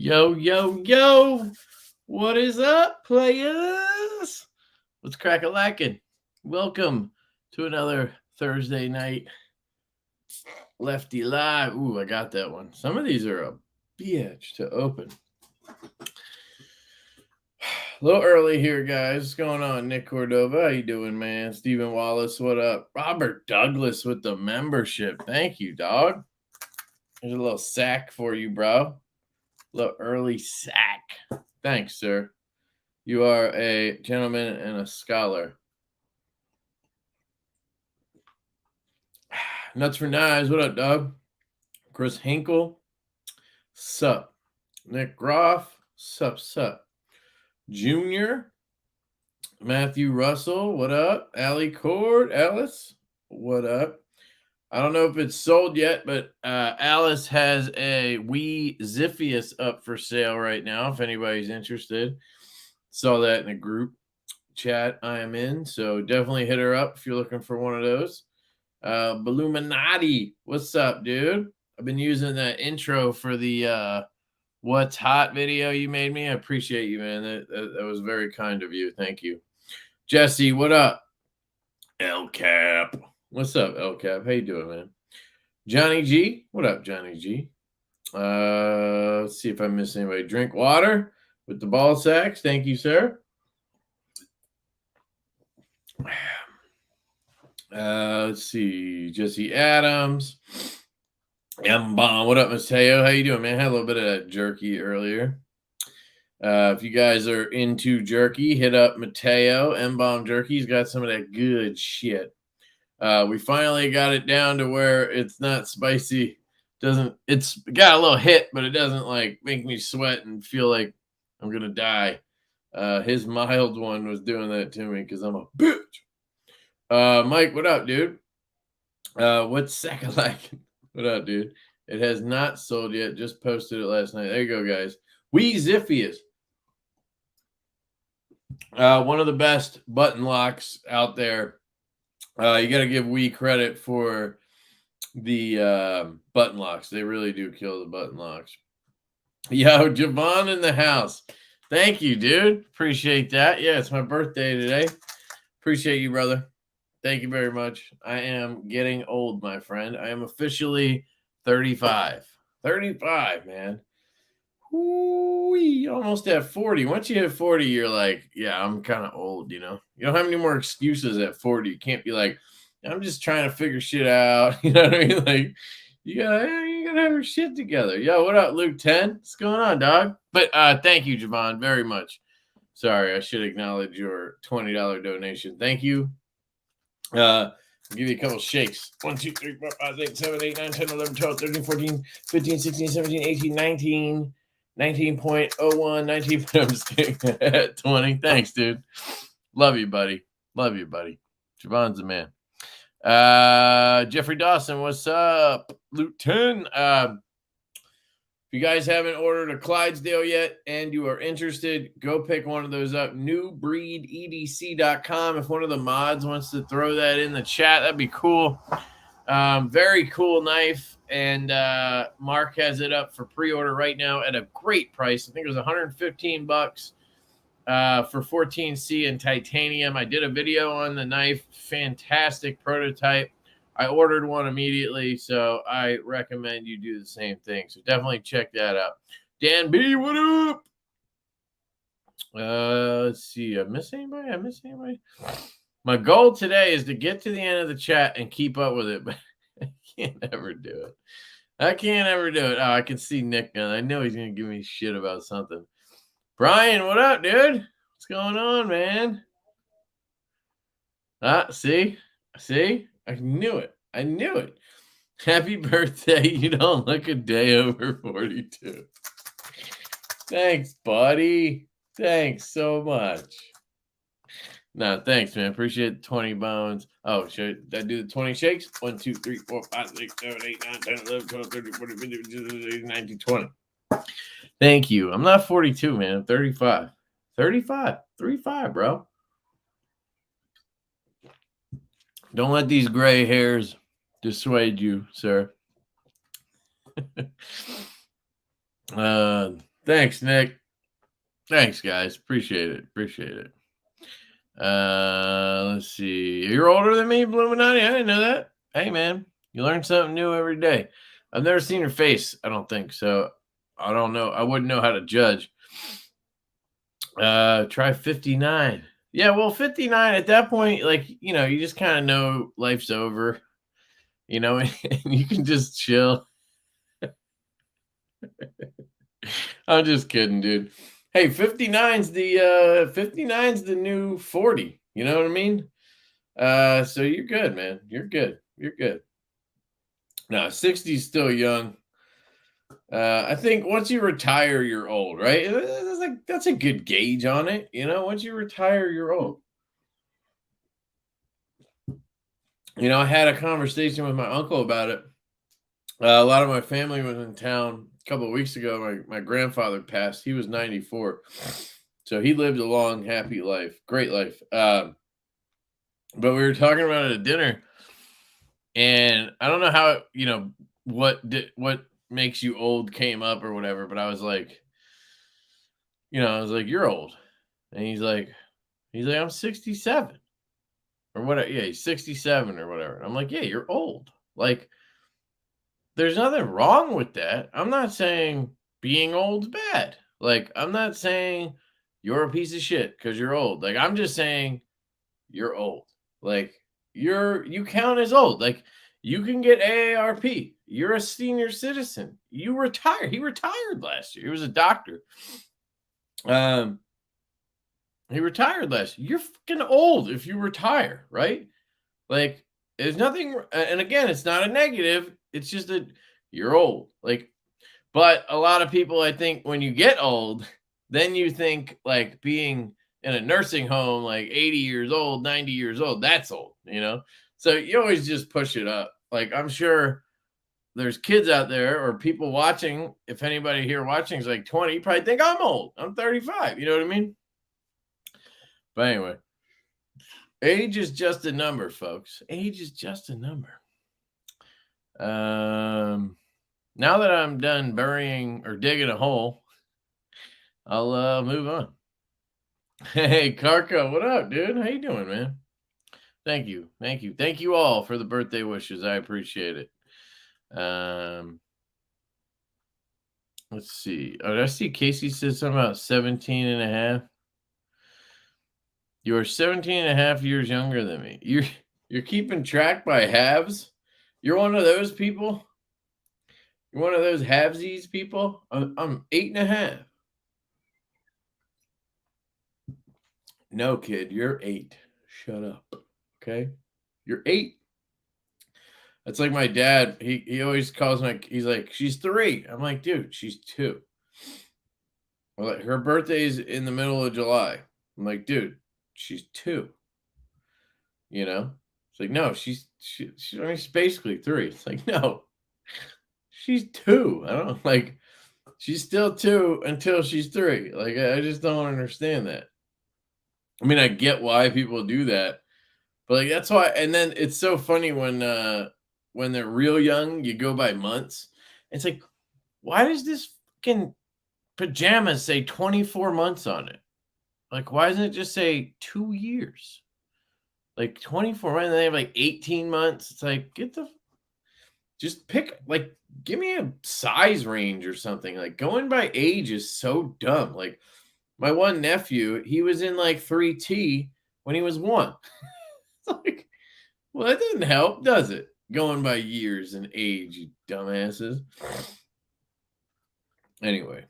Yo, yo, yo. What is up, players? What's crack-a-lackin'? Welcome to another Thursday night Lefty Live. Ooh, I got that one. Some of these are a bitch to open. A little early here, guys. What's going on? Nick Cordova, how you doing, man? Stephen Wallace, what up? Robert Douglas with the membership. Thank you, dog. There's a little sack for you, bro. Little early sack. Thanks, sir. You are a gentleman and a scholar. Nuts for Knives. What up, dog? Chris Hinkle. Sup. Nick Groff. Sup. Junior. Matthew Russell. What up? Allie Cord. Alice. What up? I don't know if it's sold yet, but Alice has a Wii Ziphius up for sale right now, if anybody's interested. Saw that in a group chat I am in, so definitely hit her up if you're looking for one of those. Balluminati, what's up, dude? I've been using that intro for the What's Hot video you made me. I appreciate you, man. That was very kind of you. Thank you. Jesse, what up? El Cap. What's up, El Cap? How you doing, man? Johnny G. What up, Johnny G? Let's see if I miss anybody. Drink water with the ball sacks. Thank you, sir. Let's see. Jesse Adams. M-Bomb. What up, Mateo? How you doing, man? Had a little bit of that jerky earlier. If you guys are into jerky, hit up Mateo. M-Bomb Jerky. He's got some of that good shit. We finally got it down to where it's not spicy. It's got a little hit, but it doesn't like make me sweat and feel like I'm gonna die. His mild one was doing that to me because I'm a bitch. Mike, what up, dude? What's Sakalak? What up, dude? It has not sold yet. Just posted it last night. There you go, guys. Wii Ziphius. One of the best button locks out there. You got to give Wii credit for the button locks. They really do kill the button locks. Yo, Javon in the house. Thank you, dude. Appreciate that. Yeah, it's my birthday today. Appreciate you, brother. Thank you very much. I am getting old, my friend. I am officially 35. 35, man. Ooh, almost at 40. Once you hit 40, you're like, yeah, I'm kind of old, you know? You don't have any more excuses at 40. You can't be like, I'm just trying to figure shit out. You know what I mean? Like, you gotta have your shit together. Yo, what up, Luke 10? What's going on, dog? But thank you, Javon, very much. Sorry, I should acknowledge your $20 donation. Thank you. I'll give you a couple shakes. 1, 2, 3, 4, 5, 6, 7, 8, 9, 10, 11, 12, 13, 14, 15, 16, 17, 18, 19, 19.01, 19. I'm just kidding. 20. Thanks, dude. Love you, buddy. Love you, buddy. Javon's the man. Jeffrey Dawson, what's up? Luke 10. If you guys haven't ordered a Clydesdale yet and you are interested, go pick one of those up. NewBreedEDC.com. If one of the mods wants to throw that in the chat, that'd be cool. Very cool knife. And Mark has it up for pre-order right now at a great price. I think it was $115 for 14C in titanium. I did a video on the knife. Fantastic prototype. I ordered one immediately, so I recommend you do the same thing. So definitely check that out. Dan B, what up? Let's see. I miss anybody? My goal today is to get to the end of the chat and keep up with it, but I can't ever do it. Oh, I can see Nick now. I know he's going to give me shit about something. Brian, what up, dude? What's going on, man? See? I knew it. Happy birthday. You don't look a day over 42. Thanks, buddy. Thanks so much. No, thanks, man. Appreciate the 20 bones. Oh, should I do the 20 shakes? 1, 2, 3, 4, 5, 6, 7, 8, 9, 10, 11, 12, 13, 14, 15, 16, 19, 20. Thank you. I'm not 42, man. I'm 35. 35, bro. Don't let these gray hairs dissuade you, sir. Thanks, Nick. Thanks, guys. Appreciate it. Appreciate it. Let's see. You're older than me, Illuminati. I didn't know that. Hey, man, you learn something new every day. I've never seen your face. I don't think so. I don't know. I wouldn't know how to judge. Try 59. Yeah, well, 59 at that point, like, you just kind of know life's over, and you can just chill. I'm just kidding, dude. Hey, 59's the new 40. You know what I mean? So you're good, man. You're good. You're good. No, 60 is still young. I think once you retire, you're old, right? That's a good gauge on it. Once you retire, you're old. I had a conversation with my uncle about it. A lot of my family was in town a couple of weeks ago. My grandfather passed. He was 94. So he lived a long, happy life, great life. But we were talking about it at dinner, and I don't know how, what makes you old came up or whatever, but I was like, you're old. And he's like, I'm 67 or whatever. Yeah, he's 67 or whatever. And I'm like, yeah, you're old. Like, there's nothing wrong with that. I'm not saying being old's bad. Like, I'm not saying you're a piece of shit because you're old. Like, I'm just saying you're old. Like, you count as old. Like, you can get AARP. You're a senior citizen. You retire. He retired last year. He was a doctor. He retired last year. You're fucking old if you retire, right? Like, there's nothing, and again, it's not a negative. It's just that you're old. Like, but a lot of people, I think, when you get old, then you think like being in a nursing home, like 80 years old, 90 years old, that's old, So you always just push it up. Like, I'm sure there's kids out there or people watching. If anybody here watching is like 20, you probably think I'm old. I'm 35. You know what I mean? But anyway, age is just a number, folks. Age is just a number. Now that I'm done burying or digging a hole, I'll move on. Hey, Karko, what up, dude? How you doing, man? Thank you. Thank you all for the birthday wishes. I appreciate it. Let's see. Oh, did I see Casey said something about 17 and a half? You are 17 and a half years younger than me. You're keeping track by halves? You're one of those people? You're one of those halvesies people? I'm 8.5. No, kid, you're 8. Shut up. Okay? You're 8. That's like my dad. He always calls me, he's like, she's 3. I'm like, dude, she's 2. Well, like, her birthday's in the middle of July. I'm like, dude, she's 2. It's like, no, she's basically 3. It's like, no, she's 2. I don't like, she's still 2 until she's 3. Like, I just don't understand that. I mean, I get why people do that, but like, that's why. And then it's so funny when they're real young, you go by months. It's like, why does this fucking pajamas say 24 months on it? Like, why doesn't it just say 2 years? Like 24 months, and they have like 18 months. It's like, just pick, like, give me a size range or something. Like, going by age is so dumb. Like, my one nephew, he was in like 3T when he was 1. It's like, well, that doesn't help, does it? Going by years and age, you dumbasses. Anyway,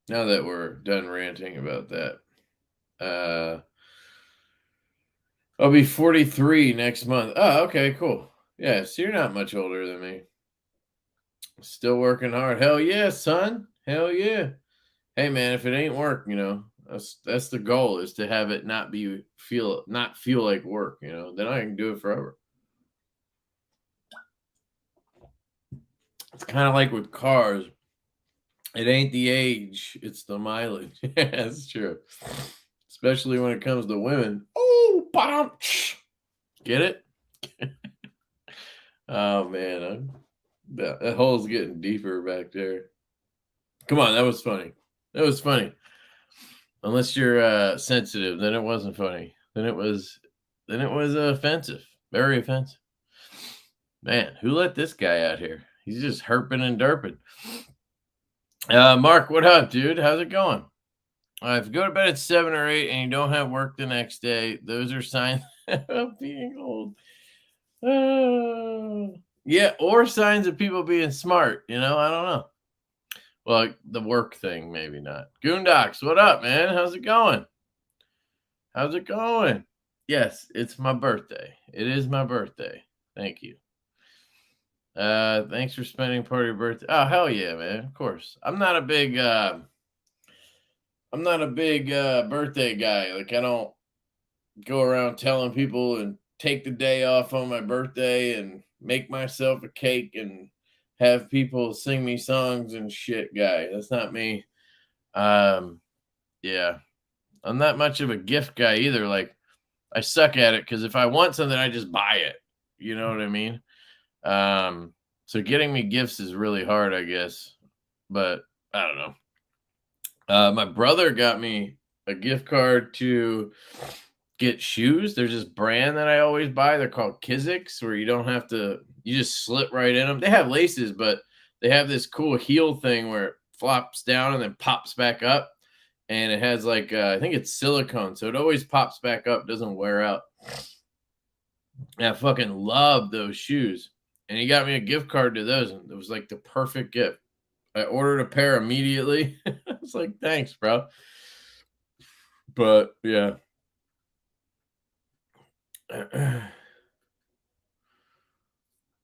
now that we're done ranting about that, I'll be 43 next month. Oh, okay, cool. Yeah, so you're not much older than me. Still working hard. Hell yeah, son. Hell yeah. Hey, man, if it ain't work, that's the goal, is to have it not feel like work, then I can do it forever. It's kind of like with cars. It ain't the age, it's the mileage. Yeah, that's true. Especially when it comes to women. Oh, bottom. Get it? Oh, man. That hole's getting deeper back there. Come on, that was funny. It was funny. Unless you're sensitive, then it wasn't funny. Then it was offensive. Very offensive. Man, who let this guy out here? He's just herping and derping. Mark, what up, dude? How's it going? If you go to bed at 7 or 8 and you don't have work the next day, those are signs of being old. Yeah, or signs of people being smart. I don't know. Well, the work thing, maybe not. Goondocks, what up, man? How's it going? How's it going? Yes, it's my birthday. It is my birthday. Thank you. Thanks for spending part of your birthday. Oh, hell yeah, man. Of course. I'm not a big birthday guy. Like, I don't go around telling people and take the day off on my birthday and make myself a cake and have people sing me songs and shit guy. That's not me. Yeah. I'm not much of a gift guy either. Like, I suck at it because if I want something, I just buy it. You know what I mean? So getting me gifts is really hard, I guess. But I don't know. My brother got me a gift card to get shoes. There's this brand that I always buy. They're called Kizik's, where you don't have to, you just slip right in them. They have laces, but they have this cool heel thing where it flops down and then pops back up. And it has like, I think it's silicone. So it always pops back up, doesn't wear out. And I fucking love those shoes. And he got me a gift card to those. And it was like the perfect gift. I ordered a pair immediately. I was like, thanks, bro. But yeah.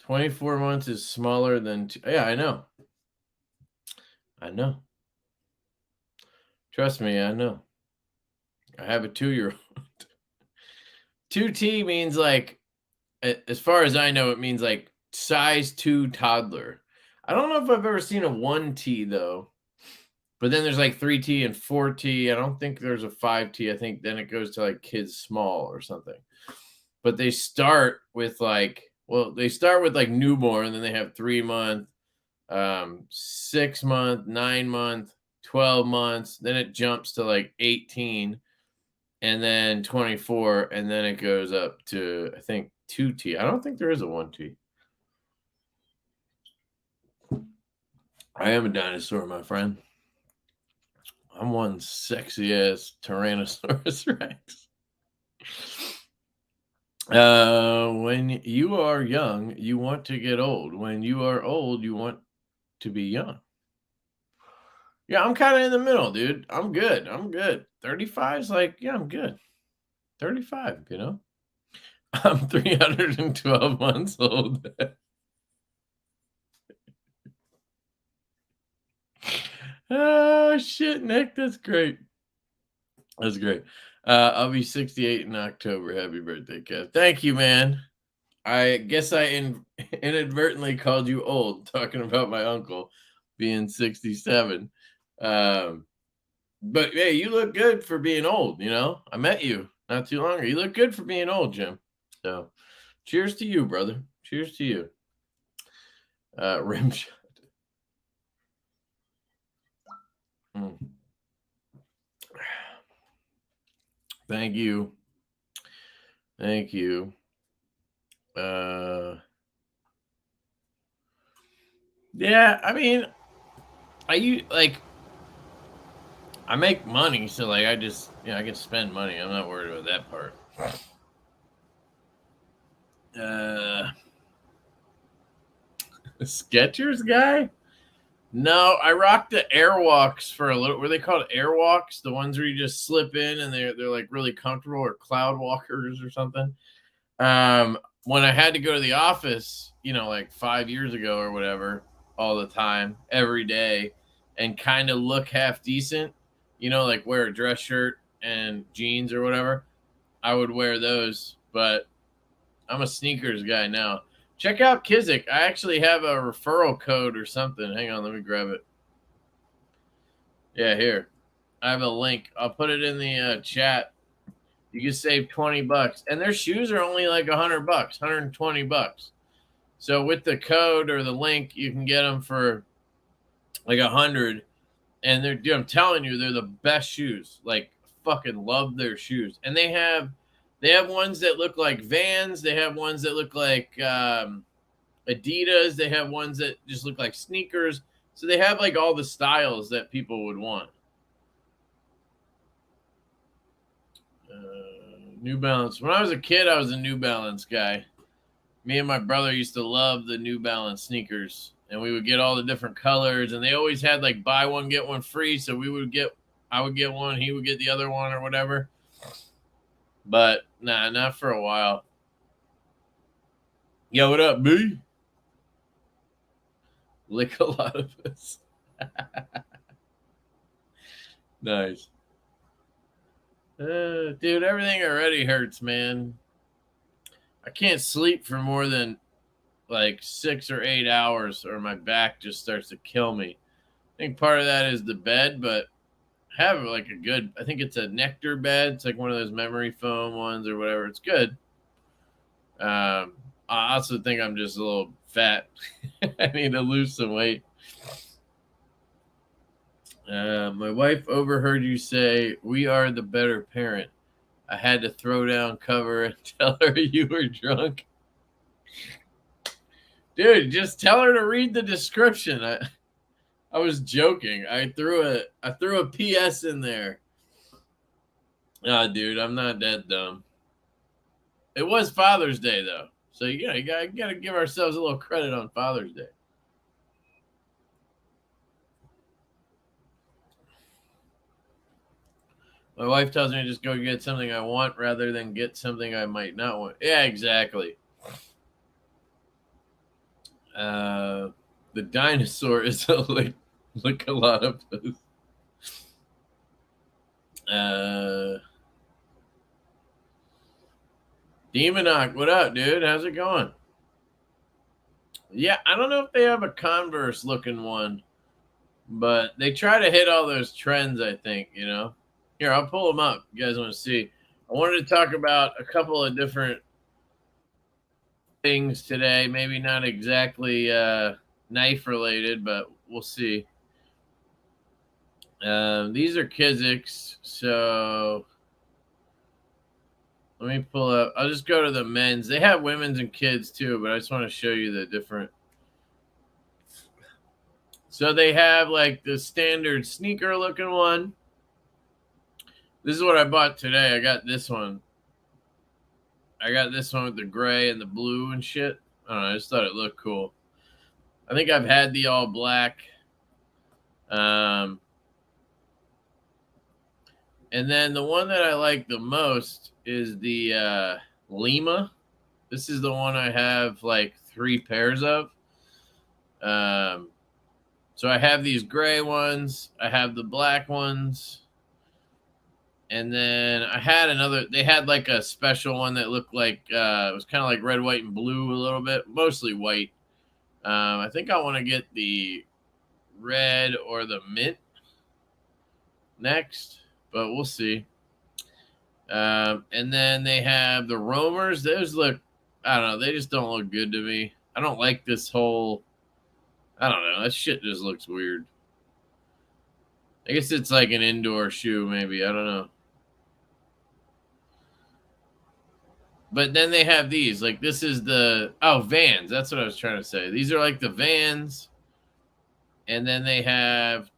24 months is smaller than yeah, I know. Trust me, I know. I have a 2-year-old. 2T means like, as far as I know, it means like size 2 toddler. I don't know if I've ever seen a 1T though. But then there's like 3T and 4T. I don't think there's a 5T. I think then it goes to like kids small or something. But they start with like, they start with like newborn, and then they have 3-month, 6-month, 9-month, 12 months. Then it jumps to like 18 and then 24. And then it goes up to, I think, 2T. I don't think there is a 1T. I am a dinosaur, my friend. I'm one sexy ass Tyrannosaurus Rex. When you are young, you want to get old. When you are old, you want to be young. Yeah, I'm kind of in the middle, dude. I'm good. 35 is like, yeah, I'm good. 35, I'm 312 months old. Oh, shit, Nick. That's great. That's great. I'll be 68 in October. Happy birthday, Kev. Thank you, man. I guess I inadvertently called you old talking about my uncle being 67. But hey, you look good for being old, I met you not too long ago. You look good for being old, Jim. So cheers to you, brother. Cheers to you. Rim shot. Thank you. Thank you. Yeah, I mean, I make money, so like I just, I can spend money. I'm not worried about that part. Skechers guy? No, I rocked the Airwalks for a little. Were they called Airwalks? The ones where you just slip in and they're like really comfortable, or Cloud Walkers or something. When I had to go to the office, like 5 years ago or whatever, all the time, every day, and kind of look half decent, like wear a dress shirt and jeans or whatever, I would wear those. But I'm a sneakers guy now. Check out Kizik. I actually have a referral code or something. Hang on, let me grab it. Yeah, here. I have a link. I'll put it in the chat. You can save $20, and their shoes are only like $100, $120. So with the code or the link, you can get them for like $100, And they're, dude, I'm telling you, they're the best shoes. Like, fucking love their shoes. And they have ones that look like Vans. They have ones that look like Adidas. They have ones that just look like sneakers. So they have like all the styles that people would want. New Balance. When I was a kid, I was a New Balance guy. Me and my brother used to love the New Balance sneakers, and we would get all the different colors, and they always had like buy one get one free. So I would get one, he would get the other one or whatever. But nah, not for a while. Yo, what up, B? Lick a lot of us. Nice. Dude, everything already hurts, man. I can't sleep for more than like 6 or 8 hours or my back just starts to kill me. I think part of that is the bed, but I have like I think it's a Nectar bed. It's like one of those memory foam ones or whatever. It's good. I also think I'm just a little fat. I need to lose some weight. My wife overheard you say, "We are the better parent." I had to throw down cover and tell her you were drunk. Dude, just tell her to read the description. I was joking. I threw a PS in there. Ah, dude, I'm not that dumb. It was Father's Day though, so you gotta give ourselves a little credit on Father's Day. My wife tells me to just go get something I want rather than get something I might not want. Yeah, exactly. The dinosaur is like a lot of those. Demonoc, what up, dude? How's it going? Yeah, I don't know if they have a Converse looking one, but they try to hit all those trends, I think, you know. Here, I'll pull them up. You guys want to see? I wanted to talk about a couple of different things today. Maybe not exactly knife related, but we'll see. These are Kiziks, so let me pull up. I'll just go to the men's. They have women's and kids too, but I just want to show you the different. So they have like the standard sneaker looking one. This is what I bought today. I got this one. I got this one with the gray and the blue and shit. I don't know. I just thought it looked cool. I think I've had the all black. And then the one that I like the most is the Lima. This is the one I have like 3 pairs of. So I have these gray ones. I have the black ones. And then I had they had like a special one that looked like, it was kind of like red, white, and blue a little bit, mostly white. I think I want to get the red or the mint next, but we'll see. And then they have the roamers. Those look, I don't know, they just don't look good to me. I don't like this whole, I don't know, that shit just looks weird. I guess it's like an indoor shoe, maybe. I don't know. But then they have these. Like, this is the, Vans. That's what I was trying to say. These are like the Vans. And then they have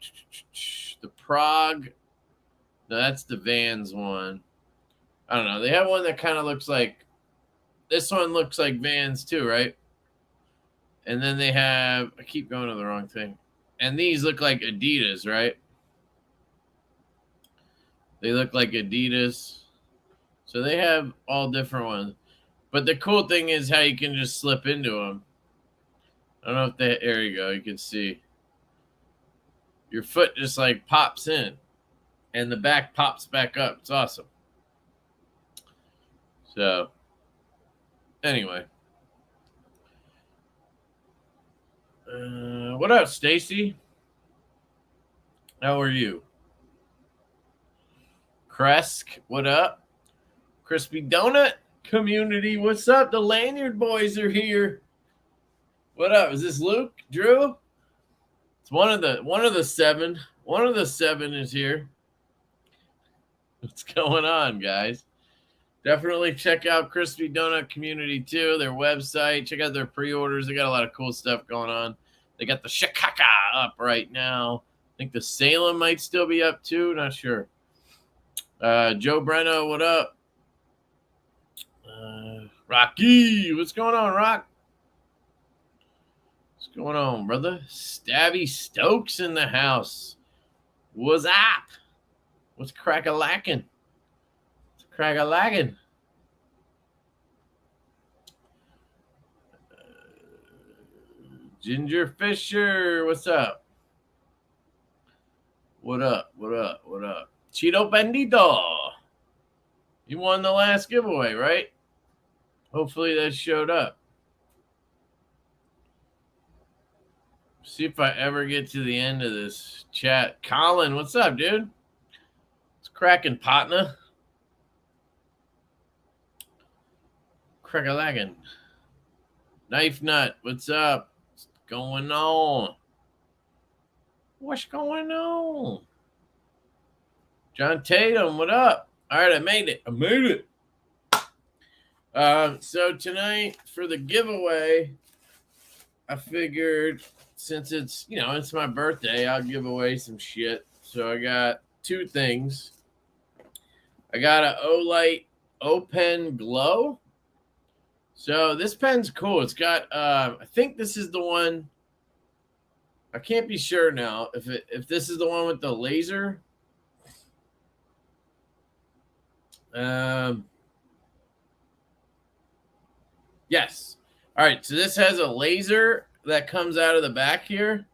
the Prague. No, that's the Vans one. I don't know. They have one that kind of looks like, this one looks like Vans too, right? And then they have, I keep going to the wrong thing. And these look like Adidas, right? They look like Adidas. So they have all different ones. But the cool thing is how you can just slip into them. I don't know if there you go. You can see. Your foot just like pops in. And the back pops back up. It's awesome. So, anyway. What up, Stacy? How are you? Kresk, what up? Crispy Donut community, what's up? The Lanyard boys are here. What up? Is this Luke? Drew? It's one of the 7 One of the 7 is here. What's going on, guys? Definitely check out Crispy Donut Community too, their website. Check out their pre-orders. They got a lot of cool stuff going on. They got the Chicago up right now. I think the Salem might still be up too. Not sure. Joe Breno, what up? Rocky, what's going on, Rock? What's going on, brother? Stabby Stokes in the house. What's up? What's crack-a-lackin'? Crack-a-lackin'. Ginger Fisher, what's up? What up? What up? What up? Cheeto Bandito. You won the last giveaway, right? Hopefully that showed up. See if I ever get to the end of this chat. Colin, what's up, dude? It's cracking, partner. Crack-a-laggin'. Knife Nut, what's up? What's going on? What's going on? John Tatum, what up? All right, I made it. So tonight for the giveaway, I figured since it's, it's my birthday, I'll give away some shit. So I got 2 things. I got a Olight O-Pen Glow. So this pen's cool. It's got, I think this is the one. I can't be sure now if this is the one with the laser. Yes. All right. So this has a laser that comes out of the back here,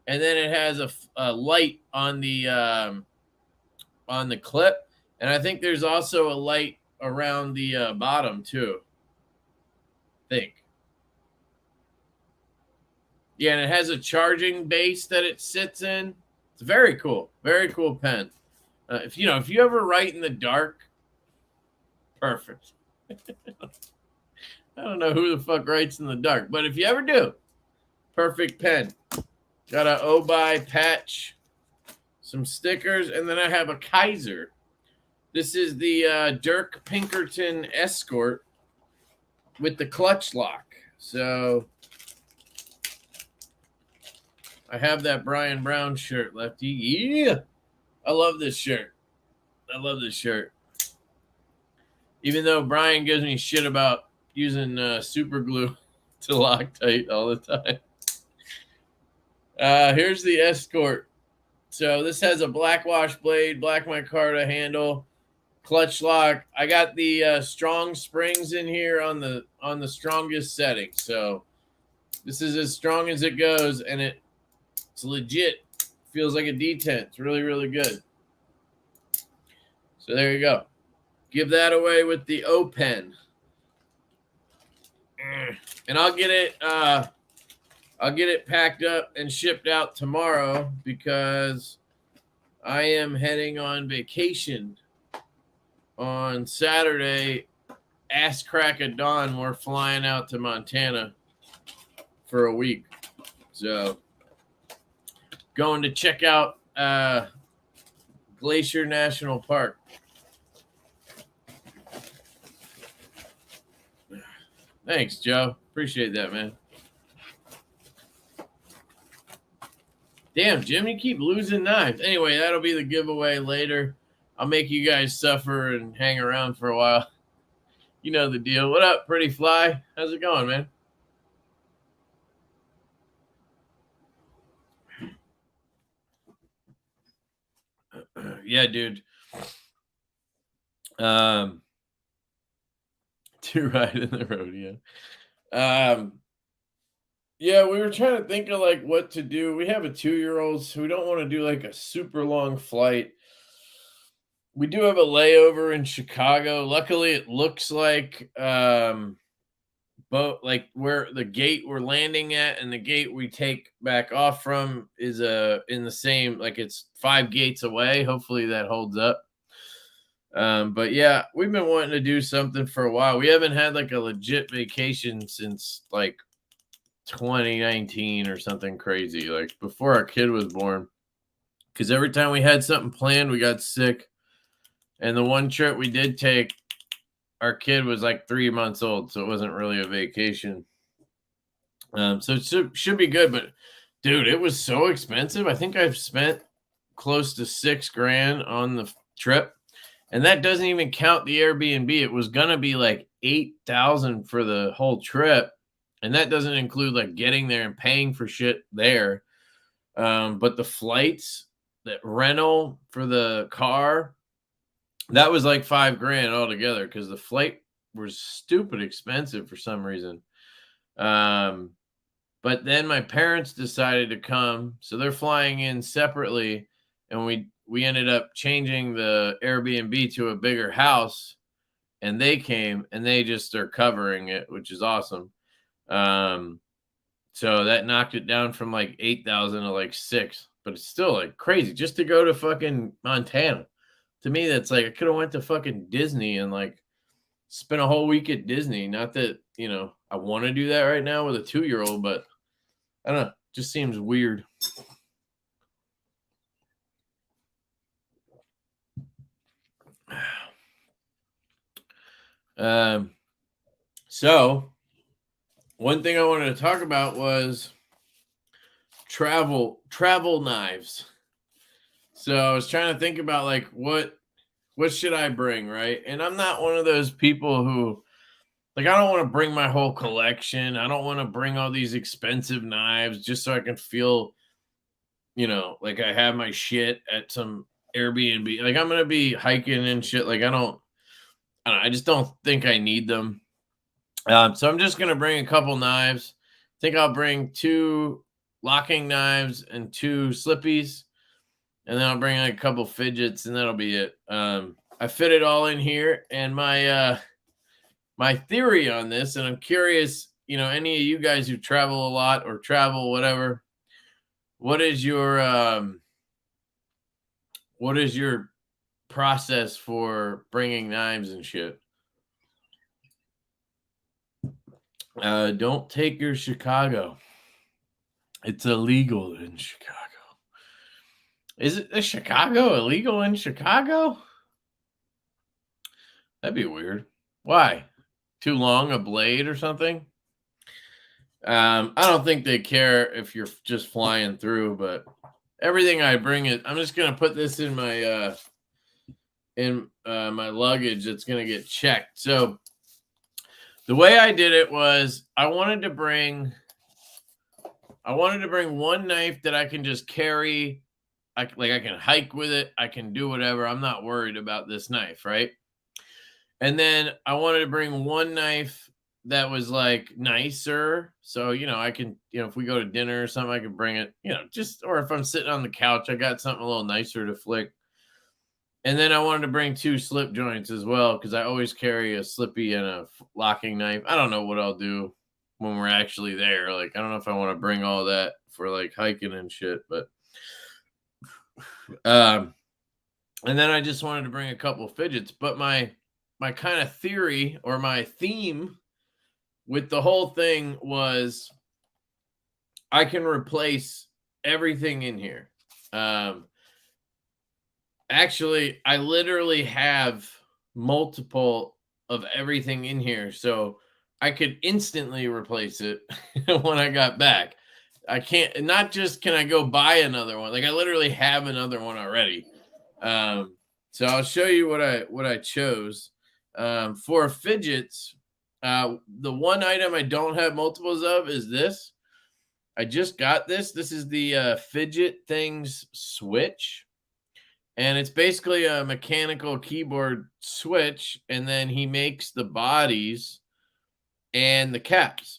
and then it has a light on the clip, and I think there's also a light around the bottom too. Think. Yeah, and it has a charging base that it sits in. It's very cool pen. If you ever write in the dark, perfect. I don't know who the fuck writes in the dark, but if you ever do, perfect pen. Got a Obi patch, some stickers, and then I have a Kaiser. This is the Dirk Pinkerton Escort with the clutch lock. So I have that Brian Brown shirt, Lefty. Yeah. I love this shirt. Even though Brian gives me shit about using super glue to Loctite all the time. Here's the Escort. So this has a black wash blade, black micarta handle, clutch lock. I got the strong springs in here on the strongest setting. So this is as strong as it goes, and it's legit. Feels like a D10. It's really, really good. So there you go. Give that away with the O-Pen. And I'll get it packed up and shipped out tomorrow because I am heading on vacation on Saturday. Ass crack of dawn, we're flying out to Montana for a week. So going to check out Glacier National Park. Thanks, Joe. Appreciate that, man. Damn, Jim, you keep losing knives. Anyway, that'll be the giveaway later. I'll make you guys suffer and hang around for a while. You know the deal. What up, Pretty Fly? How's it going, man? Yeah, dude. To ride in the rodeo. Yeah, we were trying to think of like what to do. We have a 2-year-old, so we don't want to do like a super long flight. We do have a layover in Chicago. Luckily, it looks like boat like where the gate we're landing at and the gate we take back off from is in the same, like it's 5 gates away. Hopefully that holds up. But yeah, we've been wanting to do something for a while. We haven't had like a legit vacation since like 2019 or something crazy, like before our kid was born. because every time we had something planned, we got sick. And the one trip we did take, our kid was like 3 months old, so it wasn't really a vacation. So it should be good, but dude, it was so expensive. I think I've spent close to $6,000 on the trip, and that doesn't even count the Airbnb. It was gonna be like 8,000 for the whole trip, and that doesn't include like getting there and paying for shit there. But the flights, that rental for the car, that was like $5,000 altogether because the flight was stupid expensive for some reason. But then my parents decided to come, so they're flying in separately, and we ended up changing the Airbnb to a bigger house, and they came and they just are covering it, which is awesome. So that knocked it down from like 8,000 to like 6, but it's still like crazy just to go to fucking Montana. To me, that's like I could have went to fucking Disney and like spent a whole week at Disney. Not that, I want to do that right now with a 2-year-old, but I don't know. Just seems weird. So one thing I wanted to talk about was travel knives. So I was trying to think about like what should I bring, right? And I'm not one of those people who like I don't want to bring my whole collection. I don't want to bring all these expensive knives just so I can feel like I have my shit at some Airbnb. Like I'm going to be hiking and shit. Like I just don't think I need them. So I'm just going to bring a couple knives. I think I'll bring 2 locking knives and 2 slippies. And then I'll bring like a couple fidgets and that'll be it. I fit it all in here, and my theory on this, and I'm curious, any of you guys who travel a lot or travel whatever, what is your process for bringing knives and shit? Don't take your Chicago. It's illegal in Chicago. Is it Chicago illegal in Chicago? That'd be weird. Why? Too long a blade or something? I don't think they care if you're just flying through, but everything I bring I'm just gonna put this in my my luggage that's gonna get checked. So the way I did it was I wanted to bring one knife that I can just carry. I can hike with it. I can do whatever. I'm not worried about this knife, right? And then I wanted to bring one knife that was like nicer. So, I can, if we go to dinner or something, I can bring it, or if I'm sitting on the couch, I got something a little nicer to flick. And then I wanted to bring 2 slip joints as well, because I always carry a slippy and a locking knife. I don't know what I'll do when we're actually there. Like, I don't know if I want to bring all that for like hiking and shit, but and then I just wanted to bring a couple of fidgets. But my kind of theory or my theme with the whole thing was I can replace everything in here. Actually, I literally have multiple of everything in here, so I could instantly replace it when I got back. I can't, not just can I go buy another one, like I literally have another one already. So I'll show you what I chose. For fidgets, the one item I don't have multiples of is this. I just got this. This is the Fidget Things switch. And it's basically a mechanical keyboard switch. And then he makes the bodies and the caps.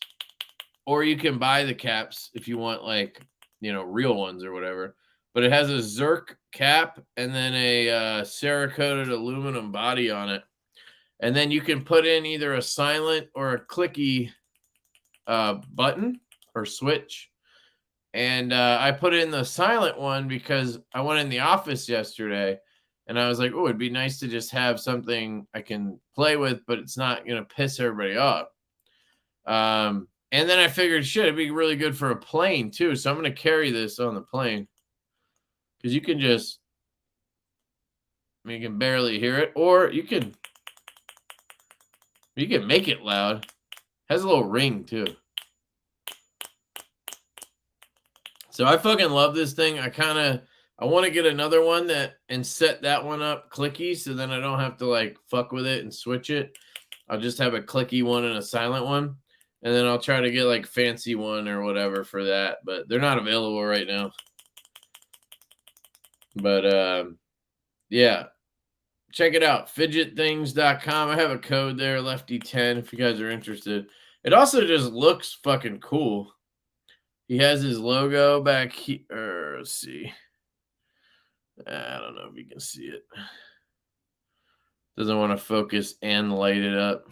Or you can buy the caps if you want, like, real ones or whatever. But it has a Zerk cap and then a Cerakoted aluminum body on it. And then you can put in either a silent or a clicky button or switch. And I put in the silent one because I went in the office yesterday and I was like, oh, it'd be nice to just have something I can play with, but it's not going to piss everybody off. And then I figured, shit, it'd be really good for a plane too. So I'm going to carry this on the plane because you can just, I mean, you can barely hear it, or you can make it loud. Has a little ring too. So I fucking love this thing. I want to get another one and set that one up clicky, so then I don't have to like fuck with it and switch it. I'll just have a clicky one and a silent one, and then I'll try to get like fancy one or whatever for that. But they're not available right now. But yeah, check it out, fidgetthings.com. I have a code there, Lefty10, if you guys are interested. It also just looks fucking cool. He has his logo back here. Let's see. I don't know if you can see it. Doesn't want to focus and light it up.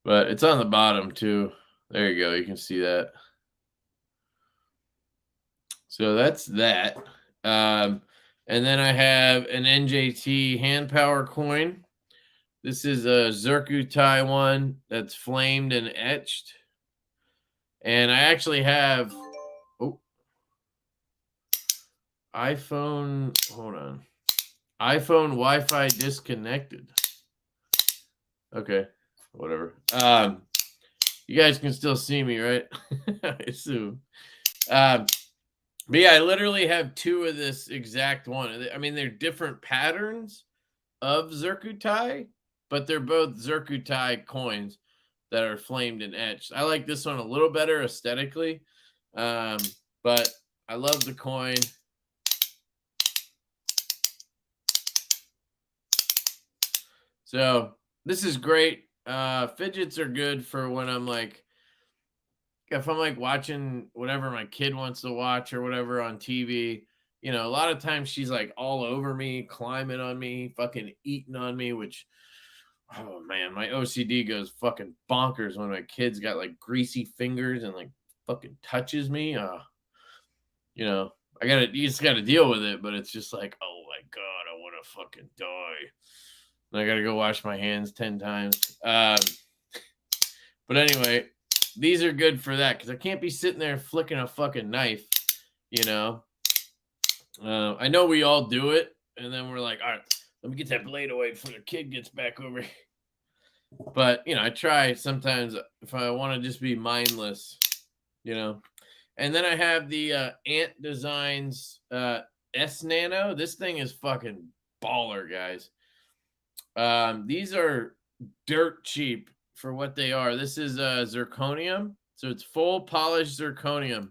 But it's on the bottom too. There you go. You can see that. So that's that. And then I have an NJT hand power coin. This is a Zircuti one that's flamed and etched. And I actually have iPhone, hold on. iPhone Wi-Fi disconnected. Okay, whatever. You guys can still see me, right? I assume. But yeah, I literally have two of this exact one. I mean, they're different patterns of Zircuti, but they're both Zircuti coins that are flamed and etched. I like this one a little better aesthetically, but I love the coin. So this is great. Fidgets are good for when I'm like, if I'm like watching whatever my kid wants to watch or whatever on TV. You know, a lot of times she's like all over me, climbing on me, fucking eating on me, which, oh man, my OCD goes fucking bonkers when my kid's got like greasy fingers and like fucking touches me. You know, you just gotta deal with it, but it's just like, oh my God, I want to fucking die. And I gotta go wash my hands 10 times. But anyway, these are good for that because I can't be sitting there flicking a fucking knife, you know. I know we all do it, and then we're like, all right, let me get that blade away before the kid gets back over here. But, you know, I try sometimes if I want to just be mindless, you know. And then I have the Ant Designs S Nano. This thing is fucking baller, guys. These are dirt cheap for what they are. This is zirconium. So it's full polished zirconium.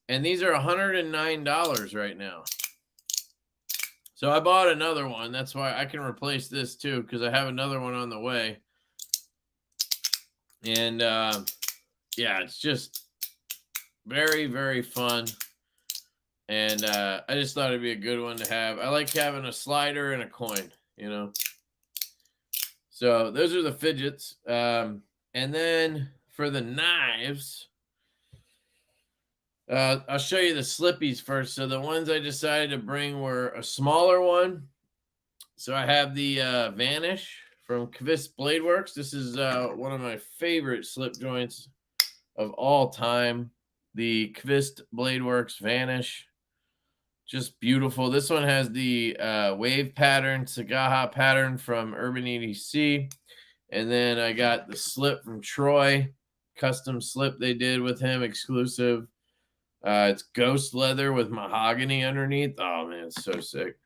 And these are $109 right now. So I bought another one. That's why I can replace this too, because I have another one on the way. And yeah, it's just very, very fun. And I just thought it'd be a good one to have. I like having a slider and a coin, you know. So those are the fidgets. And then for the knives, I'll show you the slippies first. So the ones I decided to bring were a smaller one. So I have the Vanish from Kvist Blade Works. This is one of my favorite slip joints of all time. The Kvist Blade Works Vanish. Just beautiful. This one has the wave pattern, Sagaha pattern from LeftyEDC. And then I got the slip from Troy. Custom slip they did with him, exclusive. It's ghost leather with mahogany underneath. Oh, man, it's so sick.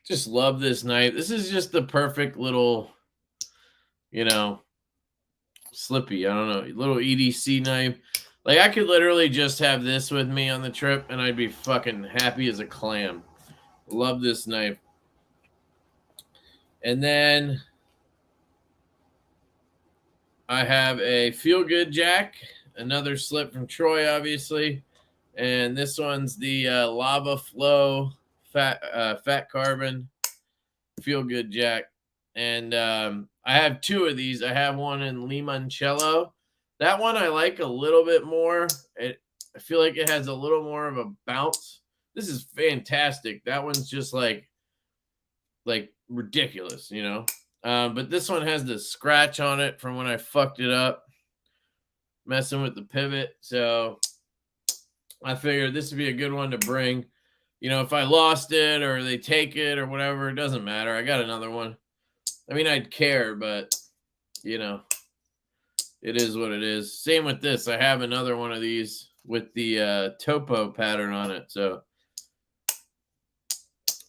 Just love this knife. This is just the perfect little, you know, slippy. I don't know, little EDC knife. Like, I could literally just have this with me on the trip, and I'd be fucking happy as a clam. Love this knife. And then I have a Feel Good Jack, another slip from Troy, obviously. And this one's the Lava Flow Fat Carbon Feel Good Jack. And I have two of these. I have one in limoncello. That one I like a little bit more. I feel like it has a little more of a bounce. This is fantastic. That one's just like ridiculous, you know. But this one has the scratch on it from when I fucked it up. messing with the pivot. So I figured this would be a good one to bring. You know, if I lost it or they take it or whatever, it doesn't matter. I got another one. I mean, I'd care, but, you know, it is what it is. Same with this. I have another one of these with the topo pattern on it. So,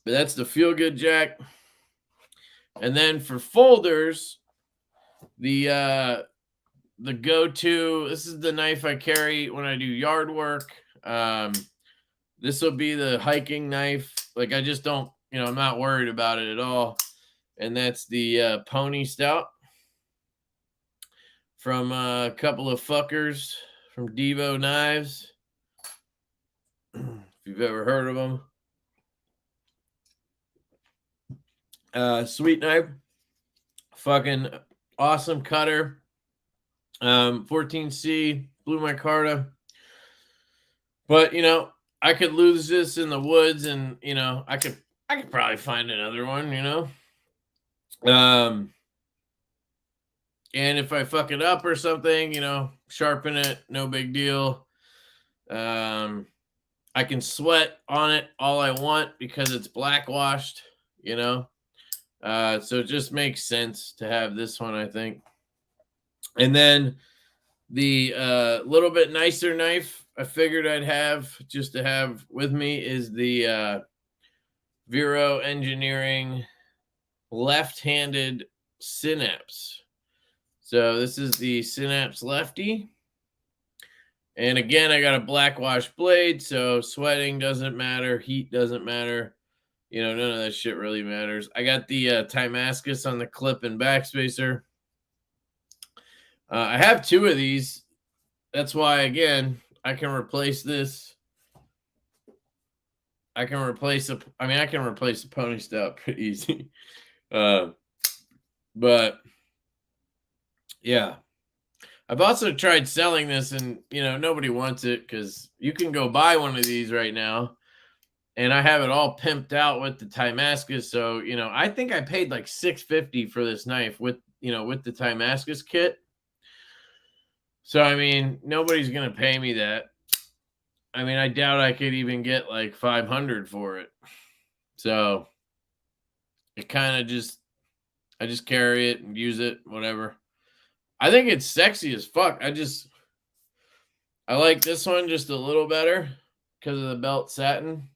but that's the Feel Good Jack. And then for folders, the go-to, this is the knife I carry when I do yard work. This will be the hiking knife. Like, I just don't, you know, I'm not worried about it at all. And that's the Pony Stout from a couple of fuckers from Divo Knives. If you've ever heard of them. Sweet knife. Fucking awesome cutter. 14C, blew my Carta. But, you know, I could lose this in the woods and, you know, I could probably find another one, you know. And if I fuck it up or something, you know, sharpen it, no big deal. I can sweat on it all I want because it's black washed, you know. So it just makes sense to have this one, I think. And then the little bit nicer knife I figured I'd have just to have with me is the Vero Engineering left-handed Synapse. So this is the Synapse Lefty. And again, I got a black wash blade, so sweating doesn't matter, heat doesn't matter. You know, none of that shit really matters. I got the Timascus on the clip and backspacer. I have two of these. That's why, again, I can replace this. I can replace a Pony Stout pretty easy. But yeah, I've also tried selling this, and you know, nobody wants it because you can go buy one of these right now, and I have it all pimped out with the Timascus. So you know, I think I paid like $650 for this knife with, you know, with the Timascus kit. So I mean, nobody's gonna pay me that. I mean, I doubt I could even get like $500 for it. So it kind of just, I just carry it and use it, whatever. I think it's sexy as fuck. I like this one just a little better because of the belt satin.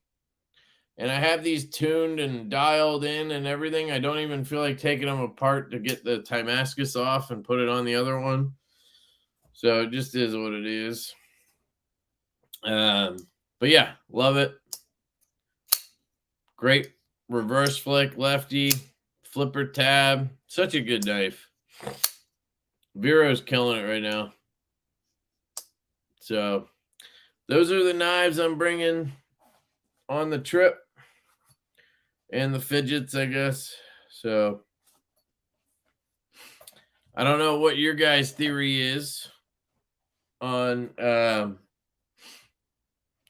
And I have these tuned and dialed in and everything. I don't even feel like taking them apart to get the Timascus off and put it on the other one. So it just is what it is. But yeah, love it. Great reverse flick lefty, flipper tab. Such a good knife. Vero's killing it right now. So those are the knives I'm bringing on the trip. And the fidgets, I guess. So I don't know what your guys' theory is on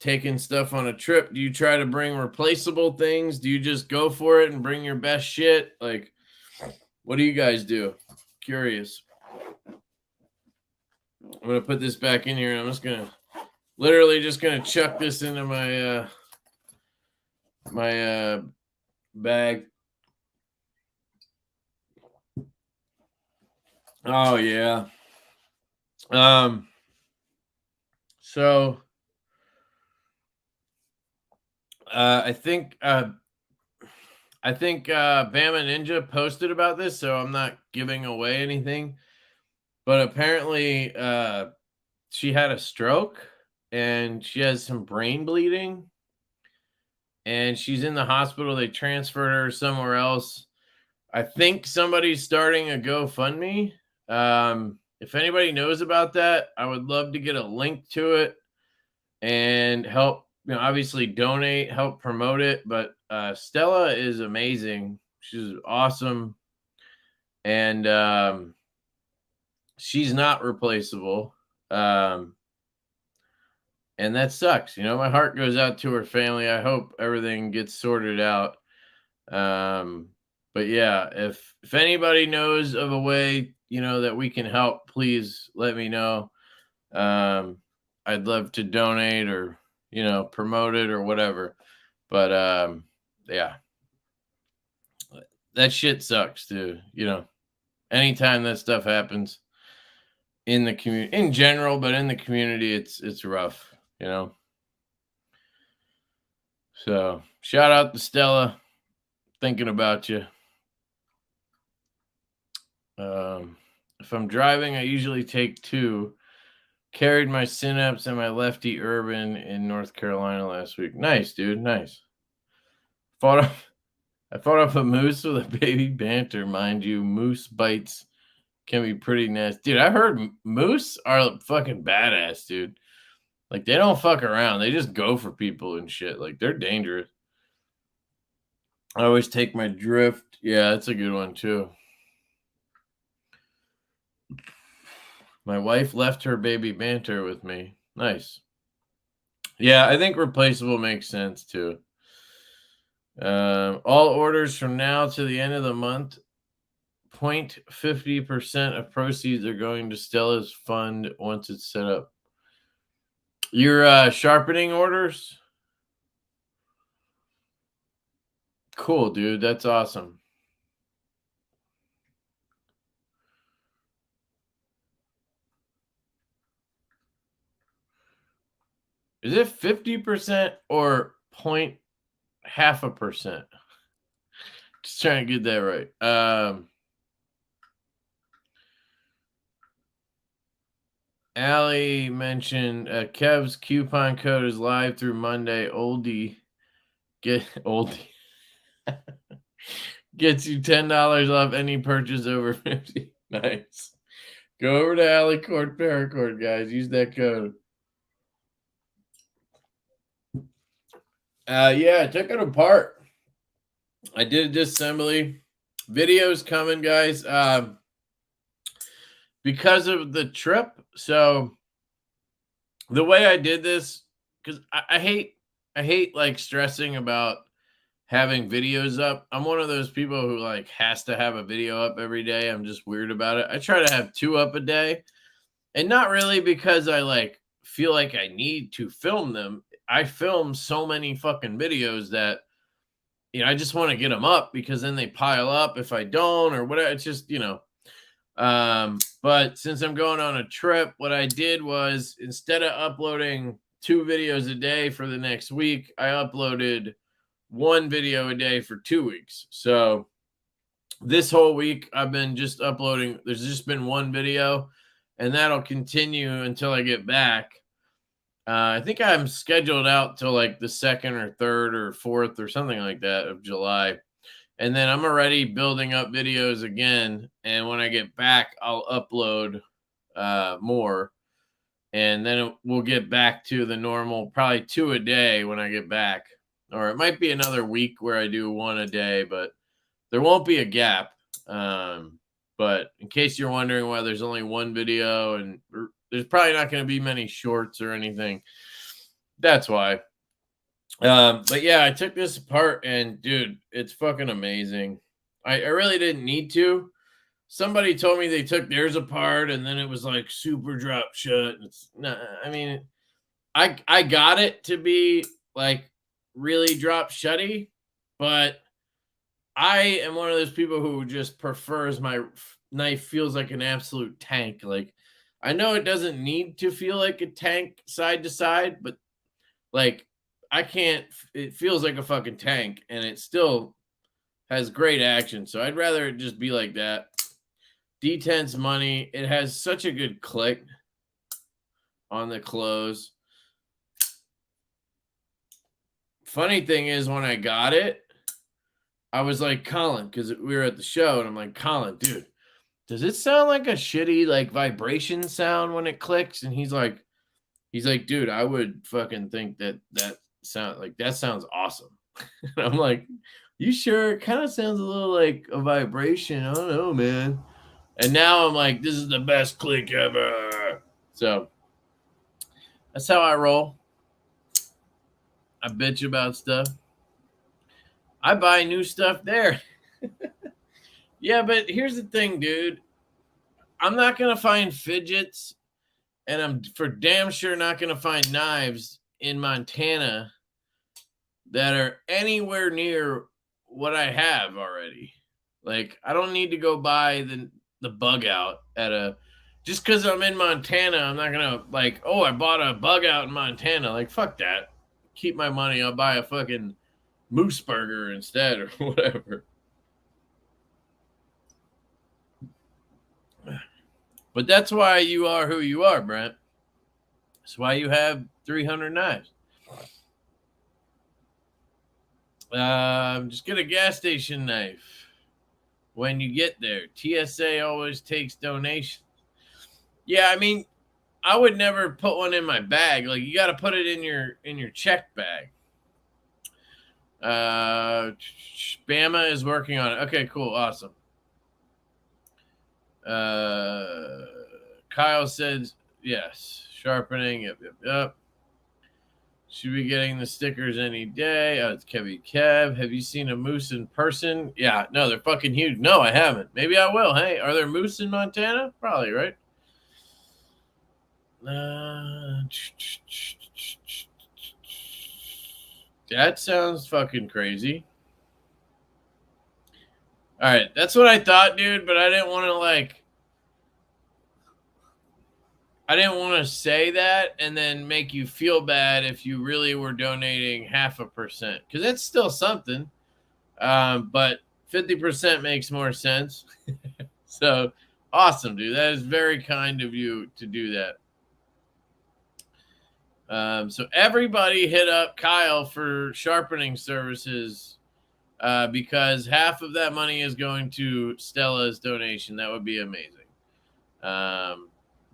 taking stuff on a trip. Do you try to bring replaceable things? Do you just go for it and bring your best shit? Like, what do you guys do? Curious. I'm going to put this back in here. I'm just going to literally just going to chuck this into my bag. Oh yeah. So I think Bama Ninja posted about this, so I'm not giving away anything. But apparently she had a stroke and she has some brain bleeding. And she's in the hospital. They transferred her somewhere else. I think somebody's starting a GoFundMe. If anybody knows about that, I would love to get a link to it and help, you know, obviously donate, help promote it. But Stella is amazing. She's awesome. And she's not replaceable. And that sucks. You know, my heart goes out to her family. I hope everything gets sorted out. But yeah, if anybody knows of a way, you know, that we can help, please let me know. I'd love to donate or, promote it or whatever. But yeah, that shit sucks too. Anytime that stuff happens in the community in general, but in the community, it's rough, So shout out to Stella, thinking about you. If I'm driving, I usually take 2. Carried my Synapse and my Lefty Urban in North Carolina last week. Nice, dude. Nice. I fought off a moose with a baby banter, mind you. Moose bites can be pretty nasty. Dude, I heard moose are fucking badass, dude. Like, they don't fuck around. They just go for people and shit. Like, they're dangerous. I always take my drift. Yeah, that's a good one, too. My wife left her baby banter with me. Nice. Yeah, I think replaceable makes sense, too. All orders from now to the end of the month, 0.50% of proceeds are going to Stella's fund once it's set up. Your sharpening orders? Cool, dude. That's awesome. Is it 50% or 0.5%? Just trying to get that right. Allie mentioned Kev's coupon code is live through Monday. Oldie gets you $10 off any purchase over 50. Nice. Go over to Allie Court Paracord, guys. Use that code. Yeah, I took it apart. I did a disassembly. Videos coming, guys. Because of the trip. So the way I did this, because I hate like stressing about having videos up. I'm one of those people who like has to have a video up every day. I'm just weird about it. I try to have 2 up a day, and not really because I like feel like I need to film them. I film so many fucking videos that I just want to get them up because then they pile up if I don't or whatever. It's just, but since I'm going on a trip, what I did was instead of uploading 2 videos a day for the next week, I uploaded 1 video a day for 2 weeks. So this whole week I've been just uploading. There's just been 1 video, and that'll continue until I get back. I think I'm scheduled out till like the 2nd or 3rd or 4th or something like that of July. And then I'm already building up videos again. And when I get back, I'll upload more. And then we'll get back to the normal, probably 2 a day when I get back. Or it might be another week where I do 1 a day, but there won't be a gap. But in case you're wondering why there's only 1 video and there's probably not going to be many shorts or anything, that's why. But yeah, I took this apart and dude, it's fucking amazing. I really didn't need to. Somebody told me they took theirs apart and then it was like super drop shut. I mean, I got it to be like really drop shutty, but I am one of those people who just prefers my knife feels like an absolute tank. Like, I know it doesn't need to feel like a tank side to side, but like I can't. It feels like a fucking tank, and it still has great action. So I'd rather it just be like that. D10's money. It has such a good click on the close. Funny thing is, when I got it, I was like, Colin, because we were at the show, and I'm like, Colin, dude, does it sound like a shitty like vibration sound when it clicks? And he's like, dude, I would fucking think that sounds awesome. And I'm like, you sure? It kind of sounds a little like a vibration. I don't know, man. And now I'm like, this is the best click ever. So that's how I roll. I bitch about stuff. I buy new stuff there. Yeah, but here's the thing, dude. I'm not going to find fidgets And I'm for damn sure not going to find knives in Montana that are anywhere near what I have already. Like, I don't need to go buy the bug out at a, just because I'm in Montana, I'm not going to like, oh, I bought a bug out in Montana. Like, fuck that. Keep my money. I'll buy a fucking moose burger instead or whatever. But that's why you are who you are, Brent. That's why you have 300 knives. Just get a gas station knife when you get there. TSA always takes donations. Yeah, I mean, I would never put one in my bag. Like, you got to put it in your check bag. Bama is working on it. Okay, cool, awesome. Kyle said yes. Sharpening. Yep. Should be getting the stickers any day. Oh, it's Kevy Kev. Have you seen a moose in person? Yeah, no, they're fucking huge. No, I haven't. Maybe I will. Hey, are there moose in Montana? Probably, right? That sounds fucking crazy. All right, that's what I thought, dude, but I didn't want to say that and then make you feel bad if you really were donating 0.5%, because that's still something. But 50% makes more sense. So awesome, dude. That is very kind of you to do that. So everybody hit up Kyle for sharpening services, because half of that money is going to Stella's donation. That would be amazing.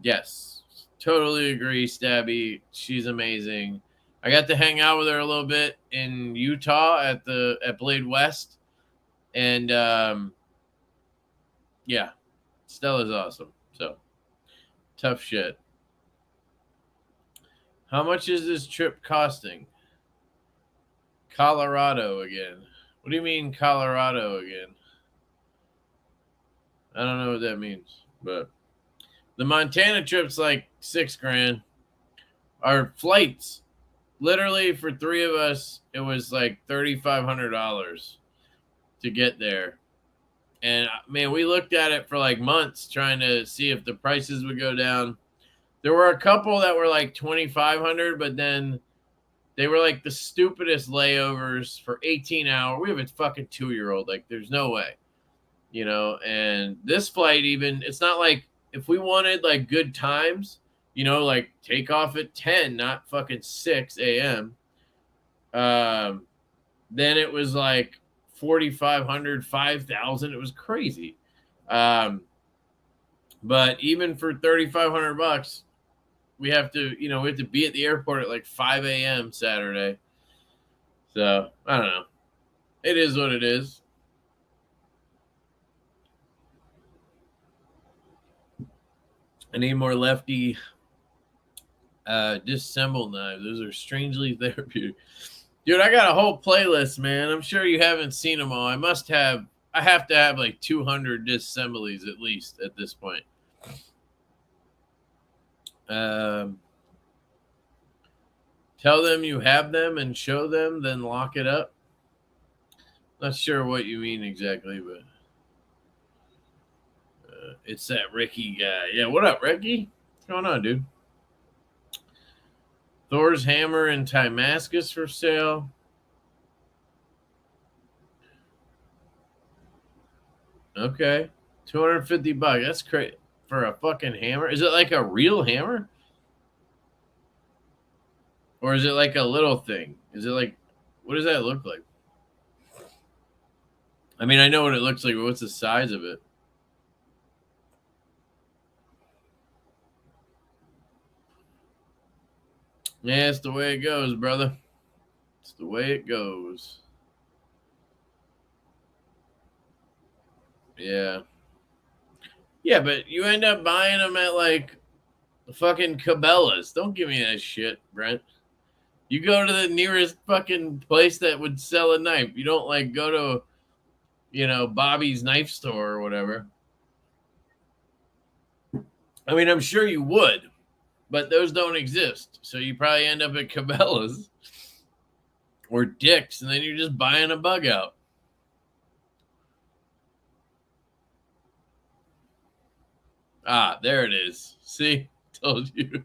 Yes, totally agree, Stabby. She's amazing. I got to hang out with her a little bit in Utah at Blade West, and yeah, Stella's awesome. So tough shit. How much is this trip costing? Colorado again. What do you mean Colorado again? I don't know what that means, but the Montana trip's like $6,000. Our flights, literally for 3 of us, it was like $3,500 to get there. And man, we looked at it for like months trying to see if the prices would go down. There were a couple that were like $2,500, but then they were like the stupidest layovers for 18 hours. We have a fucking 2-year-old. Like, there's no way, and this flight, even, it's not like, if we wanted like good times, like take off at 10, not fucking 6 a.m. Then it was like 4,500, 5,000. It was crazy. But even for $3,500, we have to be at the airport at like 5 a.m. Saturday. So I don't know. It is what it is. I need more Lefty disassemble knives. Those are strangely therapeutic. Dude, I got a whole playlist, man. I'm sure you haven't seen them all. I have to have like 200 disassemblies at least at this point. Tell them you have them and show them, then lock it up. Not sure what you mean exactly, but it's that Ricky guy. Yeah, what up, Ricky? What's going on, dude? Thor's hammer in Timascus for sale. Okay, $250. That's crazy for a fucking hammer. Is it like a real hammer, or is it like a little thing? Is it like, what does that look like? I mean, I know what it looks like, but what's the size of it? Yeah, it's the way it goes, brother. It's the way it goes. Yeah. Yeah, but you end up buying them at like the fucking Cabela's. Don't give me that shit, Brent. You go to the nearest fucking place that would sell a knife. You don't like go to, Bobby's knife store or whatever. I mean, I'm sure you would, but those don't exist. So you probably end up at Cabela's or Dick's, and then you're just buying a bug out. Ah, there it is. See, told you.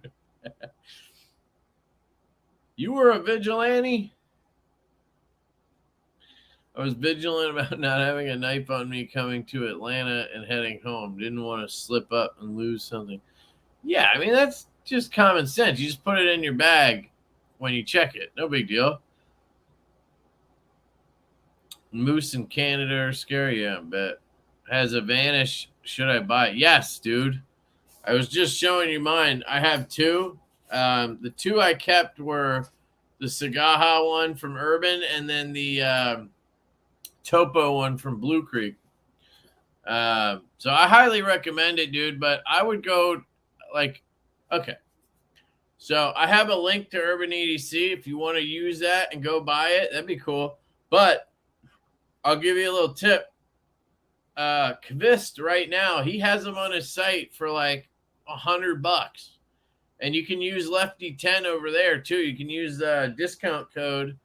You were a vigilante? I was vigilant about not having a knife on me coming to Atlanta and heading home. Didn't want to slip up and lose something. Yeah, I mean, that's just common sense. You just put it in your bag when you check it. No big deal. Moose in Canada are scary, yeah, I bet. Has a vanish. Should I buy it? Yes, dude. I was just showing you mine. I have two. The two I kept were the Sagaha one from Urban and then the Topo one from Blue Creek. So I highly recommend it, dude. But I would go like, okay. So I have a link to Urban EDC if you want to use that and go buy it. That'd be cool. But I'll give you a little tip. Kvist right now, he has them on his site for like $100, and you can use Lefty10 over there too. You can use the discount code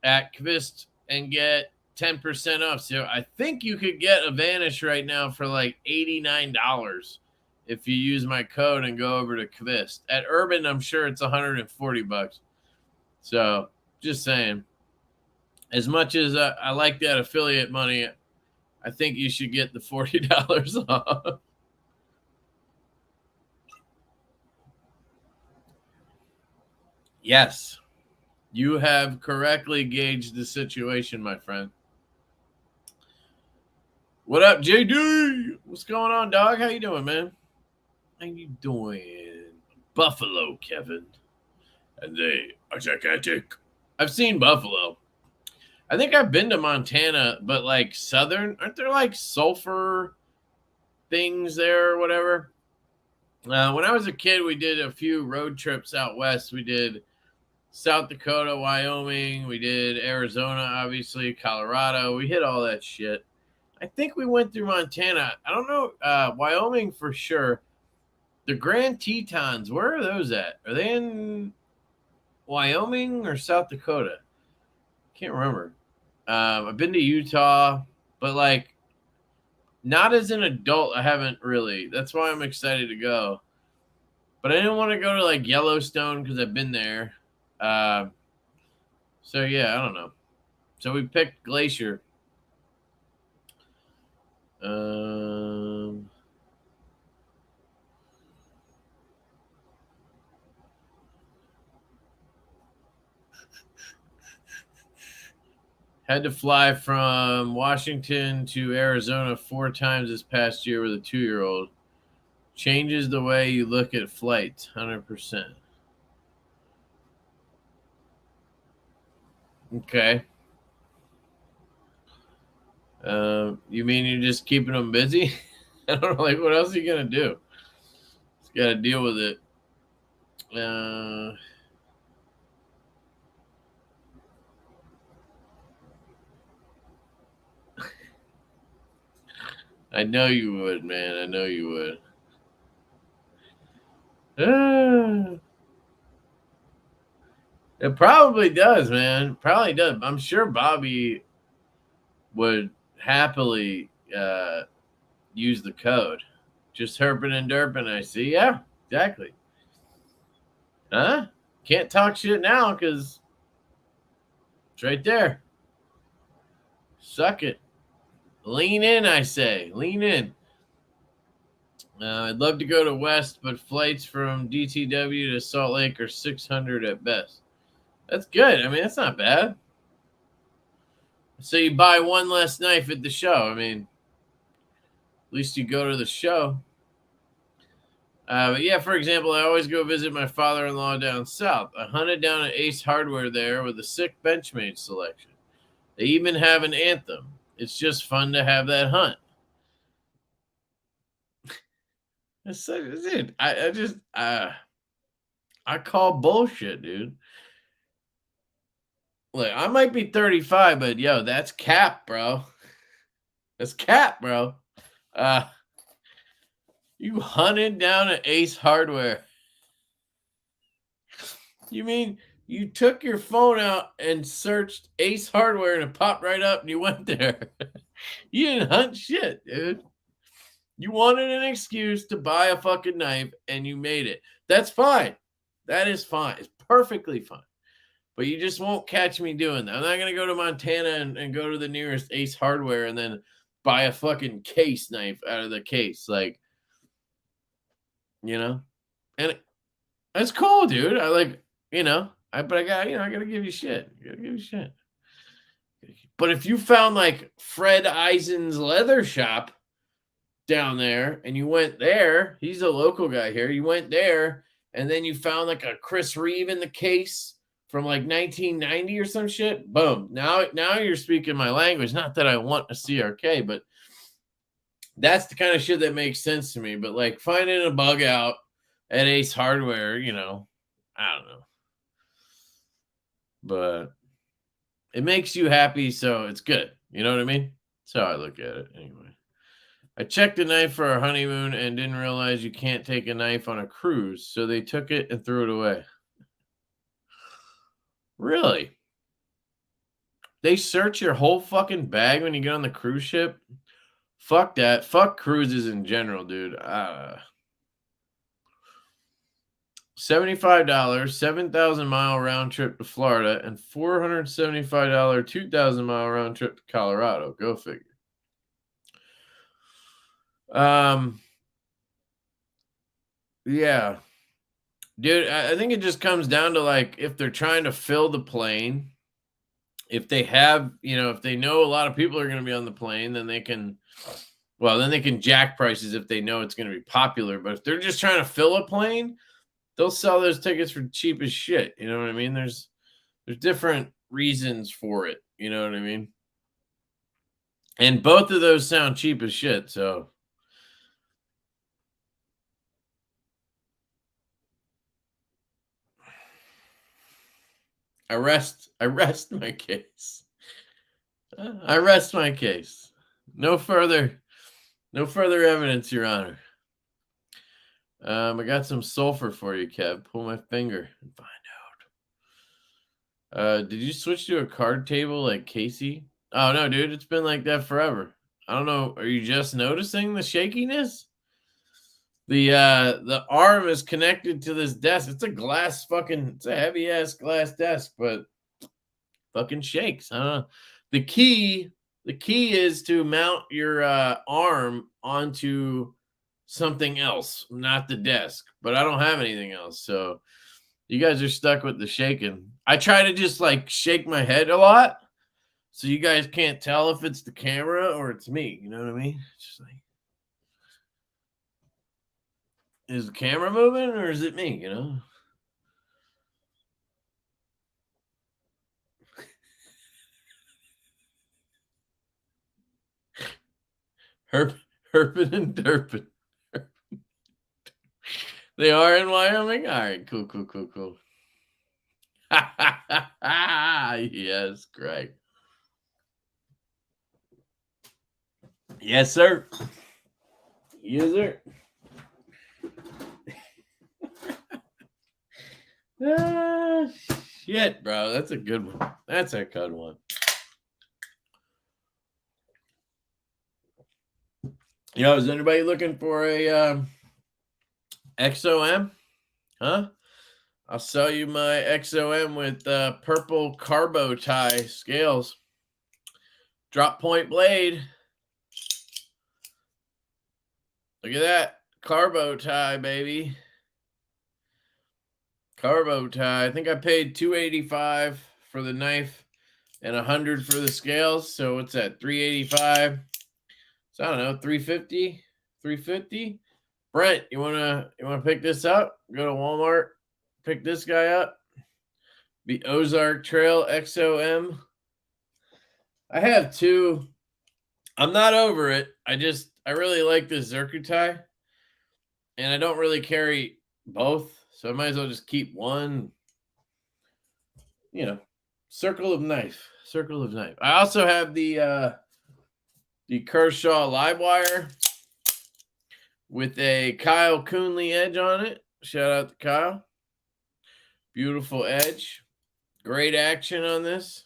at Kvist and get 10% off. So I think you could get a Vanish right now for like $89 if you use my code and go over to Kvist. At Urban, I'm sure it's $140. So just saying, as much as I like that affiliate money, I think you should get the $40 off. Yes, you have correctly gauged the situation, my friend. What up, JD? What's going on, dog? How you doing, man? How you doing? Buffalo, Kevin. And they are gigantic. I've seen buffalo. I think I've been to Montana, but like southern, aren't there like sulfur things there or whatever? When I was a kid, we did a few road trips out west. We did South Dakota, Wyoming. We did Arizona, obviously, Colorado. We hit all that shit. I think we went through Montana. I don't know. Wyoming for sure. The Grand Tetons, where are those at? Are they in Wyoming or South Dakota? Can't remember. I've been to Utah, but like not as an adult. I haven't really. That's why I'm excited to go. But I didn't want to go to like Yellowstone because I've been there. So yeah, I don't know. So we picked Glacier. Had to fly from Washington to Arizona 4 times this past year with a 2-year-old. Changes the way you look at flights, 100%. Okay. You mean you're just keeping them busy? I don't know. Like, what else are you gonna do? Just gotta deal with it. I know you would, man. I know you would. It probably does, man. Probably does. I'm sure Bobby would happily use the code. Just Herpin and Derpin, I see. Yeah, exactly. Huh? Can't talk shit now because it's right there. Suck it. Lean in, I say. Lean in. I'd love to go to West, but flights from DTW to Salt Lake are $600 at best. That's good. I mean, that's not bad. So you buy one less knife at the show. I mean, at least you go to the show. But yeah, for example, I always go visit my father-in-law down south. I hunted down at Ace Hardware there with a sick Benchmade selection. They even have an anthem. It's just fun to have that hunt. Dude, I call bullshit, dude. Look, I might be 35, but yo, that's cap, bro. That's cap, bro. You hunted down at Ace Hardware. You mean you took your phone out and searched Ace Hardware and it popped right up and you went there? You didn't hunt shit, dude. You wanted an excuse to buy a fucking knife and you made it. That's fine. That is fine. It's perfectly fine. But you just won't catch me doing that. I'm not going to go to Montana and go to the nearest Ace Hardware and then buy a fucking case knife out of the case. Like, you know? And that's cool, dude. I like, you know, I gotta give you shit. I gotta give you shit. But if you found like Fred Eisen's leather shop down there and you went there, he's a local guy here. You went there and then you found like a Chris Reeve in the case from like 1990 or some shit. Boom. Now you're speaking my language. Not that I want a CRK, but that's the kind of shit that makes sense to me. But like finding a bug out at Ace Hardware, you know, I don't know. But it makes you happy, so it's good. You know what I mean? That's how I look at it anyway. I checked a knife for our honeymoon and didn't realize you can't take a knife on a cruise, so they took it and threw it away. Really? They search your whole fucking bag when you get on the cruise ship? Fuck that. Fuck cruises in general, dude. $75, 7,000 mile round trip to Florida, and $475, 2,000 mile round trip to Colorado. Go figure. Yeah. Dude, I think it just comes down to like if they're trying to fill the plane, if they have, you know, if they know a lot of people are going to be on the plane, then they can jack prices if they know it's going to be popular. But if they're just trying to fill a plane, they'll sell those tickets for cheap as shit. You know what I mean? There's different reasons for it. You know what I mean? And both of those sound cheap as shit. So I rest my case. I rest my case. No further evidence, Your Honor. I got some sulfur for you, Kev. Pull my finger and find out. Did you switch to a card table like Casey? Oh no, dude, it's been like that forever. I don't know. Are you just noticing the shakiness? The arm is connected to this desk. It's a heavy ass glass desk, but fucking shakes. I don't know. The key is to mount your arm onto something else, not the desk. But I don't have anything else, so you guys are stuck with the shaking. I try to just like shake my head a lot, so you guys can't tell if it's the camera or it's me. You know what I mean? It's just like, is the camera moving or is it me? You know. Herpin and Derpin. They are in Wyoming? All right, cool. Yes, Greg. Yes, sir. Yes, sir. Shit, bro. That's a good one. That's a good one. Yo, is anybody looking for a XOM? Huh? I'll sell you my XOM with purple carbo tie scales. Drop point blade. Look at that. Carbo tie, baby. Carbo tie. I think I paid $285 for the knife and $100 for the scales. So what's that? $385. So I don't know, $350. Brent, you wanna pick this up? Go to Walmart, pick this guy up. The Ozark Trail XOM. I have two. I'm not over it. I really like this Zircuti, and I don't really carry both, so I might as well just keep one. You know, circle of knife. I also have the Kershaw live wire with a Kyle Coonley edge on it. Shout out to Kyle. Beautiful edge. Great action on this.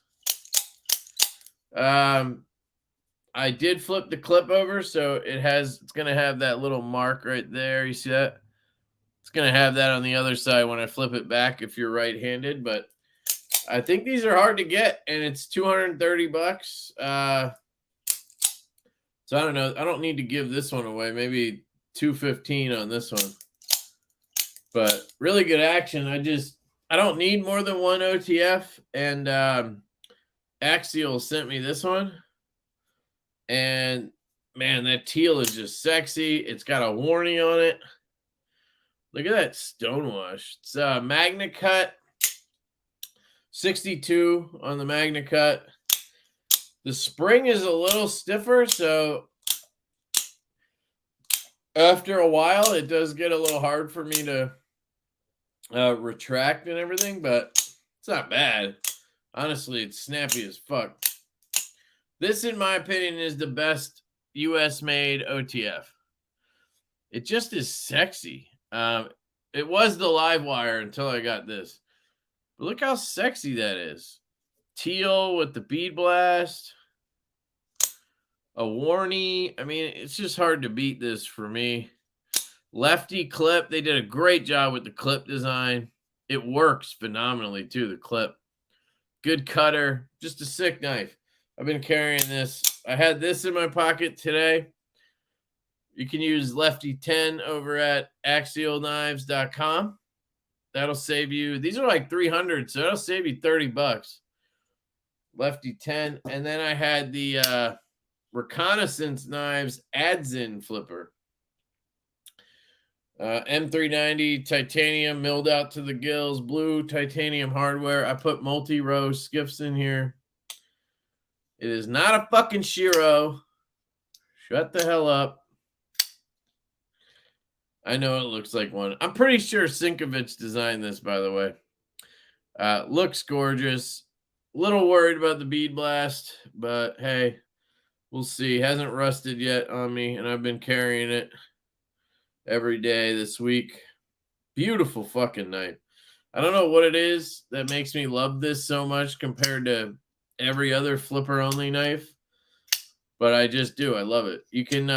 I did flip the clip over, so it's going to have that little mark right there. You see that? It's going to have that on the other side when I flip it back if you're right-handed, but I think these are hard to get, and it's 230 bucks. So I don't know. I don't need to give this one away. Maybe 215 on this one. But really good action. I don't need more than one OTF, and Axial sent me this one. And man, that teal is just sexy. It's got a warning on it. Look at that stonewash. It's a Magna Cut 62 on the Magna Cut. The spring is a little stiffer, so after a while, it does get a little hard for me to retract and everything, but it's not bad. Honestly, it's snappy as fuck. This, in my opinion, is the best US-made OTF. It just is sexy. It was the live wire until I got this. But look how sexy that is. Teal with the bead blast. A warning. I mean, it's just hard to beat this for me. Lefty clip. They did a great job with the clip design. It works phenomenally, too, the clip. Good cutter. Just a sick knife. I've been carrying this. I had this in my pocket today. You can use Lefty 10 over at axialknives.com. That'll save you. These are like 300, so that'll save you 30 bucks. Lefty 10. And then I had the Reconnaissance Knives Adzin flipper. M390 titanium milled out to the gills. Blue titanium hardware. I put multi-row skiffs in here. It is not a fucking Shiro. Shut the hell up. I know it looks like one. I'm pretty sure Sinkovich designed this, by the way. Looks gorgeous. A little worried about the bead blast, but hey, we'll see. Hasn't rusted yet on me, and I've been carrying it every day this week. Beautiful fucking knife. I don't know what it is that makes me love this so much compared to every other flipper only knife, but I just do. I love it. You can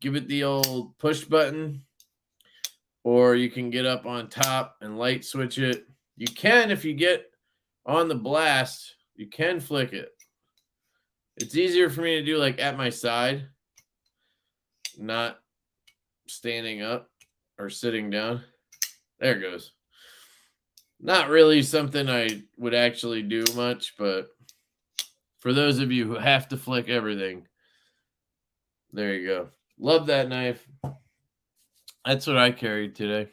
give it the old push button, or you can get up on top and light switch it. You can, if you get on the blast, you can flick it. It's easier for me to do like at my side, not standing up or sitting down. There it goes. Not really something I would actually do much, but for those of you who have to flick everything, there you go. Love that knife. That's what I carried today.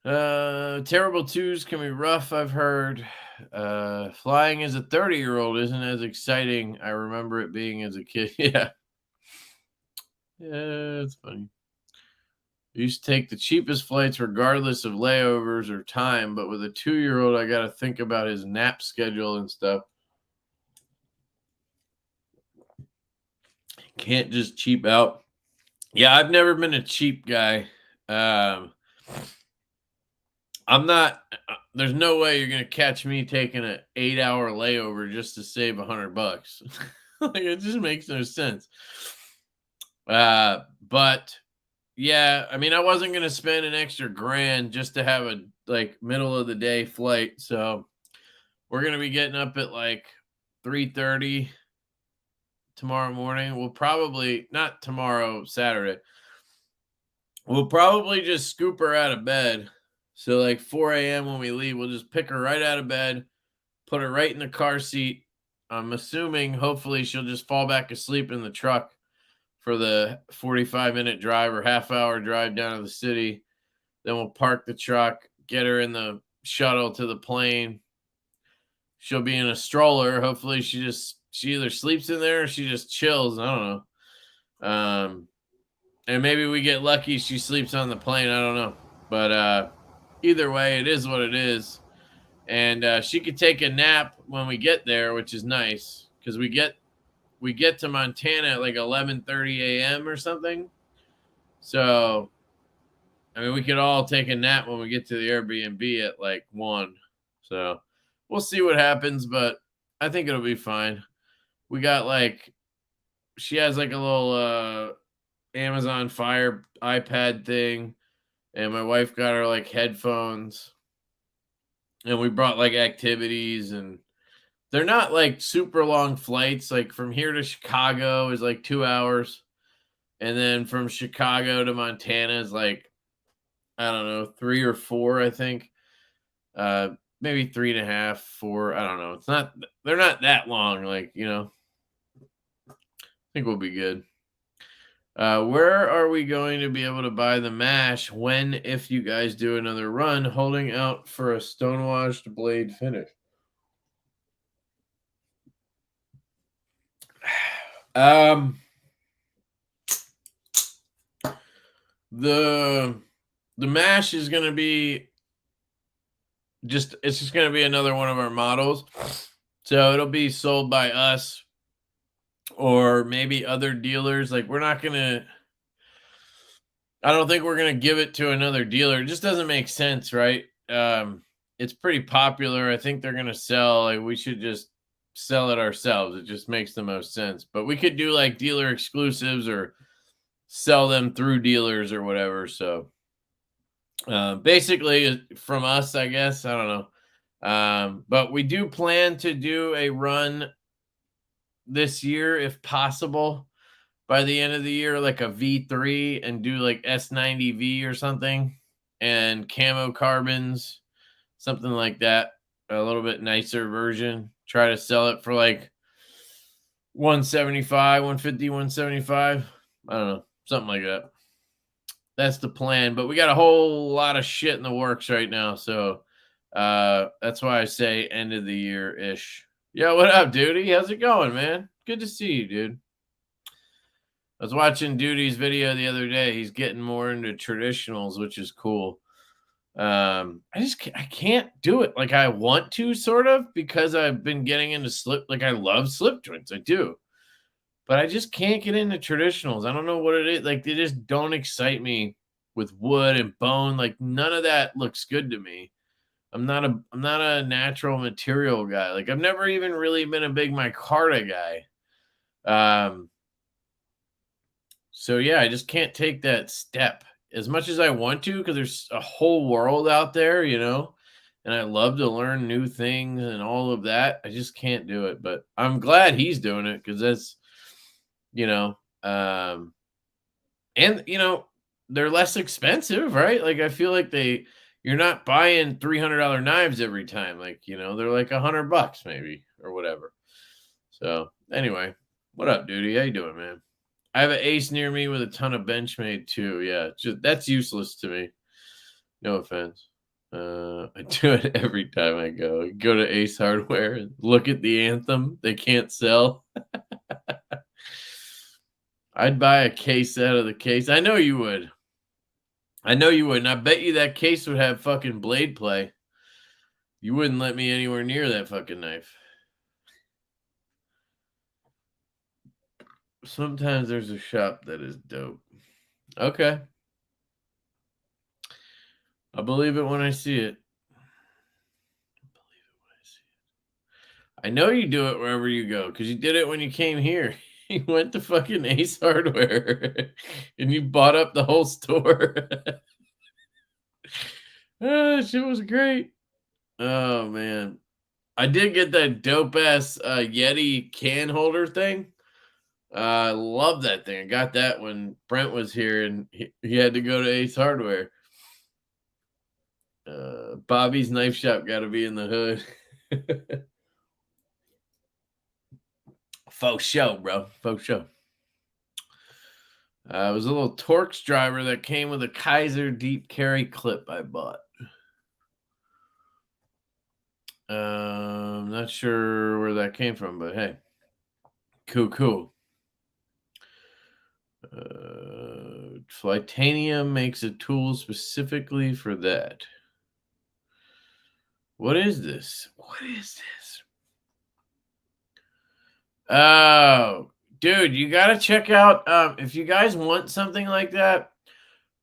Terrible twos can be rough, I've heard. Flying as a 30-year-old isn't as exciting. I remember it being as a kid. Yeah. Yeah, it's funny. I used to take the cheapest flights regardless of layovers or time, but with a 2-year-old, I got to think about his nap schedule and stuff. Can't just cheap out. Yeah, I've never been a cheap guy. I'm not. There's no way you're gonna catch me taking an 8-hour layover just to save $100. Like, it just makes no sense. But yeah, I mean, I wasn't gonna spend an extra grand just to have a like middle of the day flight. So we're gonna be getting up at like 3:30 tomorrow morning. We'll probably not tomorrow, Saturday. We'll probably just scoop her out of bed. So like 4 a.m. when we leave, we'll just pick her right out of bed, put her right in the car seat. I'm assuming hopefully she'll just fall back asleep in the truck for the 45-minute drive or half-hour drive down to the city. Then we'll park the truck, get her in the shuttle to the plane. She'll be in a stroller. Hopefully she either sleeps in there or she just chills. I don't know. And maybe we get lucky she sleeps on the plane. I don't know. But either way, it is what it is. And she could take a nap when we get there, which is nice because we get to Montana at like 11:30 a.m. or something. So I mean, we could all take a nap when we get to the Airbnb at like 1. So we'll see what happens, but I think it'll be fine. We got like, she has like a little Amazon Fire iPad thing, and my wife got her like headphones, and we brought like activities, and they're not like super long flights. Like from here to Chicago is like 2 hours, and then from Chicago to Montana is like, I don't know, 3 or 4, I think. Maybe 3.5, 4. I don't know. It's not, they're not that long. Like, you know, I think we'll be good. Where are we going to be able to buy the mash when, if you guys do another run, holding out for a stonewashed blade finish? The mash is going to be it's just going to be another one of our models. So it'll be sold by us or maybe other dealers. Like I don't think we're going to give it to another dealer. It just doesn't make sense, right? It's pretty popular. I think they're going to sell. Like, we should just sell it ourselves. It just makes the most sense. But we could do like dealer exclusives or sell them through dealers or whatever. So basically from us, I guess. I don't know. But we do plan to do a run this year, if possible, by the end of the year, like a V3, and do like S90V or something, and camo carbons, something like that. A little bit nicer version. Try to sell it for like 175, 150, 175. I don't know, something like that. That's the plan. But we got a whole lot of shit in the works right now. So that's why I say end of the year-ish. Yo, what up, Duty? How's it going, man? Good to see you, dude. I was watching Duty's video the other day. He's getting more into traditionals, which is cool. I can't do it like I want to, sort of, because I've been getting into slip. Like, I love slip joints. I do. But I just can't get into traditionals. I don't know what it is. Like, they just don't excite me with wood and bone. Like, none of that looks good to me. I'm not a natural material guy. Like, I've never even really been a big micarta guy. So yeah, I just can't take that step as much as I want to, because there's a whole world out there, you know, and I love to learn new things and all of that. I just can't do it, but I'm glad he's doing it, because that's, you know, and you know, they're less expensive, right? Like, I feel like you're not buying $300 knives every time. Like, you know, they're like $100 maybe or whatever. So anyway, what up, Duty? How you doing, man? I have an Ace near me with a ton of Benchmade too. Yeah, that's useless to me. No offense. I do it every time I go. I go to Ace Hardware and look at the Anthem they can't sell. I'd buy a case out of the case. I know you would. I know you would. And I bet you that case would have fucking blade play. You wouldn't let me anywhere near that fucking knife. Sometimes there's a shop that is dope. Okay. I believe it when I see it. I know you do it wherever you go, because you did it when you came here. You went to fucking Ace Hardware and you bought up the whole store. Shit was great. Oh, man. I did get that dope-ass Yeti can holder thing. I love that thing. I got that when Brent was here, and he had to go to Ace Hardware. Bobby's Knife Shop got to be in the hood. Faux show, bro. Faux show. It was a little Torx driver that came with a Kaiser deep carry clip I bought. I'm not sure where that came from, but hey. Cool. Flytanium makes a tool specifically for that. What is this? What is this? Oh, dude, you got to check out, if you guys want something like that,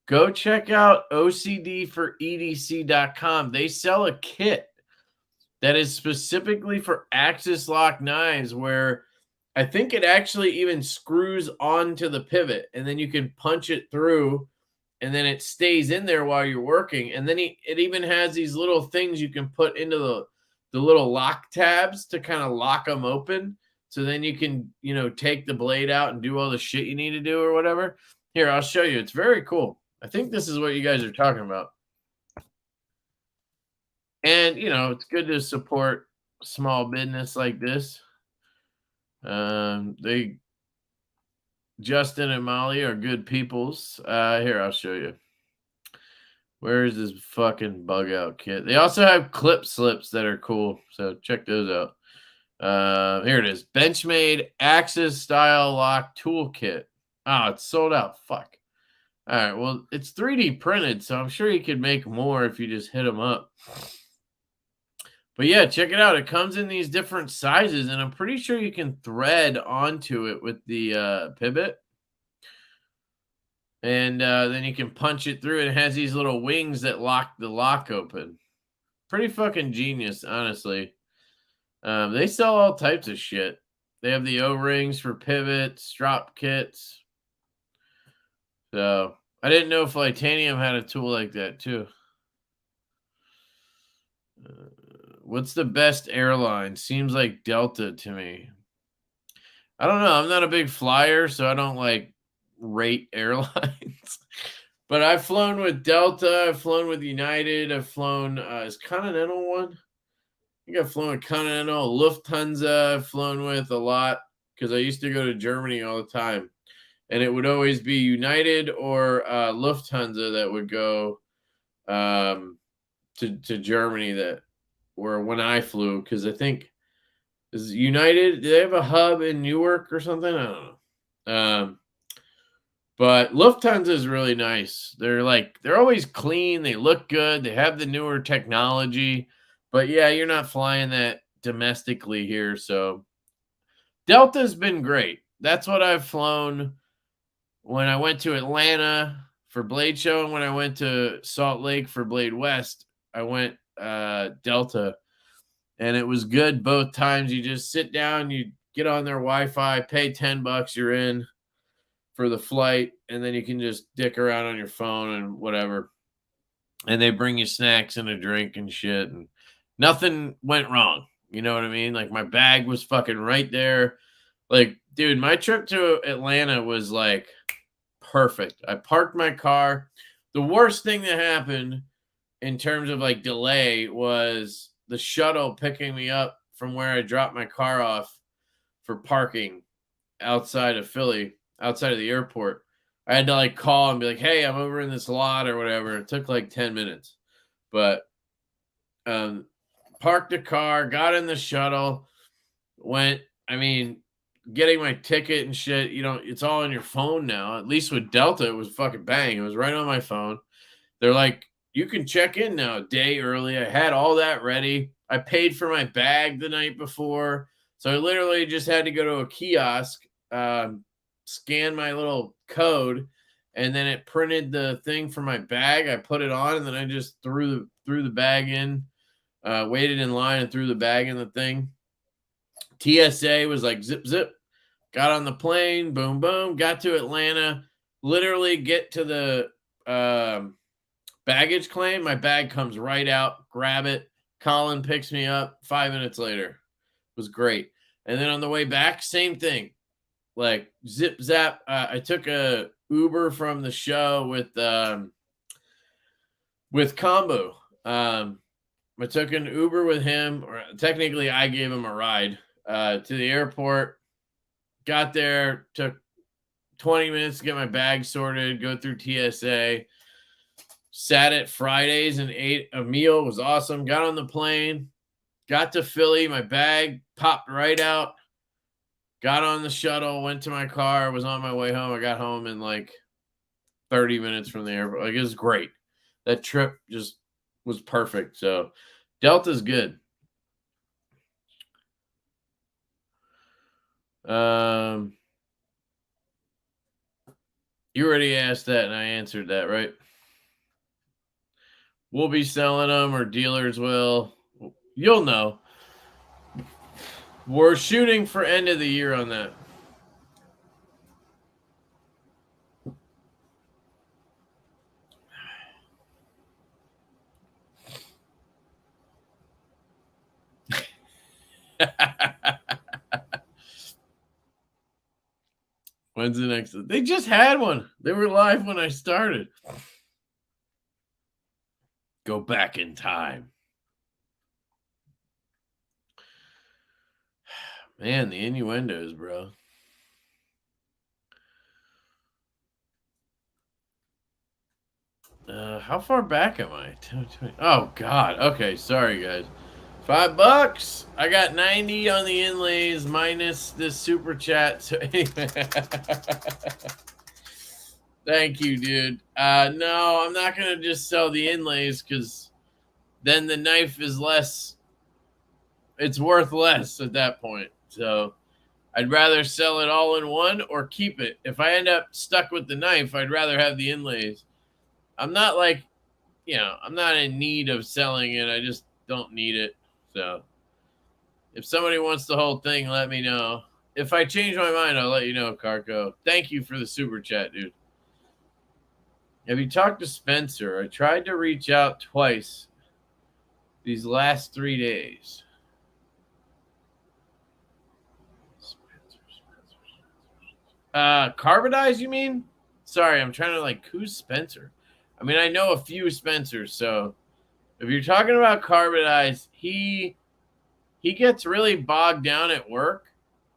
Go check out OCDforedc.com. They sell a kit that is specifically for axis lock knives where I think it actually even screws onto the pivot and then you can punch it through and then it stays in there while you're working. And then it even has these little things you can put into the little lock tabs to kind of lock them open. So then you can, take the blade out and do all the shit you need to do or whatever. Here, I'll show you. It's very cool. I think this is what you guys are talking about. And, it's good to support small business like this. Justin and Molly are good peoples. Here, I'll show you. Where is this fucking bug out kit? They also have clip slips that are cool. So check those out. Here it is. Benchmade Axis style lock toolkit. Oh, it's sold out. Fuck. All right. Well, it's 3D printed, so I'm sure you could make more if you just hit them up. But yeah, check it out. It comes in these different sizes, and I'm pretty sure you can thread onto it with the pivot. And then you can punch it through. It has these little wings that lock the lock open. Pretty fucking genius, honestly. They sell all types of shit. They have the O-rings for pivots, drop kits. So I didn't know if Titanium had a tool like that too. What's the best airline? Seems like Delta to me. I don't know. I'm not a big flyer, so I don't rate airlines. But I've flown with Delta. I've flown with United. I've flown is Continental one? I think I've flown with Continental, Lufthansa. I've flown with a lot because I used to go to Germany all the time. And it would always be United or Lufthansa that would go to Germany when I flew, because I think is United, do they have a hub in Newark or something? I don't know. But Lufthansa is really nice. They're always clean. They look good. They have the newer technology. But yeah, you're not flying that domestically here. So Delta's been great. That's what I've flown when I went to Atlanta for Blade Show, and when I went to Salt Lake for Blade West, I went Delta, and it was good both times. You just sit down, you get on their Wi-Fi, pay $10, you're in for the flight, and then you can just dick around on your phone and whatever. And they bring you snacks and a drink and shit, and nothing went wrong. You know what I mean? My bag was fucking right there. Dude, my trip to Atlanta was perfect. I parked my car. The worst thing that happened in terms of delay was the shuttle picking me up from where I dropped my car off for parking outside of Philly, outside of the airport. I had to call and be like, hey, I'm over in this lot or whatever. It took 10 minutes. But parked the car, got in the shuttle, getting my ticket and shit, it's all on your phone now. At least with Delta, it was fucking bang. It was right on my phone. They're like, you can check in now a day early. I had all that ready. I paid for my bag the night before. So I literally just had to go to a kiosk, scan my little code, and then it printed the thing for my bag. I put it on, and then I just threw the bag in, waited in line and threw the bag in the thing. TSA was zip, zip. Got on the plane, boom, boom. Got to Atlanta. Literally get to the baggage claim. My bag comes right out. Grab it. Colin picks me up 5 minutes later. It was great. And then on the way back, same thing. Zip, zap. I took a Uber from the show with Combo. I took an Uber with him, or technically I gave him a ride to the airport. Got there, took 20 minutes to get my bag sorted, go through TSA. Sat at Fridays and ate a meal. It was awesome. Got on the plane, got to Philly. My bag popped right out. Got on the shuttle, went to my car, was on my way home. I got home in 30 minutes from the airport. It was great. That trip just was perfect. So Delta's good. You already asked that, and I answered that, right? We'll be selling them, or dealers will. You'll know. We're shooting for end of the year on that. When's the next? They just had one. They were live when I started. Go back in time. Man, the innuendos, bro. How far back am I? Oh, God. Okay, sorry, guys. $5. I got 90 on the inlays minus this super chat. So thank you, dude. No, I'm not going to just sell the inlays because then the knife is less. It's worth less at that point. So I'd rather sell it all in one or keep it. If I end up stuck with the knife, I'd rather have the inlays. I'm not like, I'm not in need of selling it. I just don't need it. So if somebody wants the whole thing, let me know. If I change my mind, I'll let you know, Carco. Thank you for the super chat, dude. Have you talked to Spencer? I tried to reach out twice these last 3 days. Carbonize, you mean? Sorry, I'm trying to who's Spencer? I mean, I know a few Spencers, so if you're talking about carbonize, he gets really bogged down at work,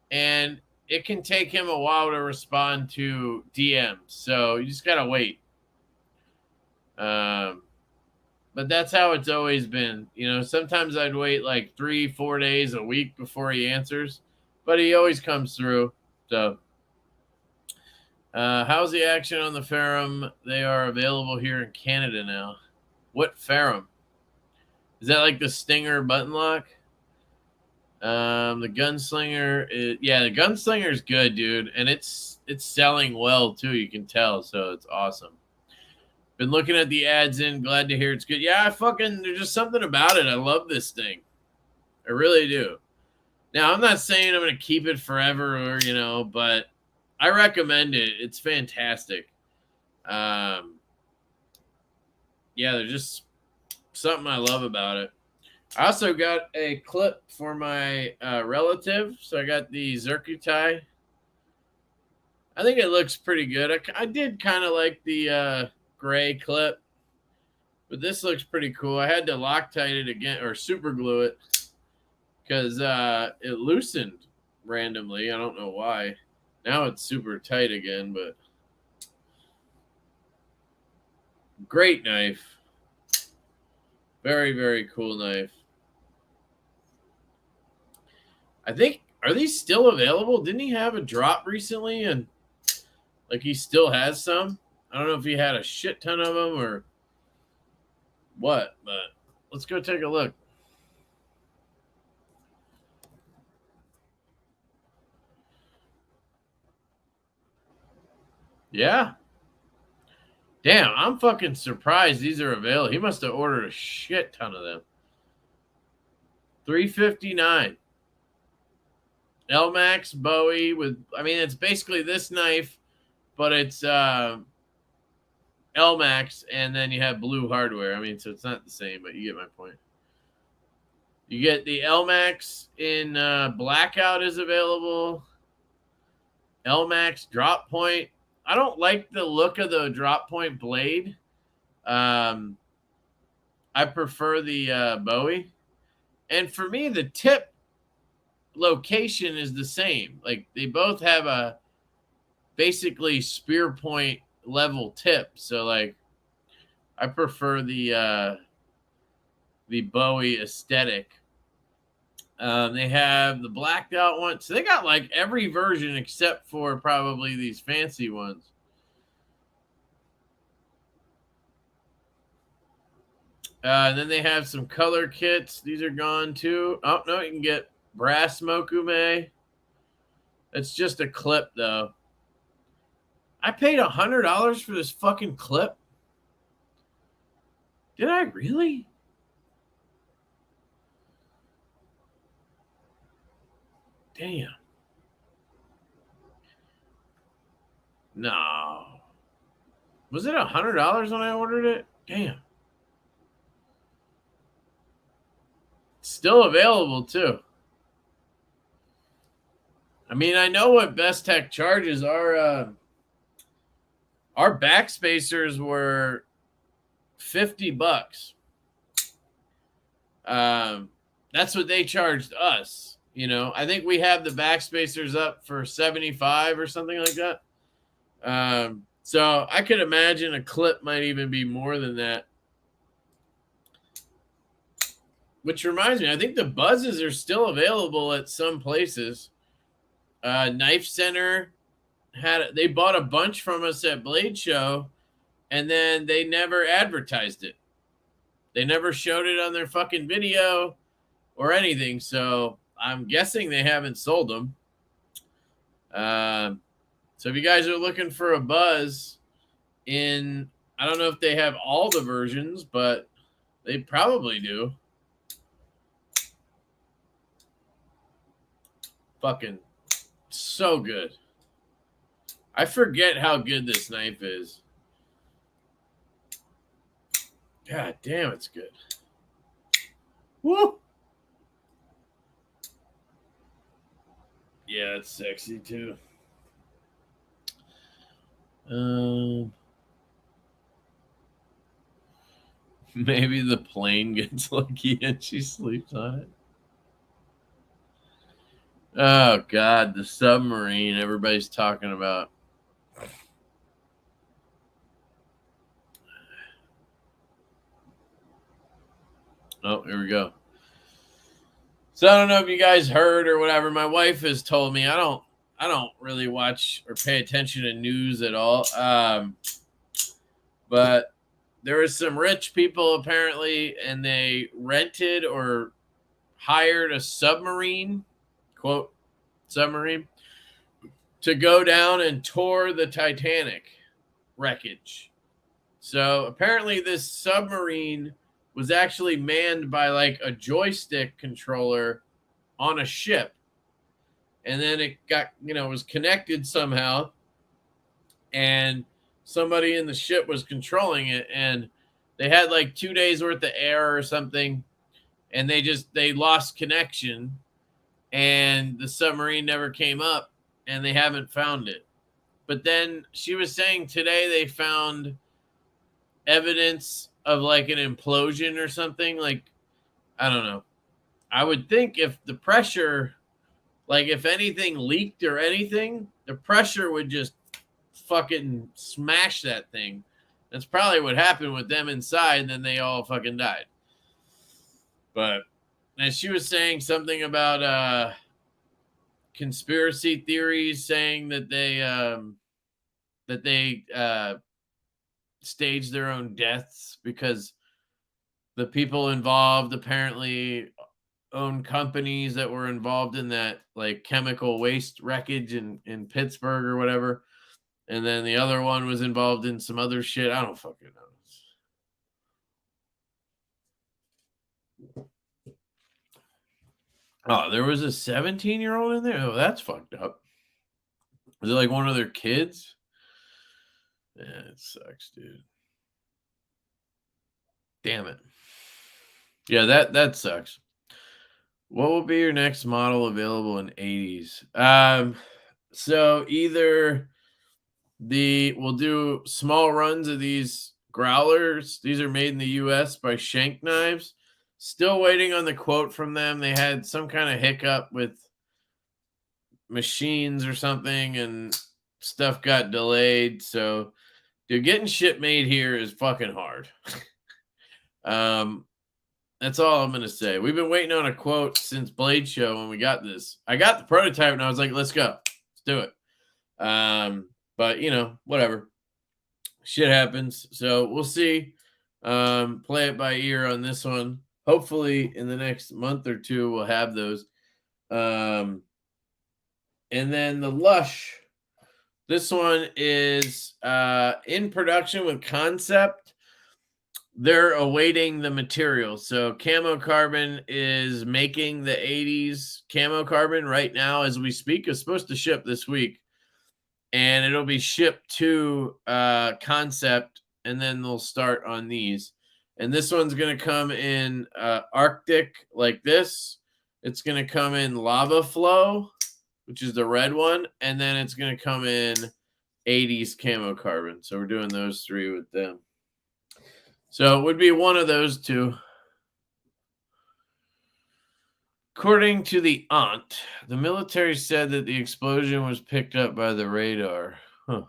and it can take him a while to respond to DMs. So you just gotta wait. But that's how it's always been. Sometimes I'd wait 3-4 days, a week before he answers, but he always comes through. So how's the action on the Ferrum? They are available here in Canada now. What Ferrum? Is that the Stinger button lock? The Gunslinger is, the Gunslinger is good, dude, and it's selling well too. You can tell, so it's awesome. Been looking at the ads in. Glad to hear it's good. Yeah, there's just something about it. I love this thing. I really do. Now, I'm not saying I'm going to keep it forever but I recommend it. It's fantastic. There's just something I love about it. I also got a clip for my relative. So I got the Zircuti. I think it looks pretty good. I did kind of like the gray clip, but this looks pretty cool. I had to Loctite it again, or super glue it, because it loosened randomly. I don't know why. Now it's super tight again, but great knife. Very, very cool knife. I think, are these still available? Didn't he have a drop recently? And he still has some? I don't know if he had a shit ton of them or what, but let's go take a look. Yeah. Damn, I'm fucking surprised these are available. He must have ordered a shit ton of them. $359. L-Max Bowie with, it's basically this knife, but it's L-Max, and then you have blue hardware. So it's not the same, but you get my point. You get the L-Max in Blackout is available. L-Max Drop Point. I don't like the look of the Drop Point blade. I prefer the Bowie. And for me, the tip location is the same. They both have a basically spear point level tip. So I prefer the Bowie aesthetic. They have the blacked out one. So they got every version except for probably these fancy ones. And then they have some color kits. These are gone too. Oh, no, you can get brass mokume. It's just a clip, though. I paid $100 for this fucking clip. Did I really? Damn. No. Was it $100 when I ordered it? Damn. Still available too. I mean, I know what Best Tech charges. Our backspacers were $50. That's what they charged us. You know, I think we have the backspacers up for 75 or something like that. So I could imagine a clip might even be more than that. Which reminds me, I think the buzzes are still available at some places. Knife Center they bought a bunch from us at Blade Show, and then they never advertised it. They never showed it on their fucking video or anything. So I'm guessing they haven't sold them. So if you guys are looking for a buzz I don't know if they have all the versions, but they probably do. Fucking so good. I forget how good this knife is. God damn, it's good. Woo! Yeah, it's sexy too. Maybe the plane gets lucky and she sleeps on it. Oh God, the submarine everybody's talking about. Oh, here we go. So I don't know if you guys heard or whatever. My wife has told me I don't really watch or pay attention to news at all. But there was some rich people apparently, and they rented or hired a submarine, quote, submarine, to go down and tour the Titanic wreckage. So apparently this submarine was actually manned by like a joystick controller on a ship. And then it got, was connected somehow. And somebody in the ship was controlling it. And they had like 2 days worth of air or something. And they lost connection. And the submarine never came up. And they haven't found it. But then she was saying today they found evidence of like an implosion or something. Like, I don't know. I would think if the pressure, like if anything leaked or anything, the pressure would just fucking smash that thing. That's probably what happened with them inside, and then they all fucking died. But and she was saying something about conspiracy theories, saying that they staged their own deaths because the people involved apparently own companies that were involved in that like chemical waste wreckage in Pittsburgh or whatever. And then the other one was involved in some other shit. I don't fucking know. Oh, there was a 17-year-old in there? Oh, that's fucked up. Was it like one of their kids? Yeah, it sucks, dude. Damn it. Yeah, that sucks. What will be your next model available in 80s? So either we'll do small runs of these growlers. These are made in the US by Shank Knives. Still waiting on the quote from them. They had some kind of hiccup with machines or something and stuff got delayed. So, dude, getting shit made here is fucking hard. That's all I'm going to say. We've been waiting on a quote since Blade Show when we got this. I got the prototype and I was like, let's go. Let's do it. But, whatever. Shit happens. So we'll see. Play it by ear on this one. Hopefully in the next month or two, we'll have those. And then the Lush This one is in production with concept. They're awaiting the material. So Camo Carbon is making the 80s Camo Carbon right now as we speak. It's supposed to ship this week. And it'll be shipped to concept, and then they'll start on these. And this one's going to come in Arctic like this. It's going to come in Lava Flow, which is the red one. And then it's going to come in 80s Camo Carbon. So we're doing those three with them. So it would be one of those two. According to the aunt, the military said that the explosion was picked up by the radar. Huh.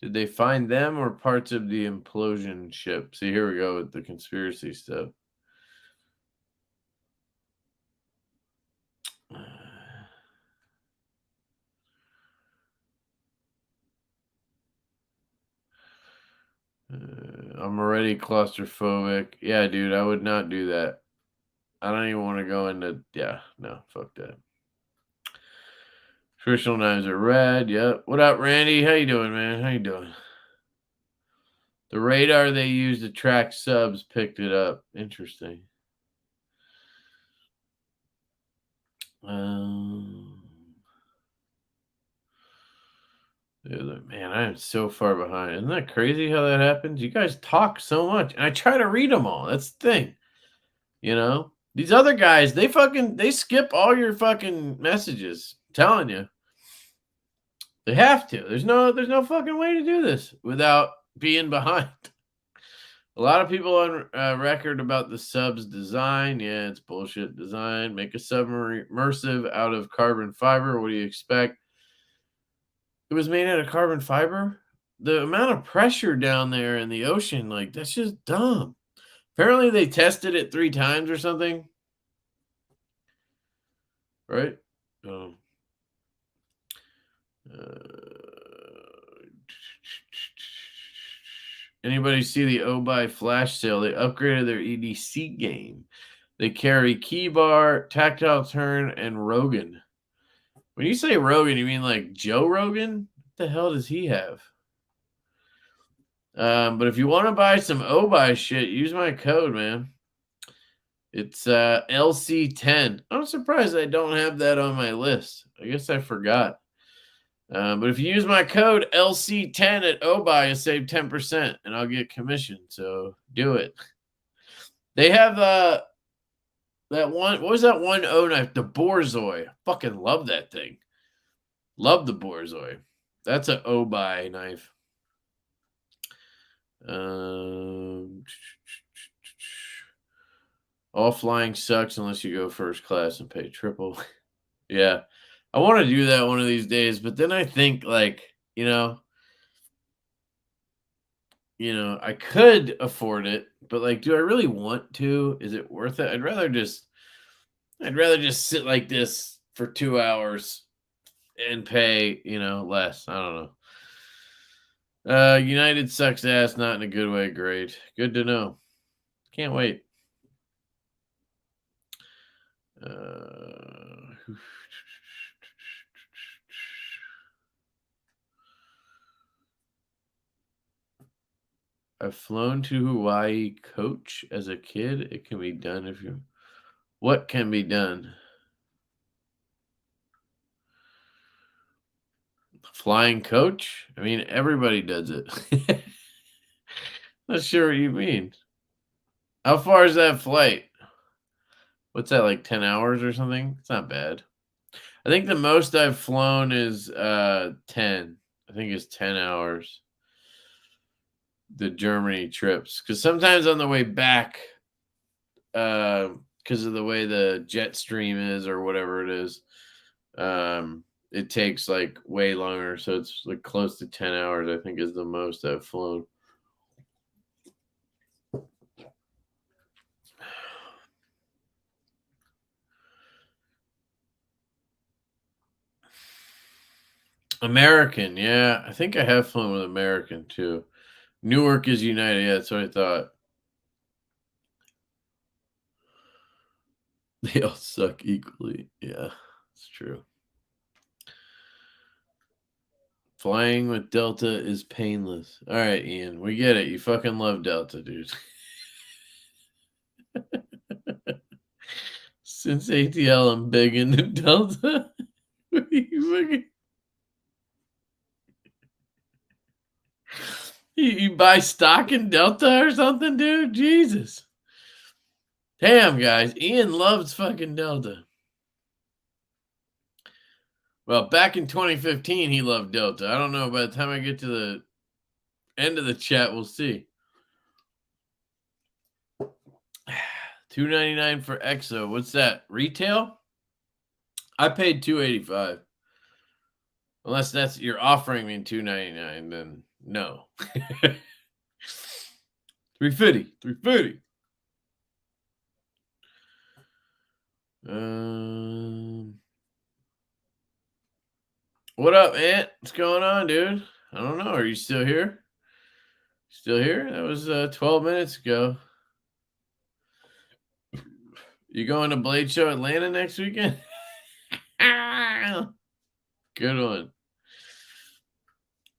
Did they find them or parts of the implosion ship? See, here we go with the conspiracy stuff. I'm already claustrophobic. Yeah, dude, I would not do that. I don't even want to go into, yeah, no, fuck that. Traditional knives are red. Yep. What up, Randy? How you doing, man? How you doing? The radar they used to track subs picked it up. Interesting. Man, I am so far behind. Isn't that crazy how that happens? You guys talk so much, and I try to read them all. That's the thing. You know, these other guys, they skip all your fucking messages. I'm telling you, they have to. There's no fucking way to do this without being behind. A lot of people on record about the sub's design. Yeah, it's bullshit design. Make a submersive out of carbon fiber. What do you expect? It was made out of carbon fiber. The amount of pressure down there in the ocean, like, that's just dumb. Apparently they tested it 3 times or something. Right? Anybody see the Obuy flash sale? They upgraded their EDC game. They carry key bar, tactile turn, and Rogan. When you say Rogan, you mean like Joe Rogan? What the hell does he have? But if you want to buy some Obuy shit, use my code, man. It's LC10. I'm surprised I don't have that on my list. I guess I forgot. But if you use my code LC10 at Obuy, you save 10%, and I'll get commission. So do it. They have that one. What was that one O knife? The Borzoi. Fucking love that thing. Love the Borzoi. That's an Obuy knife. All flying sucks unless you go first class and pay triple. Yeah. I want to do that one of these days, but then I think, like, you know, I could afford it, but, like, do I really want to? Is it worth it? I'd rather just sit like this for 2 hours and pay, less. I don't know. United sucks ass, not in a good way. Great. Good to know. Can't wait. I've flown to Hawaii coach as a kid. It can be done if you. What can be done? Flying coach? I mean, everybody does it. Not sure what you mean. How far is that flight? What's that, like 10 hours or something? It's not bad. I think the most I've flown is 10. I think it's 10 hours. The Germany trips. Because sometimes on the way back, because of the way the jet stream is or whatever it is, it takes like way longer. So it's like close to 10 hours, I think, is the most I've flown. American, yeah. I think I have flown with American too. Newark is United. Yeah, that's what I thought. They all suck equally. Yeah, it's true. Flying with Delta is painless. All right, Ian, we get it. You fucking love Delta, dude. Since ATL, I'm big into Delta. You buy stock in Delta or something, dude? Jesus. Damn, guys. Ian loves fucking Delta. Well, back in 2015, he loved Delta. I don't know. By the time I get to the end of the chat, we'll see. $2.99 for EXO. What's that? Retail? I paid $2.85. Unless that's you're offering me $2.99, then no. $3.50. $3.50. What up, Ant? What's going on, dude? I don't know. Are you still here? Still here? That was 12 minutes ago. You going to Blade Show Atlanta next weekend? Good one.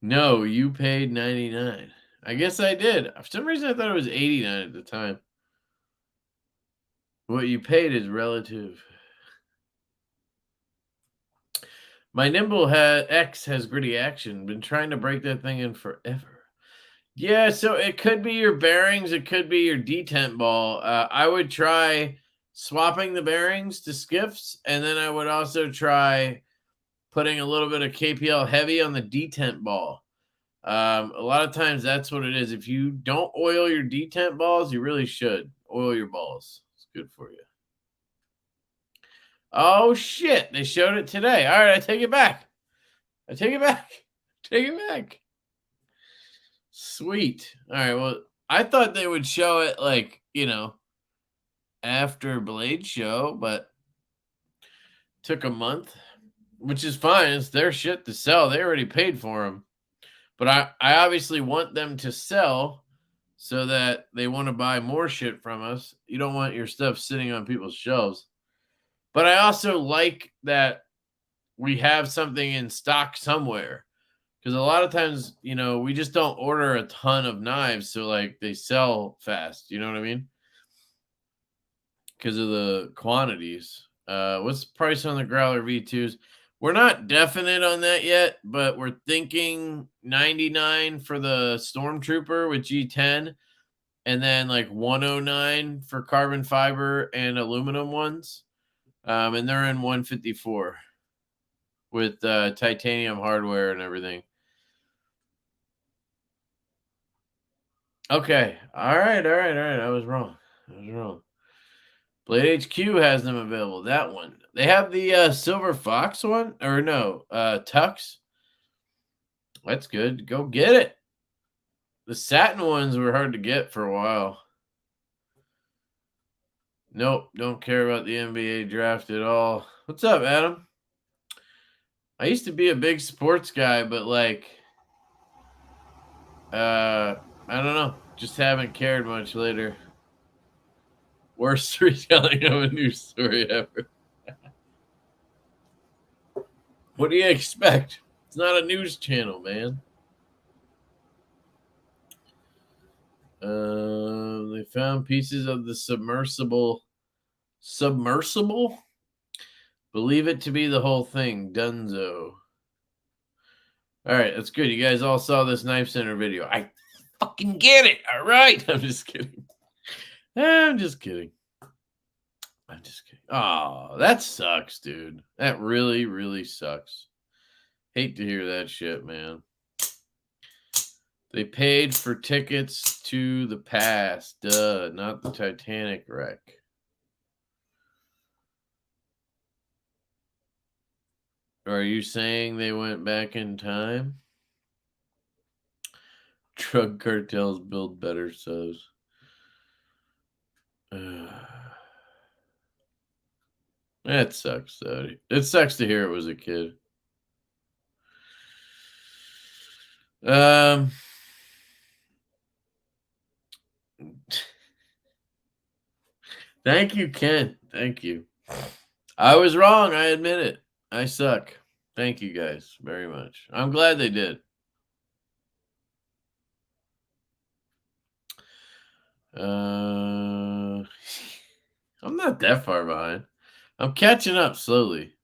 No, you paid $99. I guess I did. For some reason, I thought it was $89 at the time. What you paid is relative. My Nimble X has gritty action. Been trying to break that thing in forever. Yeah, so it could be your bearings. It could be your detent ball. I would try swapping the bearings to skiffs, and then I would also try putting a little bit of KPL heavy on the detent ball. A lot of times that's what it is. If you don't oil your detent balls, you really should oil your balls. It's good for you. Oh, shit. They showed it today. All right, I take it back. Take it back. Sweet. All right, well, I thought they would show it like, after Blade Show, but took a month, which is fine. It's their shit to sell. They already paid for them. But I obviously want them to sell so that they want to buy more shit from us. You don't want your stuff sitting on people's shelves. But I also like that we have something in stock somewhere. Because a lot of times, we just don't order a ton of knives. So, they sell fast. You know what I mean? Because of the quantities. What's the price on the Growler V2s? We're not definite on that yet, but we're thinking $99 for the Stormtrooper with G10, and then $109 for carbon fiber and aluminum ones. And they're in $154 with titanium hardware and everything. Okay. All right. I was wrong. Blade HQ has them available. That one. They have the Silver Fox one, or no, Tux. That's good. Go get it. The satin ones were hard to get for a while. Nope, don't care about the NBA draft at all. What's up, Adam? I used to be a big sports guy, but I don't know. Just haven't cared much later. Worst retelling of a news story ever. What do you expect? It's not a news channel, man. They found pieces of the submersible. Submersible? Believe it to be the whole thing. Dunzo. All right, that's good. You guys all saw this Knife Center video. I fucking get it. All right. I'm just kidding. Oh, that sucks, dude. That really, really sucks. Hate to hear that shit, man. They paid for tickets to the past. Duh, not the Titanic wreck. Are you saying they went back in time? Drug cartels build better subs. That sucks, though. It sucks to hear it was a kid. Thank you, Ken. Thank you. I was wrong. I admit it. I suck. Thank you guys very much. I'm glad they did. I'm not that far behind. I'm catching up slowly.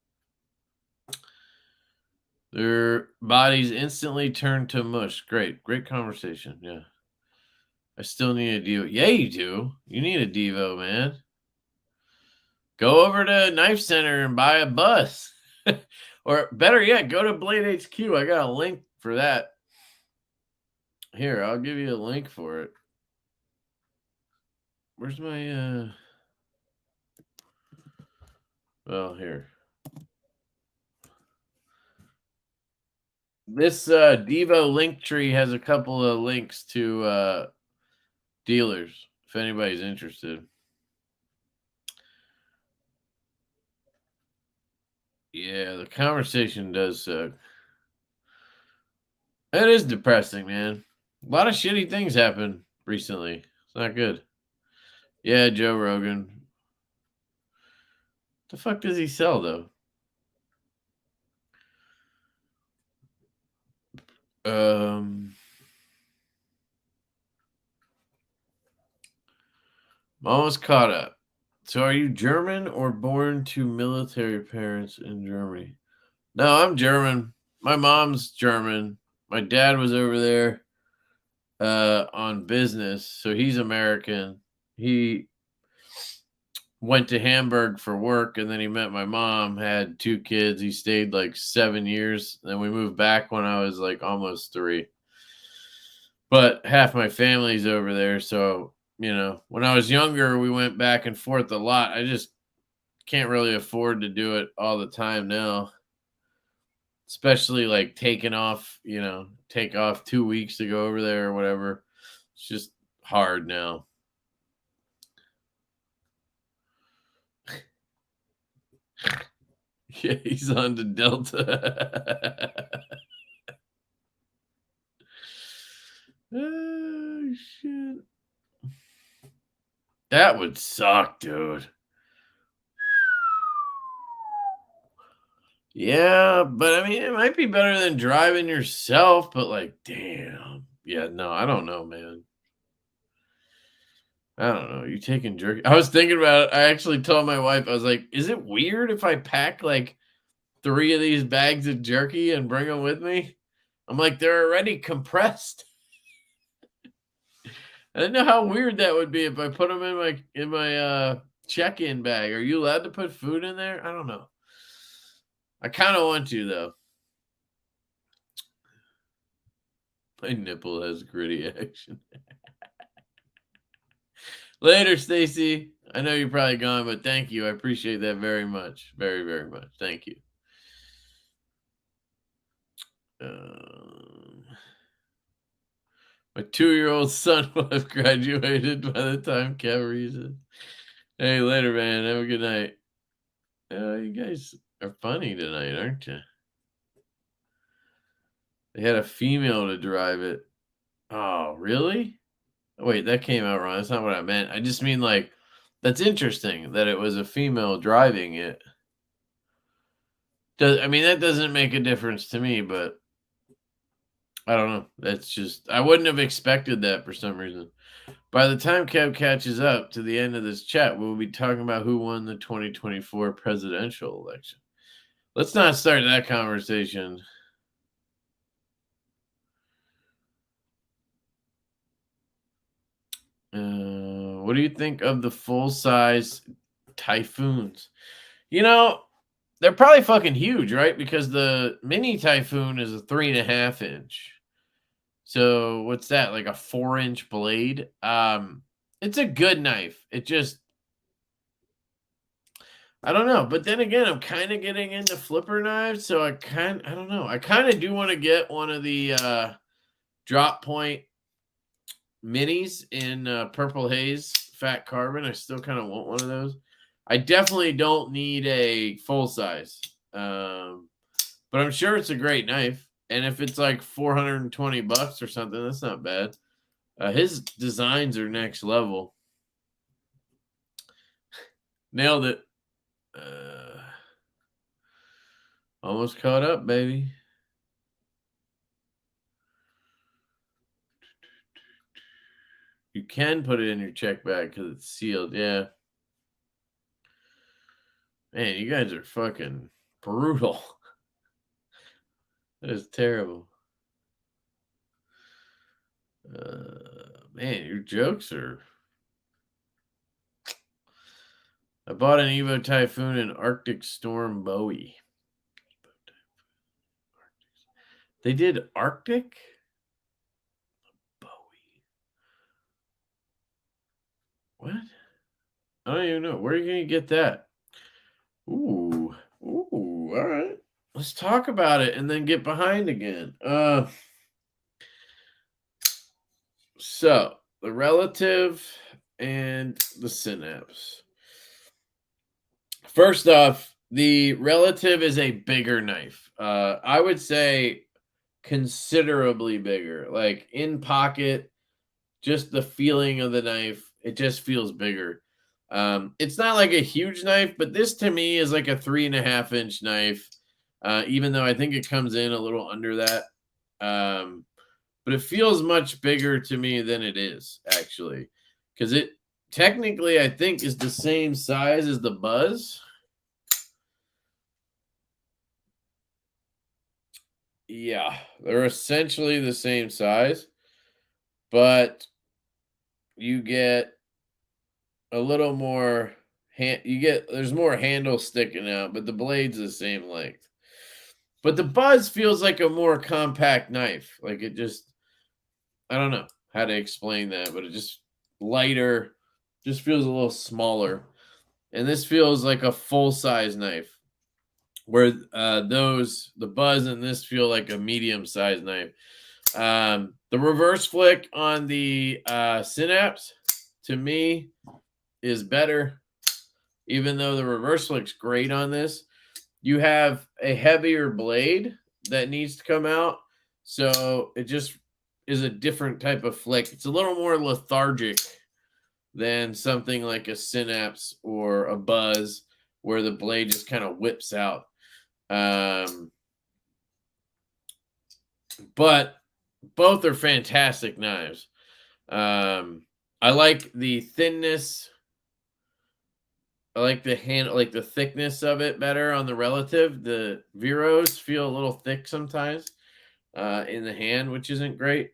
Their bodies instantly turn to mush. Great conversation. Yeah. I still need a Divo. Yeah, you do. You need a Divo, man. Go over to Knife Center and buy a bus. Or better yet, go to Blade HQ. I got a link for that. Here, I'll give you a link for it. Where's my well, here. This Divo link tree has a couple of links to dealers if anybody's interested. Yeah, the conversation does suck. It is depressing, man. A lot of shitty things happen recently. It's not good. Yeah, Joe Rogan. The fuck does he sell though? I'm almost caught up. So are you German or born to military parents in Germany? No, I'm German. My mom's German. My dad was over there on business, so he's American. He went to Hamburg for work, and then he met my mom, had 2 kids. He stayed like 7 years. Then we moved back when I was like almost 3. But half my family's over there, so when I was younger, we went back and forth a lot. I just can't really afford to do it all the time now. Especially like take off 2 weeks to go over there or whatever. It's just hard now. Yeah, he's on to Delta. Oh, shit. That would suck, dude. Yeah, but I mean, it might be better than driving yourself, but like, damn. Yeah, no, I don't know, man. I don't know. You taking jerky? I was thinking about it. I actually told my wife, I was like, is it weird if I pack like 3 of these bags of jerky and bring them with me? I'm like, they're already compressed. I didn't know how weird that would be if I put them in my check-in bag. Are you allowed to put food in there? I don't know. I kind of want to though. My nipple has gritty action. Later, Stacy. I know you're probably gone, but thank you. I appreciate that very much. Very, very much. Thank you. My 2-year-old son will have graduated by the time Kev reads it. Hey, later, man. Have a good night. You guys are funny tonight, aren't you? They had a female to drive it. Oh, really? Wait, that came out wrong. That's not what I meant. I just mean like that's interesting that it was a female driving it. I mean, that doesn't make a difference to me, but I don't know. That's just I wouldn't have expected that for some reason. By the time Kev catches up to the end of this chat, we'll be talking about who won the 2024 presidential election. Let's not start that conversation. What do you think of the full-size Typhoons? They're probably fucking huge, right? Because the mini Typhoon is a 3.5 inch. So what's that? Like a 4-inch blade? It's a good knife. It just I don't know. But then again, I'm kind of getting into flipper knives, so I don't know. I kind of do want to get one of the drop point minis in purple haze fat carbon. I still kind of want one of those. I definitely don't need a full size, but I'm sure it's a great knife. And if it's like $420 or something, that's not bad. His designs are next level. Nailed it. Almost caught up, baby. You can put it in your check bag because it's sealed. Yeah. Man, you guys are fucking brutal. That is terrible. Man, your jokes are. I bought an Evo Typhoon and Arctic Storm Bowie. They did Arctic? Bowie. What? I don't even know. Where are you going to get that? Ooh. Ooh. All right. Let's talk about it and then get behind again. So, the relative and the synapse. First off, the relative is a bigger knife. I would say considerably bigger. Like in pocket, just the feeling of the knife, it just feels bigger. It's not like a huge knife, but this to me is like a 3.5-inch knife. Even though I think it comes in a little under that. But it feels much bigger to me than it is, actually. Because it technically, I think, is the same size as the Buzz. Yeah, they're essentially the same size. But you get a little more there's more handle sticking out, but the blade's the same length. But the Buzz feels like a more compact knife. Like it just, I don't know how to explain that, but it just lighter, just feels a little smaller. And this feels like a full-size knife. Where the Buzz and this feel like a medium-sized knife. The reverse flick on the Synapse, to me, is better. Even though the reverse flick's great on this, you have a heavier blade that needs to come out. So it just is a different type of flick. It's a little more lethargic than something like a Synapse or a Buzz where the blade just kind of whips out. But both are fantastic knives. I like the thinness. I like the the thickness of it better on the relative. The Viros feel a little thick sometimes in the hand, which isn't great.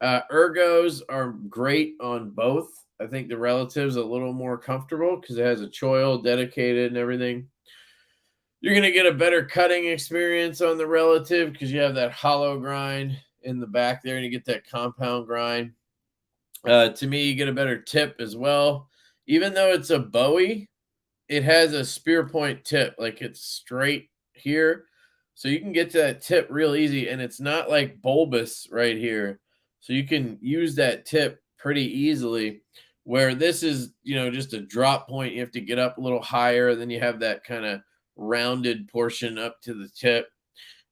Ergos are great on both. I think the relative's a little more comfortable because it has a choil dedicated and everything. You're going to get a better cutting experience on the relative because you have that hollow grind in the back there and you get that compound grind. To me, you get a better tip as well. Even though it's a Bowie, it has a spear point tip. Like it's straight here. So you can get to that tip real easy. And it's not like bulbous right here. So you can use that tip pretty easily. Where this is, just a drop point. You have to get up a little higher. Then you have that kind of rounded portion up to the tip.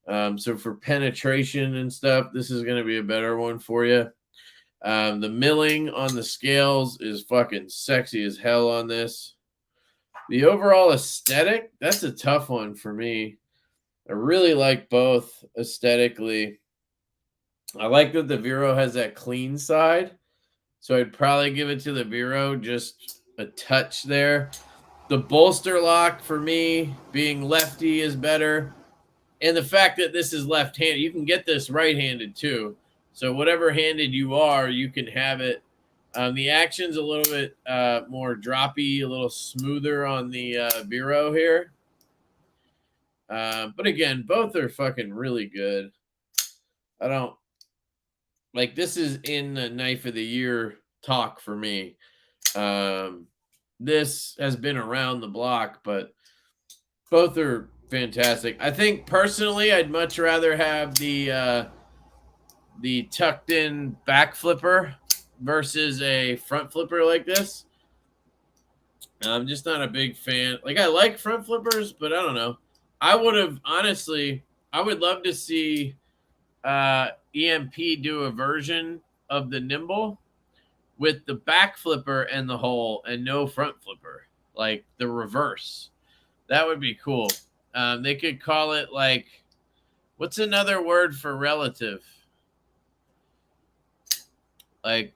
So for penetration and stuff, this is going to be a better one for you. The milling on the scales is fucking sexy as hell on this. The overall aesthetic, that's a tough one for me. I really like both aesthetically. I like that the Vero has that clean side. So I'd probably give it to the Vero, just a touch there. The bolster lock for me, being lefty, is better. And the fact that this is left-handed, you can get this right-handed too. So whatever handed you are, you can have it. The action's a little bit more droppy, a little smoother on the Vero here. But again, both are fucking really good. I don't like this is in the knife of the year talk for me. This has been around the block, but both are fantastic. I think personally, I'd much rather have the tucked in back flipper versus a front flipper like this. I'm just not a big fan. Like I like front flippers, but I don't know. I would love to see EMP do a version of the Nimble with the back flipper and the hole and no front flipper, like the reverse. That would be cool. They could call it like, what's another word for relative? Like,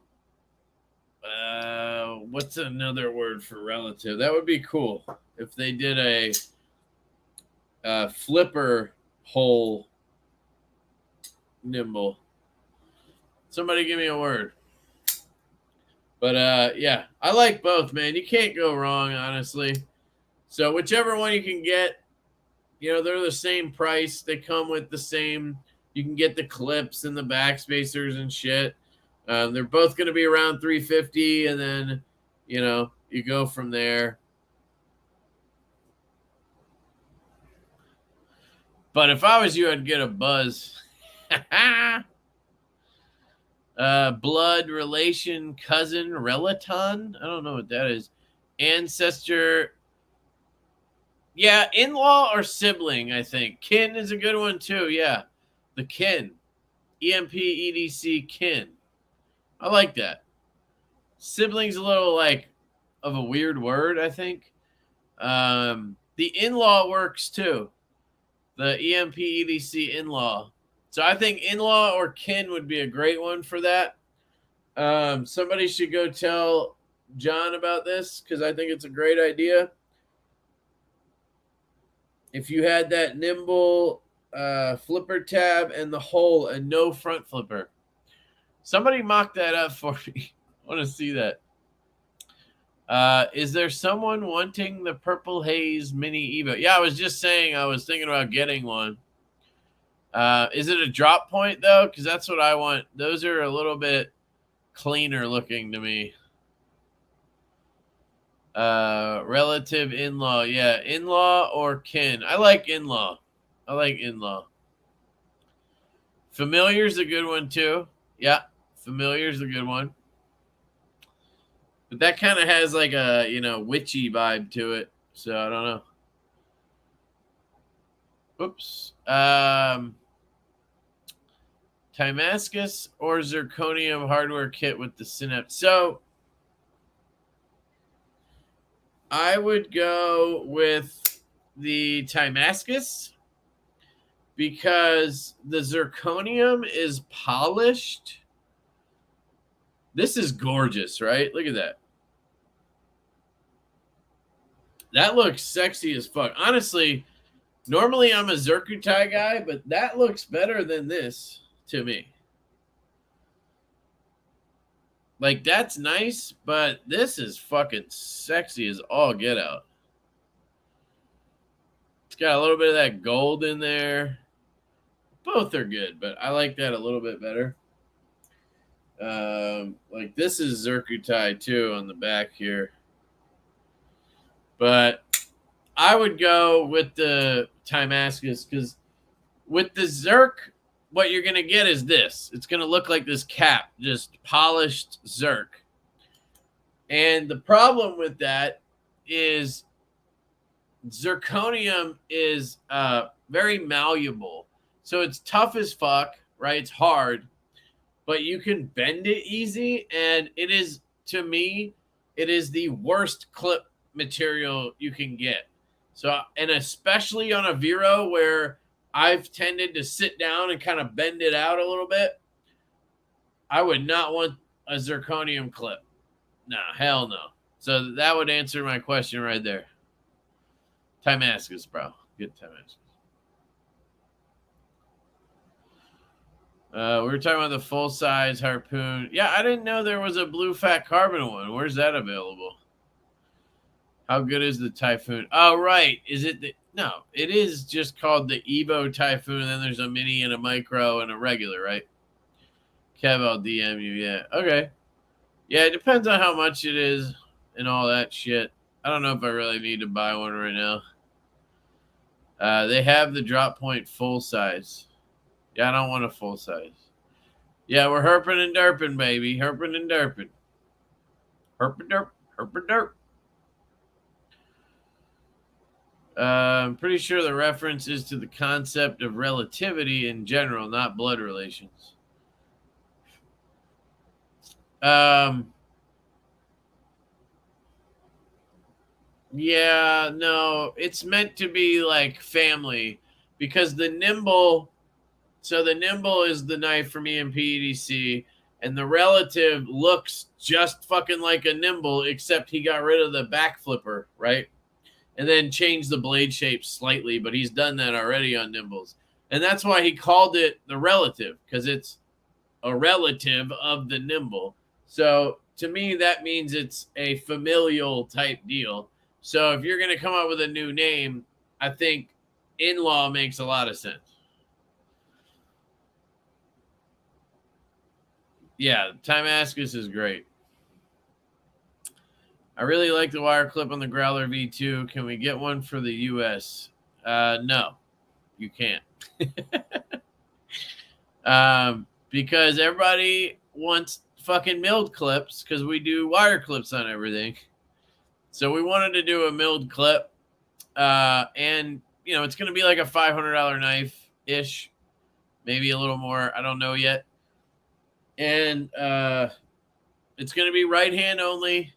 what's another word for relative? That would be cool if they did a flipper hole nimble. Somebody give me a word. But yeah, I like both, man. You can't go wrong, honestly. So whichever one you can get, they're the same price. They come with the same. You can get the clips and the backspacers and shit. They're both going to be around $350, and then you go from there. But if I was you, I'd get a Buzz. Blood relation, cousin, relaton. I don't know what that is. Ancestor. Yeah, in-law or sibling, I think. Kin is a good one too. Yeah, the kin. EMPEDC kin. I like that. Sibling's a little like of a weird word, I think. The in-law works too. The EMPEDC in-law. So I think in-law or kin would be a great one for that. Somebody should go tell John about this because I think it's a great idea. If you had that nimble flipper tab and the hole and no front flipper. Somebody mock that up for me. I want to see that. Is there someone wanting the Purple Haze Mini Evo? Yeah, I was just saying I was thinking about getting one. Is it a drop point, though? Because that's what I want. Those are a little bit cleaner looking to me. Relative in-law. Yeah, in-law or kin. I like in-law. Familiar's a good one, too. Yeah, familiar's a good one. But that kind of has like a, witchy vibe to it. So I don't know. Oops. Timascus or zirconium hardware kit with the Synapse. So I would go with the Timascus because the zirconium is polished. This is gorgeous, right? Look at that. That looks sexy as fuck. Honestly, normally I'm a Zircuti guy, but that looks better than this to me. Like, that's nice, but this is fucking sexy as all get out. It's got a little bit of that gold in there. Both are good, but I like that a little bit better. Like, this is Zircuti too on the back here. But I would go with the Timascus because with the Zirc, what you're going to get is this. It's going to look like this cap, just polished Zirc. And the problem with that is zirconium is very malleable. So it's tough as fuck, right? It's hard, but you can bend it easy. And it is, to me, it is the worst clip material you can get. So, and especially on a Vero where I've tended to sit down and kind of bend it out a little bit, I would not want a zirconium clip. Nah, hell no. So that would answer my question right there. Timascus, bro. Good Timascus. We were talking about the full-size harpoon. Yeah, I didn't know there was a blue fat carbon one. Where's that available? How good is the Typhoon? Oh, right. Is it the... No, it is just called the Evo Typhoon. And then there's a mini and a micro and a regular, right? Kev, I'll DM you. Yeah. Okay. Yeah, it depends on how much it is and all that shit. I don't know if I really need to buy one right now. They have the drop point full size. Yeah, I don't want a full size. Yeah, we're herping and derping, baby. Herping and derping. Herpin derp. Herpin derp. I'm pretty sure the reference is to the concept of relativity in general, not blood relations. Yeah, no, it's meant to be like family because the nimble. So the nimble is the knife for me in PEDC, and the relative looks just fucking like a nimble, except he got rid of the back flipper, right? And then changed the blade shape slightly, but he's done that already on nimbles. And that's why he called it the relative, because it's a relative of the nimble. So to me, that means it's a familial type deal. So if you're going to come up with a new name, I think in-law makes a lot of sense. Yeah, Timascus is great. I really like the wire clip on the Growler V2. Can we get one for the US? No, you can't. Because everybody wants fucking milled clips because we do wire clips on everything. So we wanted to do a milled clip. And, you know, it's going to be like a $500 knife ish, maybe a little more. I don't know yet. And it's going to be right hand only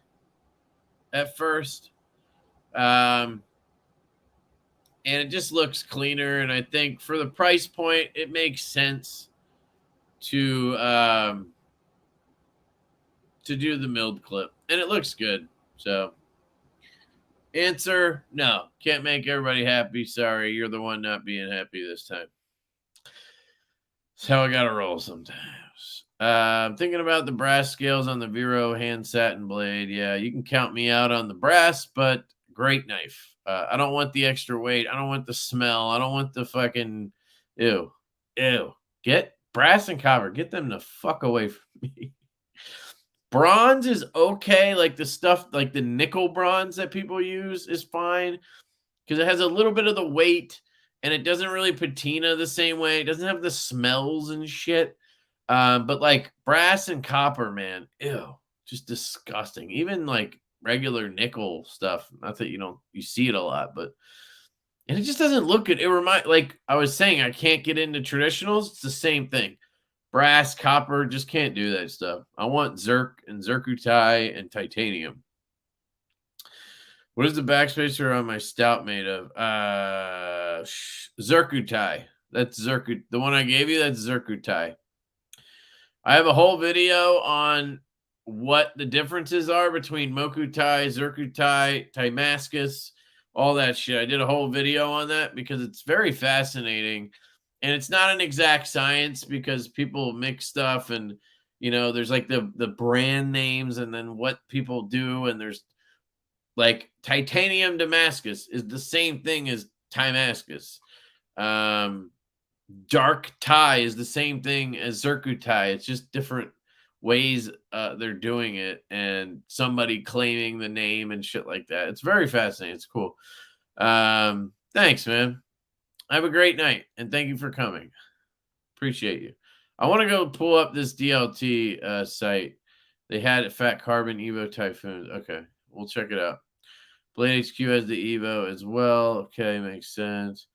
at first. And it just looks cleaner. And I think for the price point, it makes sense to do the milled clip. And it looks good. So answer, no. Can't make everybody happy. Sorry, you're the one not being happy this time. That's how I got to roll sometimes. I'm thinking about the brass scales on the Vero hand satin blade. Yeah, you can count me out on the brass, but great knife. I don't want the extra weight. I don't want the smell. I don't want the fucking ew. Get brass and copper. Get them the fuck away from me. Bronze is okay. Like the stuff, like the nickel bronze that people use is fine because it has a little bit of the weight and it doesn't really patina the same way. It doesn't have the smells and shit. But like brass and copper, man, ew, just disgusting. Even like regular nickel stuff. Not that you see it a lot, but and it just doesn't look good. It like I was saying, I can't get into traditionals. It's the same thing. Brass, copper, just can't do that stuff. I want Zerk and Zircutai and titanium. What is the backspacer on my stout made of? Zircutai. That's Zircut. The one I gave you, that's Zircutai. I have a whole video on what the differences are between Mokutai, Zircutai, Timascus, all that shit. I did a whole video on that because it's very fascinating. And it's not an exact science because people mix stuff and, there's like the brand names and then what people do. And there's like titanium Damascus is the same thing as Timascus. Dark tie is the same thing as Zircutai. It's just different ways they're doing it and somebody claiming the name and shit like that. It's very fascinating. It's cool. Thanks, man. Have a great night and thank you for coming. Appreciate you. I want to go pull up this DLT site. They had it, Fat Carbon Evo Typhoons. Okay, we'll check it out. Blade HQ has the Evo as well. Okay, makes sense.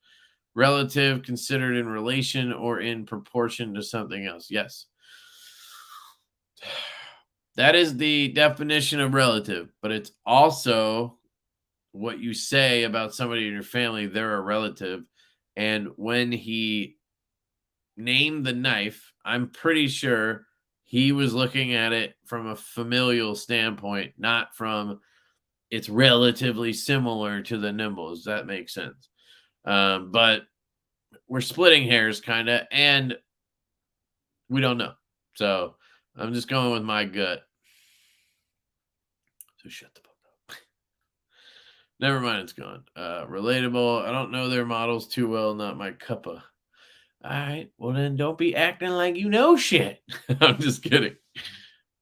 Relative, considered in relation or in proportion to something else. Yes. That is the definition of relative, but it's also what you say about somebody in your family. They're a relative. And when he named the knife, I'm pretty sure he was looking at it from a familial standpoint, not from it's relatively similar to the nimbles. That makes sense. But we're splitting hairs kind of, and we don't know. So I'm just going with my gut. So shut the fuck up. Never mind, it's gone. Relatable. I don't know their models too well. Not my cuppa. All right. Well, then don't be acting like you know shit. I'm just kidding.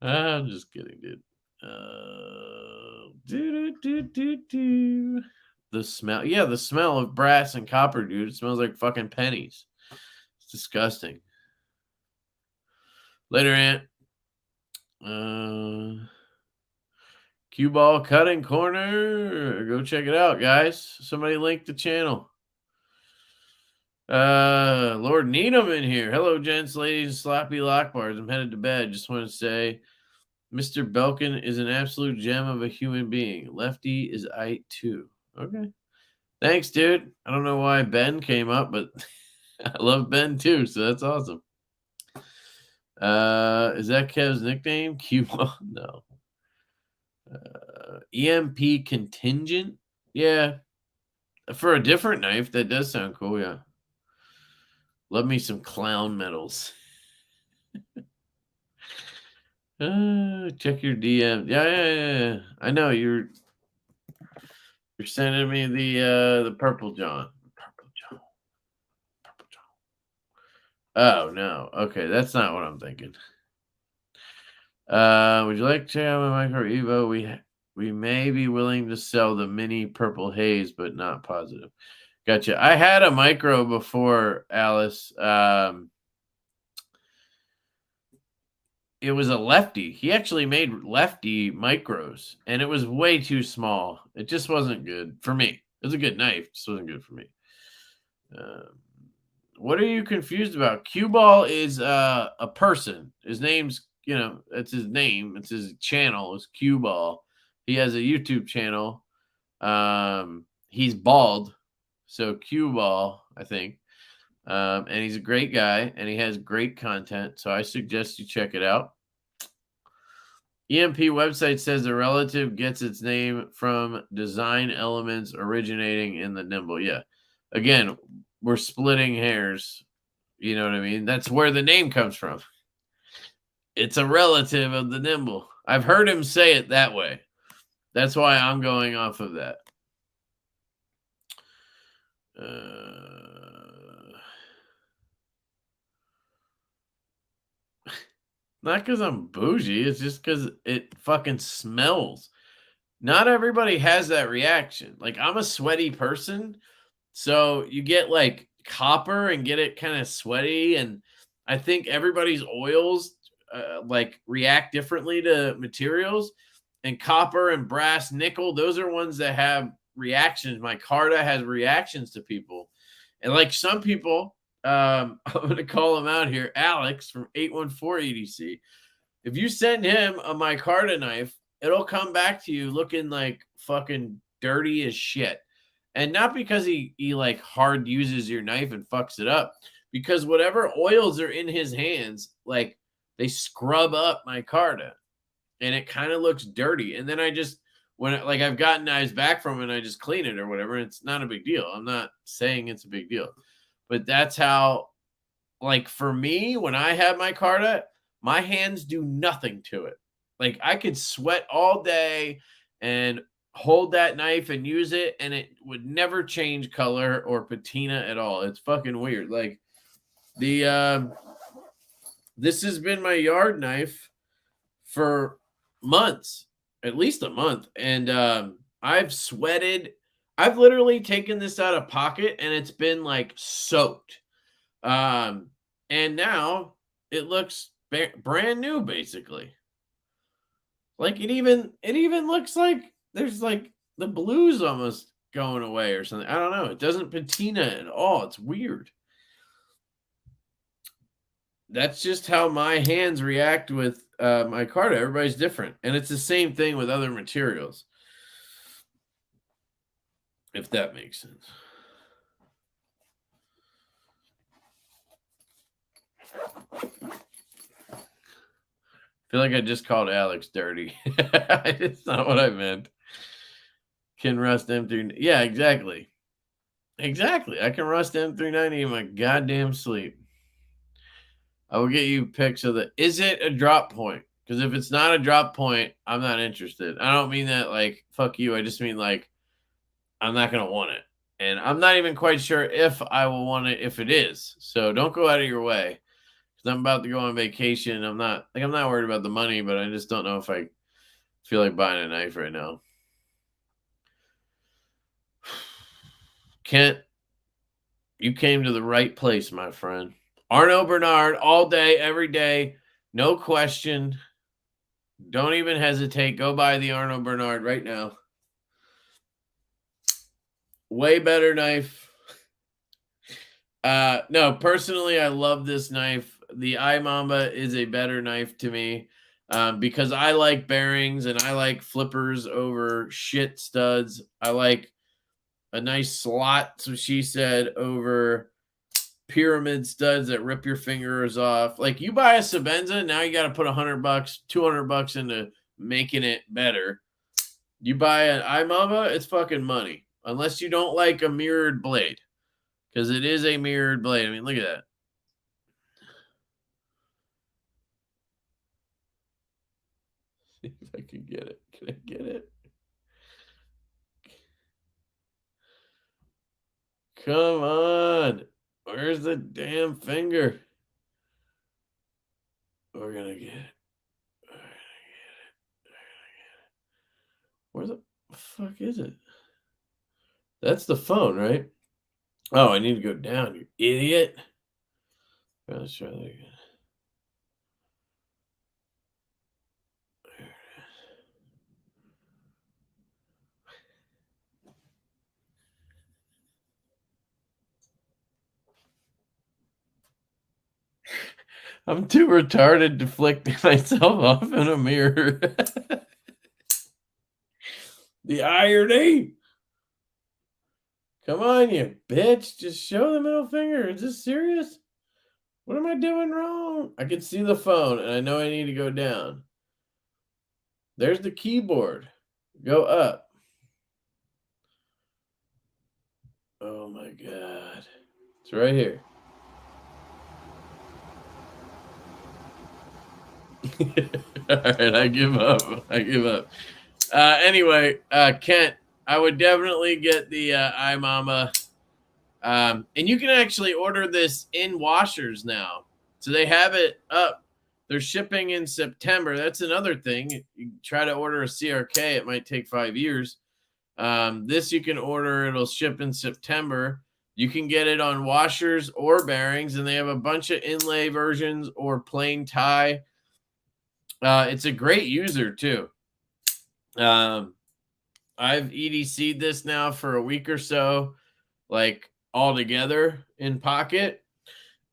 I'm just kidding, dude. The smell. Yeah, the smell of brass and copper, dude. It smells like fucking pennies. It's disgusting. Later, Ant. Cue ball cutting corner. Go check it out, guys. Somebody link the channel. Lord Needham in here. Hello, gents, ladies, sloppy lock bars. I'm headed to bed. Just want to say Mr. Belkin is an absolute gem of a human being. Lefty is I too. Okay. Thanks, dude. I don't know why Ben came up, but I love Ben too, so that's awesome. Is that Kev's nickname? Q? No. EMP contingent? Yeah. For a different knife, that does sound cool, yeah. Love me some clown medals. Check your DM. Yeah. I know you're sending me the purple John. Purple John. Oh no. Okay, that's not what I'm thinking. Would you like to check out my micro Evo? We may be willing to sell the mini purple haze, but not positive. Gotcha. I had a micro before, Alice. It was a Lefty. He actually made Lefty micros, and it was way too small. It just wasn't good for me. It was a good knife, just wasn't good for me. What are you confused about? Cue Ball is a person. His name's, that's his name. It's his channel. It's Cue Ball. He has a YouTube channel. He's bald, so Cue Ball, I think. And he's a great guy, and he has great content, so I suggest you check it out. EMP website says the relative gets its name from design elements originating in the nimble. Yeah. Again, we're splitting hairs. You know what I mean? That's where the name comes from. It's a relative of the nimble. I've heard him say it that way. That's why I'm going off of that. Not because I'm bougie. It's just because it fucking smells. Not everybody has that reaction. Like, I'm a sweaty person, so you get like copper and get it kind of sweaty, and I think everybody's oils like react differently to materials. And copper and brass, nickel, those are ones that have reactions. My Carta has reactions to people, and like some people, I'm going to call him out here, Alex from 814 EDC. If you send him a micarta knife, it'll come back to you looking like fucking dirty as shit. And not because he like hard uses your knife and fucks it up, because whatever oils are in his hands, like they scrub up micarta and it kind of looks dirty. And then I've gotten knives back from it and I just clean it or whatever. It's not a big deal. I'm not saying it's a big deal. But that's how, like, for me, when I have micarta, my hands do nothing to it. Like, I could sweat all day and hold that knife and use it, and it would never change color or patina at all. It's fucking weird. Like, this has been my yard knife for months, at least a month. And I've sweated. I've literally taken this out of pocket and it's been like soaked. And now it looks brand new, basically. Like it even looks like there's like the blues almost going away or something. I don't know. It doesn't patina at all. It's weird. That's just how my hands react with micarta. Everybody's different. And it's the same thing with other materials, if that makes sense. I feel like I just called Alex dirty. It's not what I meant. Can rust M3. Yeah, exactly. Exactly. I can rust M390 in my goddamn sleep. I will get you pics of the. Is it a drop point? Because if it's not a drop point, I'm not interested. I don't mean that like, fuck you. I just mean like, I'm not going to want it. And I'm not even quite sure if I will want it if it is. So don't go out of your way. Because I'm about to go on vacation. I'm not worried about the money, but I just don't know if I feel like buying a knife right now. Kent, you came to the right place, my friend. Arno Bernard, all day, every day, no question. Don't even hesitate. Go buy the Arno Bernard right now. Way better knife. No, personally, I love this knife. The iMamba is a better knife to me. because I like bearings and I like flippers over shit studs. I like a nice slot, so she said, over pyramid studs that rip your fingers off. Like, you buy a Sebenza, now you got to put $100, $200 into making it better. You buy an iMama, it's fucking money. Unless you don't like a mirrored blade, because it is a mirrored blade. I mean, look at that. See if I can get it. Can I get it? Come on. Where's the damn finger? We're gonna get it. Where the fuck is it? That's the phone, right? Oh, I need to go down, you idiot. Let's try that again. I'm too retarded to flick myself off in a mirror. The irony. Come on, you bitch. Just show the middle finger. Is this serious? What am I doing wrong? I can see the phone, and I know I need to go down. There's the keyboard. Go up. Oh, my God. It's right here. All right, I give up. Anyway, Kent, I would definitely get the iMama. And you can actually order this in washers now. So they have it up. They're shipping in September. That's another thing. You try to order a CRK, it might take 5 years. This you can order. It'll ship in September. You can get it on washers or bearings, and they have a bunch of inlay versions or plain tie. It's a great user too. I've EDC'd this now for a week or so, like all together in pocket,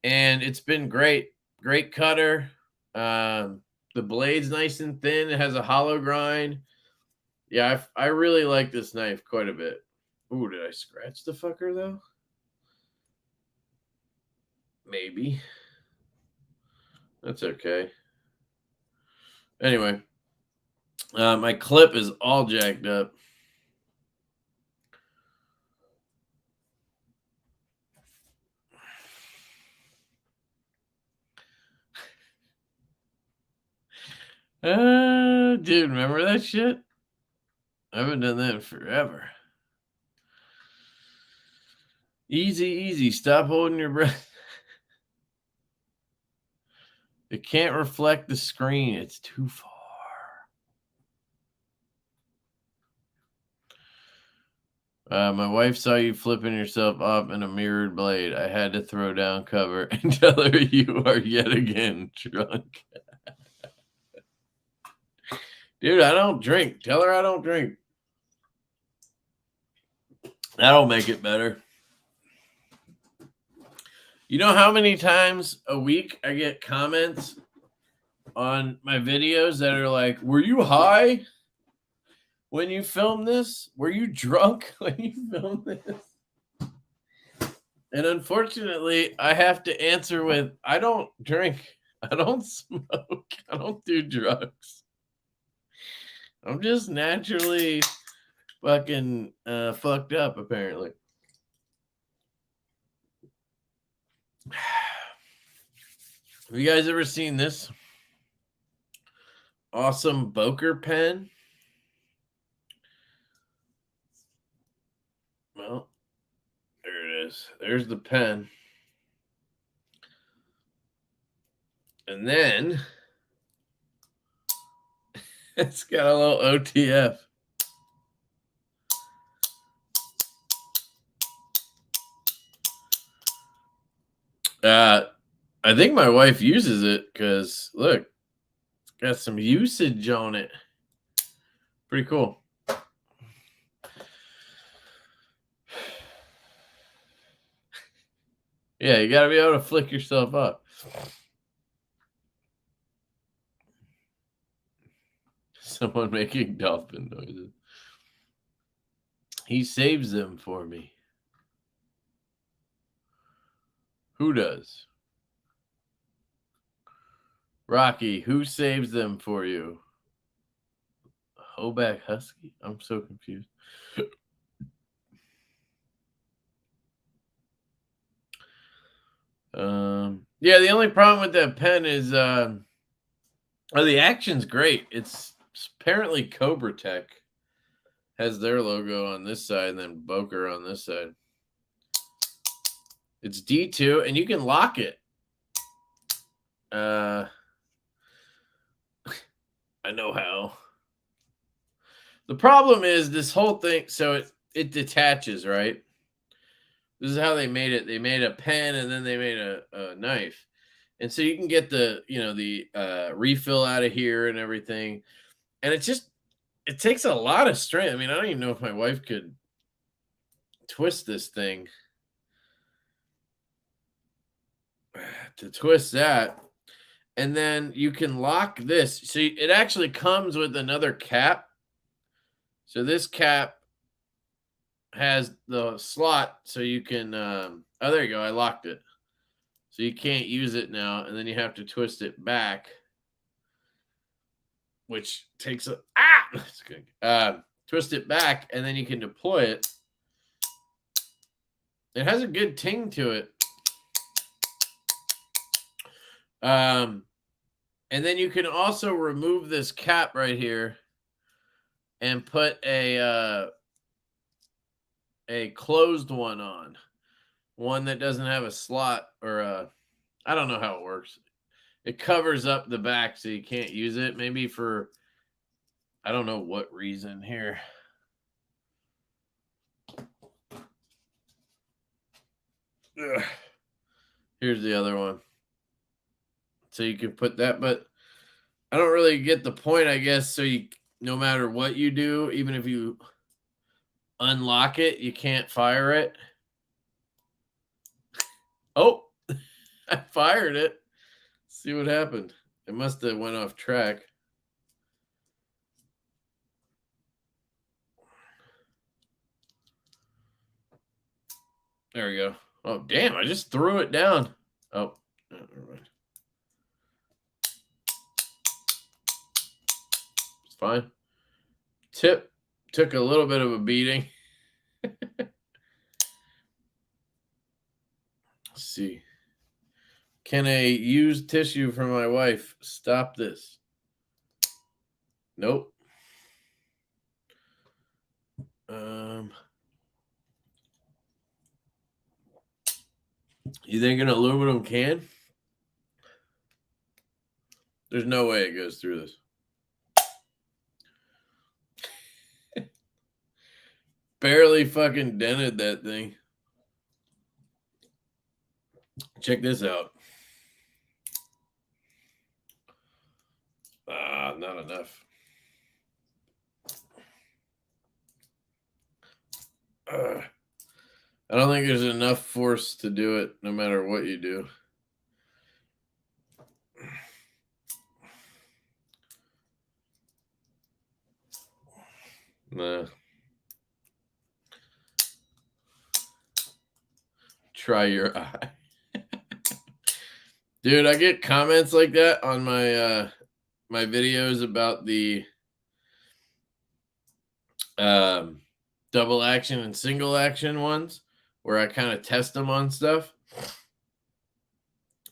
and it's been great. Great cutter. The blade's nice and thin. It has a hollow grind. Yeah, I really like this knife quite a bit. Ooh, did I scratch the fucker though? Maybe. That's okay. Anyway, my clip is all jacked up. Dude, remember that shit? I haven't done that in forever. Easy, easy. Stop holding your breath. It can't reflect the screen. It's too far. My wife saw you flipping yourself off in a mirrored blade. I had to throw down cover and tell her you are yet again drunk. Dude, I don't drink. Tell her I don't drink. That'll make it better. You know how many times a week I get comments on my videos that are like, were you high when you filmed this? Were you drunk when you filmed this? And unfortunately, I have to answer with, I don't drink. I don't smoke. I don't do drugs. I'm just naturally fucking fucked up, apparently. Have you guys ever seen this awesome Boker pen? Well, there it is. There's the pen. And then it's got a little OTF. I think my wife uses it because look, it's got some usage on it. Pretty cool. Yeah, you got to be able to flick yourself up. Someone making dolphin noises. He saves them for me. Who does? Rocky, who saves them for you? Hoback Husky? I'm so confused. Yeah, the only problem with that pen is the action's great. It's apparently Cobra Tech has their logo on this side and then Boker on this side. It's D2 and you can lock it. I know how. The problem is this whole thing, so it detaches, right? This is how they made it. They made a pen and then they made a knife. And so you can get the, the refill out of here and everything. And it takes a lot of strength. I mean, I don't even know if my wife could twist this thing to twist that. And then you can lock this. So it actually comes with another cap. So this cap has the slot so you can, oh, there you go. I locked it. So you can't use it now. And then you have to twist it back, which takes it's good. Twist it back and then you can deploy it. It has a good ting to it. And then you can also remove this cap right here and put a closed one on. One that doesn't have a slot or I don't know how it works. It covers up the back so you can't use it. Maybe for, I don't know what reason here. Ugh. Here's the other one. So you can put that, but I don't really get the point, I guess. So no matter what you do, even if you unlock it, you can't fire it. Oh, I fired it. Let's see what happened. It must have went off track. There we go. Oh, damn. I just threw it down. Oh, never mind. It's fine. Tip took a little bit of a beating. Let's see. Can a used tissue from my wife stop this? Nope. You think an aluminum can? There's no way it goes through this. Barely fucking dented that thing. Check this out. Not enough. I don't think there's enough force to do it no matter what you do. Nah. Try your eye. Dude, I get comments like that on my my videos about the double action and single action ones where I kind of test them on stuff.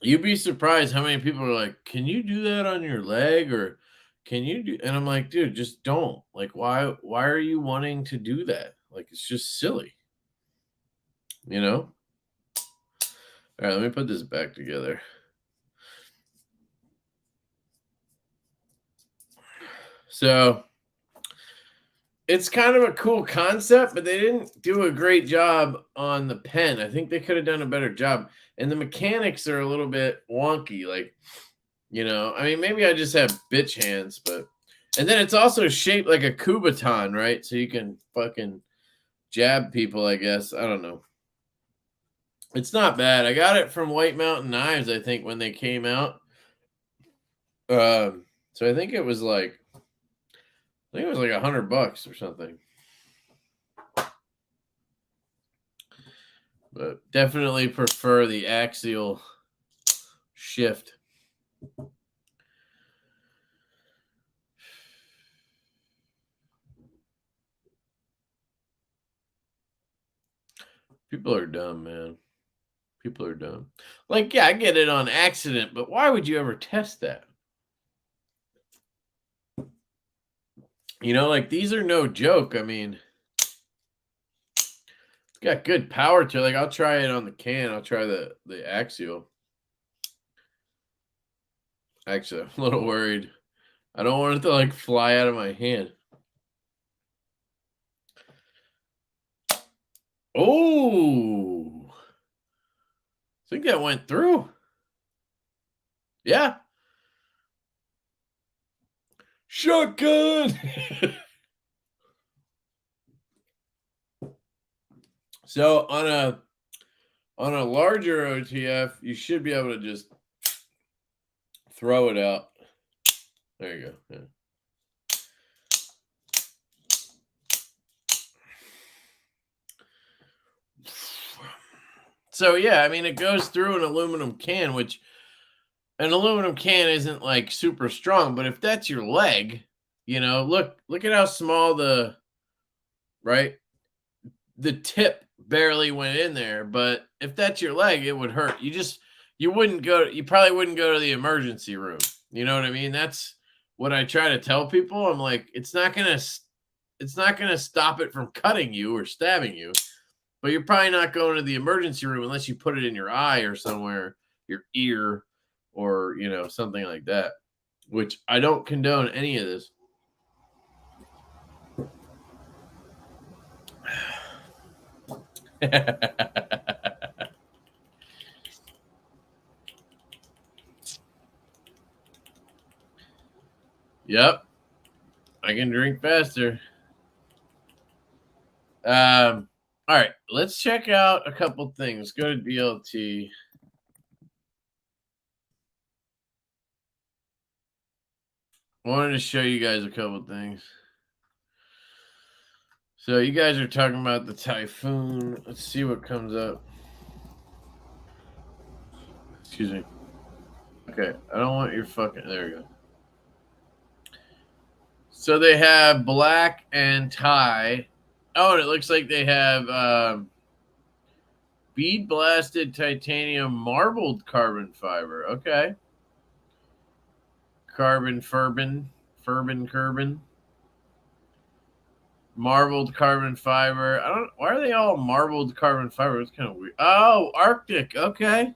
You'd be surprised how many people are like, can you do that on your leg? Or can you do, and I'm like, dude, just don't. Like, why are you wanting to do that? Like, it's just silly. You know? All right, let me put this back together. So it's kind of a cool concept, but they didn't do a great job on the pen. I think they could have done a better job. And the mechanics are a little bit wonky. Like, I mean, maybe I just have bitch hands, but, and then it's also shaped like a Kubaton, right? So you can fucking jab people, I guess. I don't know. It's not bad. I got it from White Mountain Knives, I think, when they came out. So I think it was like I think it was like $100 or something. But definitely prefer the axial shift. People are dumb, man. People are dumb. Like, yeah, I get it on accident, but why would you ever test that? You know, like, these are no joke. I mean, it's got good power to it. Like, I'll try it on the can. I'll try the axial. Actually, I'm a little worried. I don't want it to, like, fly out of my hand. Oh! I think that went through. Yeah. Shotgun! So on a larger OTF, you should be able to just throw it out. There you go. Yeah. So yeah, I mean, it goes through an aluminum can, which an aluminum can isn't like super strong, but if that's your leg, you know, look at how small the tip barely went in there, but if that's your leg, it would hurt. You probably wouldn't go to the emergency room. You know what I mean? That's what I try to tell people. I'm like, it's not going to stop it from cutting you or stabbing you. But you're probably not going to the emergency room unless you put it in your eye or somewhere, your ear, or, you know, something like that, which I don't condone any of this. Yep. I can drink faster. All right, let's check out a couple things. Go to DLT. I wanted to show you guys a couple things. So you guys are talking about the Typhoon. Let's see what comes up. Excuse me. Okay, I don't want your fucking. There we go. So they have black and tie. Oh, and it looks like they have bead blasted titanium marbled carbon fiber. Okay. Carbon Furbin. Marbled carbon fiber. Why are they all marbled carbon fiber? It's kind of weird. Oh, Arctic. Okay.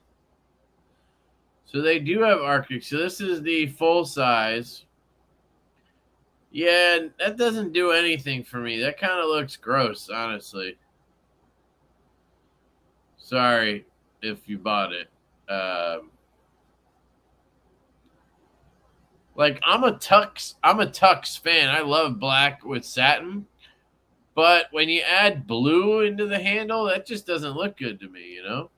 So they do have Arctic. So this is the full size. Yeah, that doesn't do anything for me. That kind of looks gross, honestly. Sorry if you bought it. Like, I'm a Tux fan. I love black with satin. But when you add blue into the handle, that just doesn't look good to me, you know?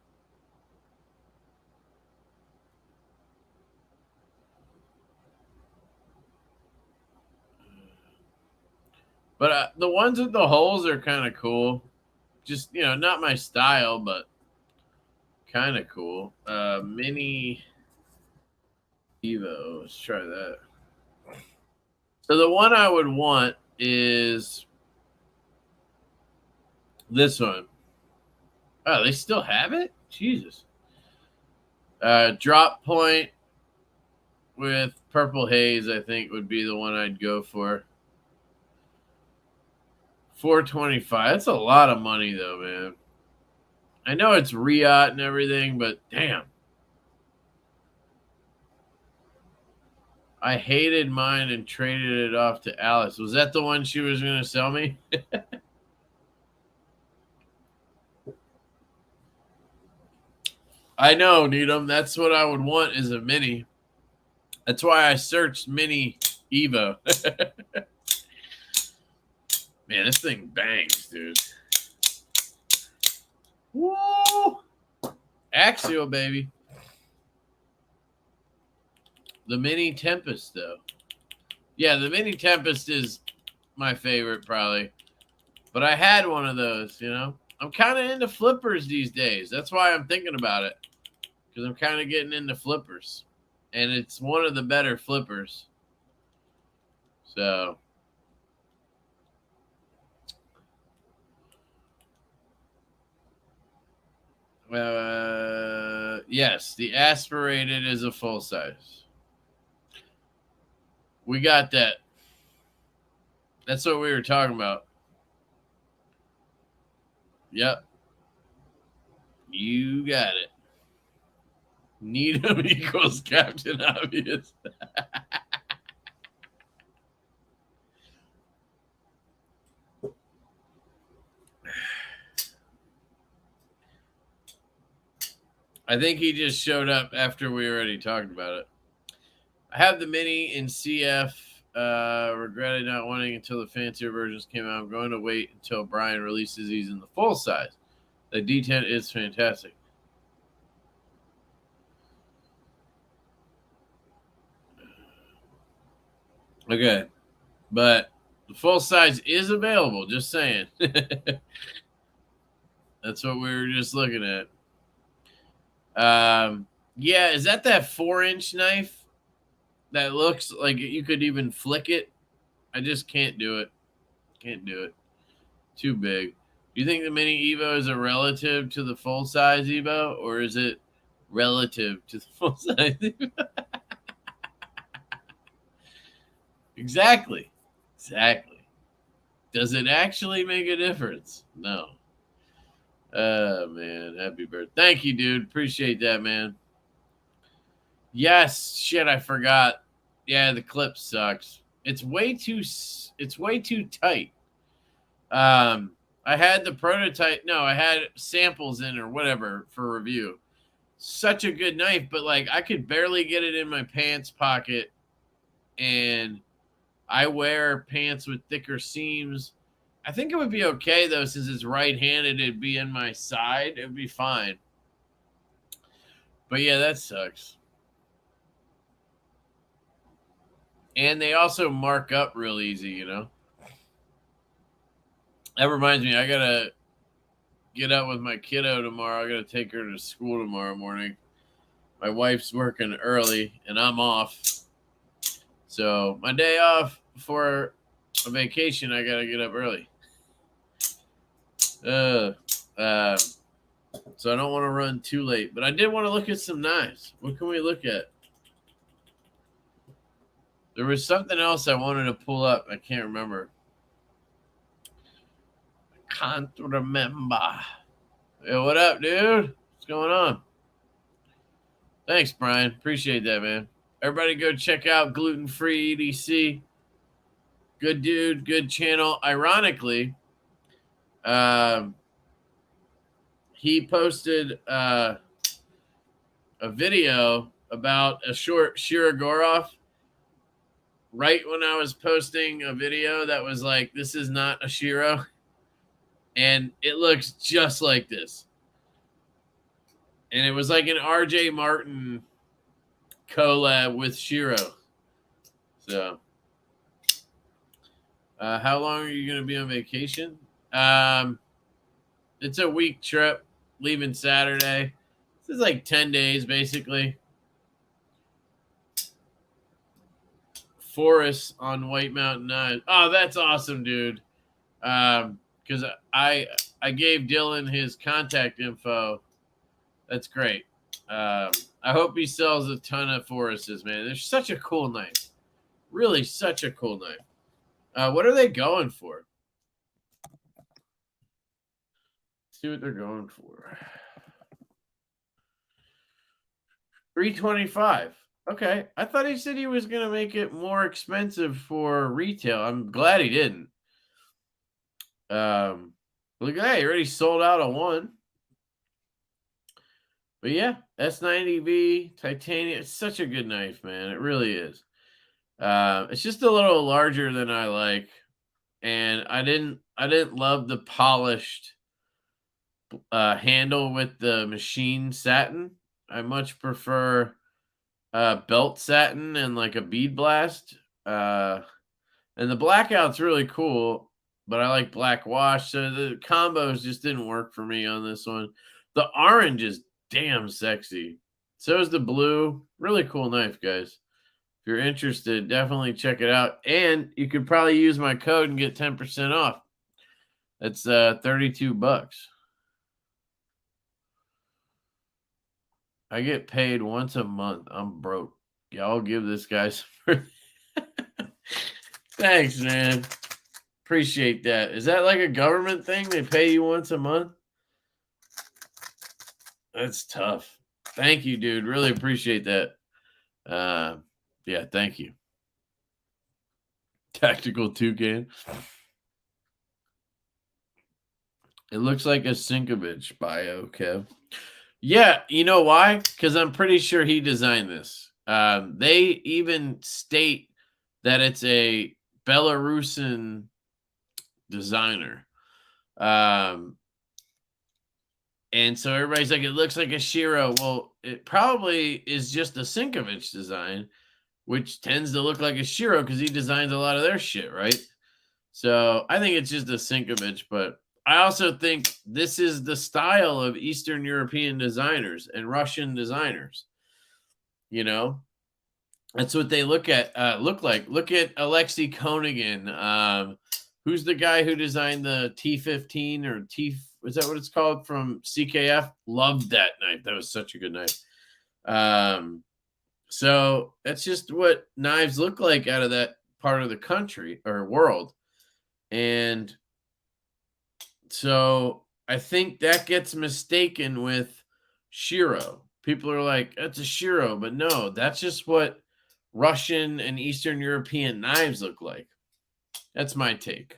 But the ones with the holes are kind of cool. Just, you know, not my style, but kind of cool. Mini Divo. Let's try that. So the one I would want is this one. Oh, they still have it? Jesus. Drop point with purple haze, I think, would be the one I'd go for. $425. That's a lot of money, though, man. I know it's Riot and everything, but damn. I hated mine and traded it off to Alice. Was that the one she was going to sell me? I know, Needham. That's what I would want is a mini. That's why I searched mini Evo. Man, this thing bangs, dude. Woo! Axial, baby. The Mini Tempest, though. Yeah, the Mini Tempest is my favorite probably. But I had one of those, you know. I'm kind of into flippers these days. That's why I'm thinking about it. Because I'm kind of getting into flippers. And it's one of the better flippers. So. Yes, the aspirated is a full size. We got that. That's what we were talking about. Yep. You got it. Needham equals Captain Obvious. I think he just showed up after we already talked about it. I have the mini in CF. Regretted not wanting until the fancier versions came out. I'm going to wait until Brian releases these in the full size. The D10 is fantastic. Okay. But the full size is available, just saying. That's what we were just looking at. Yeah, is that 4-inch knife that looks like you could even flick it? I just can't do it. Can't do it. Too big. Do you think the mini Evo is a relative to the full size Evo, or is it relative to the full size Evo? Exactly. Does it actually make a difference? No. Oh, man. Happy birthday. Thank you, dude. Appreciate that, man. Yes. Shit, I forgot. Yeah, the clip sucks. It's way too tight. I had the prototype. No, I had samples in or whatever for review. Such a good knife, but like I could barely get it in my pants pocket, and I wear pants with thicker seams. I think it would be okay though, since it's right-handed. It'd be in my side. It'd be fine. But yeah, that sucks. And they also mark up real easy, you know. That reminds me, I gotta get up with my kiddo tomorrow. I gotta take her to school tomorrow morning. My wife's working early and I'm off. So my day off for a vacation, I gotta get up early. So I don't want to run too late. But I did want to look at some knives. What can we look at? There was something else I wanted to pull up. I can't remember. I can't remember. Yo, what up, dude? What's going on? Thanks, Brian. Appreciate that, man. Everybody go check out Gluten Free EDC. Good dude, good channel. Ironically, he posted a video about a short Shirogorov right when I was posting a video that was like, this is not a Shiro. And it looks just like this. And it was like an RJ Martin collab with Shiro. So, how long are you going to be on vacation? It's a week trip, leaving Saturday. This is like 10 days, basically. Forest on White Mountain Knives. Oh, that's awesome, dude. Because I gave Dylan his contact info. That's great. I hope he sells a ton of Forests, man. They're such a cool knife. Really, such a cool knife. What are they going for? Let's see what they're going for. $325. Okay. I thought he said he was going to make it more expensive for retail. I'm glad he didn't. Look at that. He already sold out of one. But yeah, S90V, titanium. It's such a good knife, man. It really is. It's just a little larger than I like. And I didn't love the polished handle with the machine satin. I much prefer belt satin and like a bead blast. And the blackout's really cool, but I like black wash, so the combos just didn't work for me on this one. The orange is damn sexy. So is the blue. Really cool knife, guys. If you're interested, definitely check it out. And you could probably use my code and get 10% off. That's $32. I get paid once a month. I'm broke. Y'all give this guy some. Thanks, man. Appreciate that. Is that like a government thing? They pay you once a month? That's tough. Thank you, dude. Really appreciate that. Yeah, thank you. Tactical toucan. It looks like a Sinkovich bio, Kev. Yeah, you know why? Because I'm pretty sure he designed this. They even state that it's a Belarusian designer. And so everybody's like, it looks like a Shiro. Well, it probably is just a Sinkovich design, which tends to look like a Shiro because he designs a lot of their shit, right? So I think it's just a Sinkovich, but I also think this is the style of Eastern European designers and Russian designers. You know, that's what they look like. Look at Alexei Konigan. Who's the guy who designed the T15 or is that what it's called from CKF? Loved that knife. That was such a good knife. So that's just what knives look like out of that part of the country or world. And so I think that gets mistaken with Shiro. People are like, that's a Shiro, but no, that's just what Russian and Eastern European knives look like. That's my take.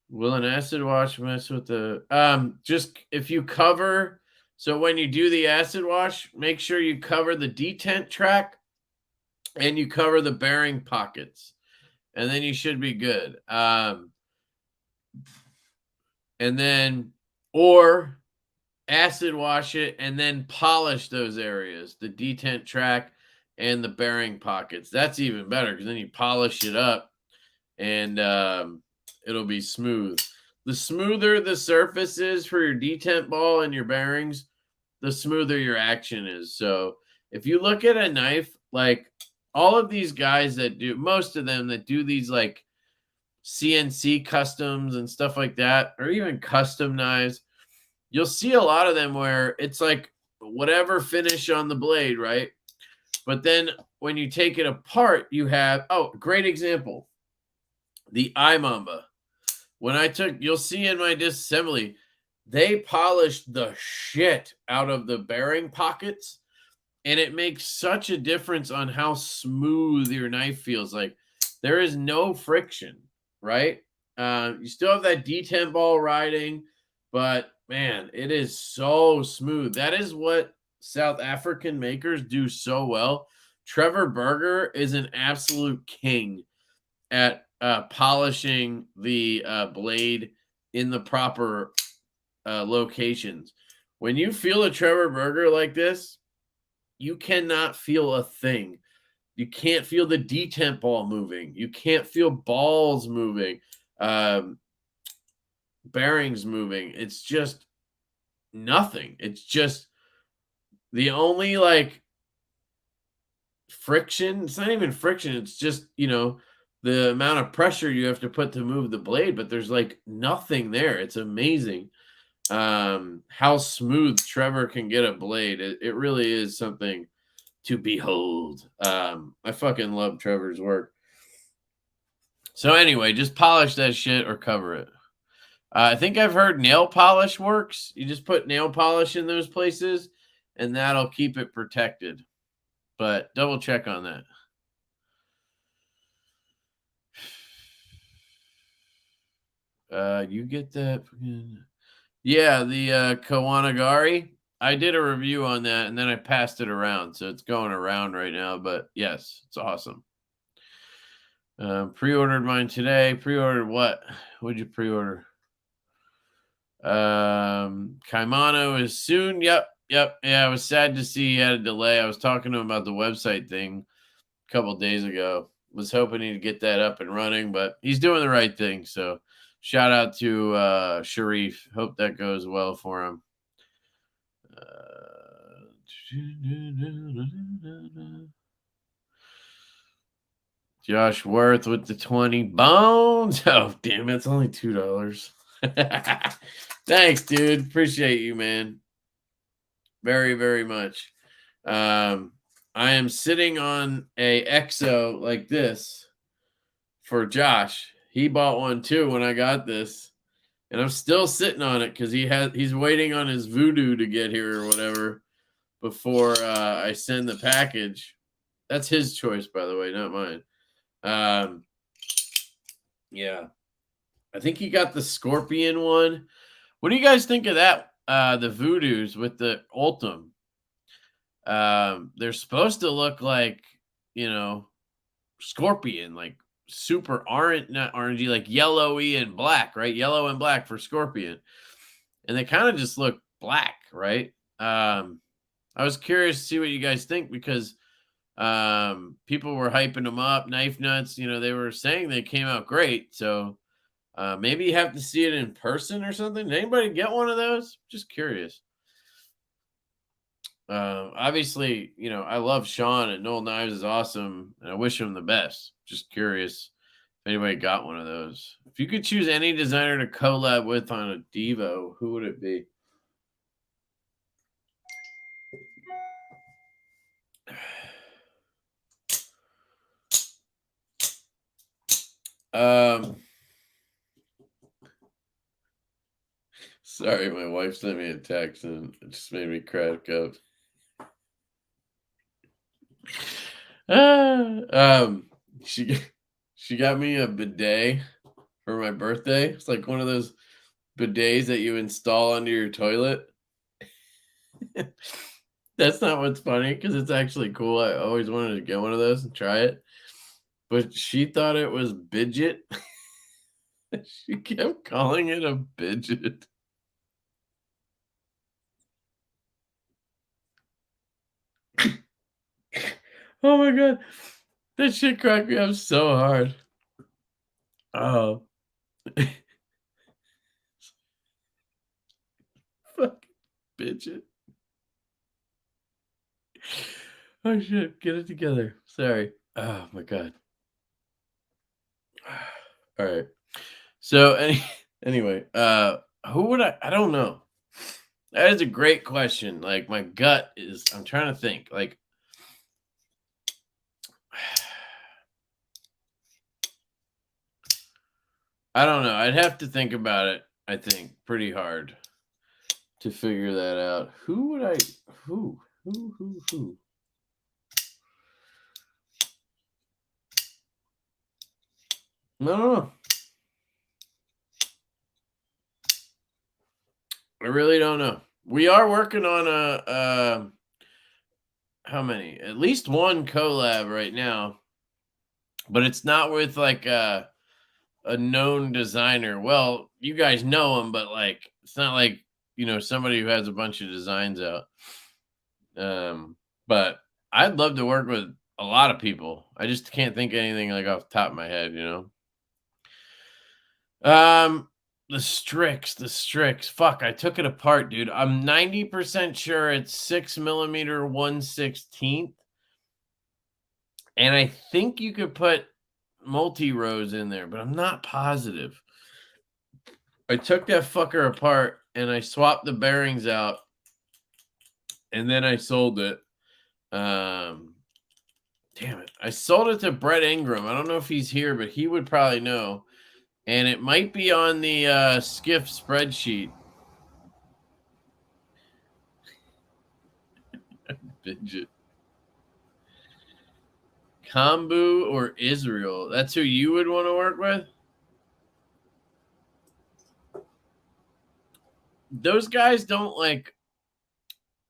Will an acid wash mess with the just if you cover, so when you do the acid wash, make sure you cover the detent track and you cover the bearing pockets, and then you should be good. And then or acid wash it and then polish those areas, the detent track and the bearing pockets. That's even better because then you polish it up and it'll be smooth. The smoother the surface is for your detent ball and your bearings, the smoother your action is. So if you look at a knife, like all of these guys that do, most of them that do these like CNC customs and stuff like that, or even custom knives, you'll see a lot of them where it's like whatever finish on the blade, right? But then when you take it apart, you have, great example, the iMamba. When you'll see in my disassembly, they polished the shit out of the bearing pockets, and it makes such a difference on how smooth your knife feels. Like there is no friction, right? You still have that detent ball riding, but man, it is so smooth. That is what South African makers do so well. Trevor Berger is an absolute king at polishing the blade in the proper locations. When you feel a Trevor Berger like this, you cannot feel a thing. You can't feel the detent ball moving. You can't feel balls moving, bearings moving. It's just nothing. It's just the only like friction. It's not even friction. It's just, the amount of pressure you have to put to move the blade, but there's like nothing there. It's amazing how smooth Trevor can get a blade. It really is something to behold. I fucking love Trevor's work. So anyway, just polish that shit or cover it. I think I've heard nail polish works. You just put nail polish in those places and that'll keep it protected. But double check on that. You get that? Yeah, the Kawanagari. I did a review on that and then I passed it around. So it's going around right now. But yes, it's awesome. Pre-ordered mine today. Pre-ordered what? What'd you pre-order? Kaimano is soon. Yep. Yeah, I was sad to see he had a delay. I was talking to him about the website thing. couple days ago. Was hoping he'd get that up and running, but he's doing the right thing. So shout out to Sharif. Hope that goes well for him. Josh Worth with the 20 bones. Oh, damn, it's only $2. Thanks, dude. Appreciate you, man. Very, very much. I am sitting on a EXO like this for Josh. He bought one too when I got this. And I'm still sitting on it because he's waiting on his voodoo to get here or whatever before I send the package. That's his choice, by the way, not mine. Yeah. I think he got the scorpion one. What do you guys think of that? The voodoos with the Ultim. They're supposed to look like, scorpion, like super orange, not orangey, like yellowy and black, right? Yellow and black for scorpion. And they kind of just look black, right? I was curious to see what you guys think because people were hyping them up, knife nuts, they were saying they came out great. So maybe you have to see it in person or something. Did anybody get one of those? Just curious. Obviously, I love Sean at Noel Knives is awesome, and I wish him the best. Just curious if anybody got one of those. If you could choose any designer to collab with on a Divo, who would it be? Sorry, my wife sent me a text and it just made me crack up. She got me a bidet for my birthday. It's like one of those bidets that you install under your toilet. That's not what's funny because it's actually cool. I always wanted to get one of those and try it. But she thought it was Bidget. She kept calling it a Bidget. Oh my god. That shit cracked me up so hard. Oh. Fucking Bidget. Oh shit, get it together. Sorry. Oh my god. All right. So anyway, who would I don't know. That is a great question. Like my gut is I'm trying to think. Like I don't know. I'd have to think about it, I think, pretty hard to figure that out. Who would I who? I don't know. I really don't know. We are working on a how many? At least one collab right now. But it's not with like a known designer. Well, you guys know him, but like it's not like, somebody who has a bunch of designs out. But I'd love to work with a lot of people. I just can't think of anything like off the top of my head, The Strix. Fuck, I took it apart, dude. I'm 90% sure it's 6mm 1/16. And I think you could put multi-rows in there, but I'm not positive. I took that fucker apart and I swapped the bearings out and then I sold it. Damn it. I sold it to Brett Ingram. I don't know if he's here, but he would probably know. And it might be on the Skiff spreadsheet. Fidget. Kambu or Israel? That's who you would want to work with? Those guys don't like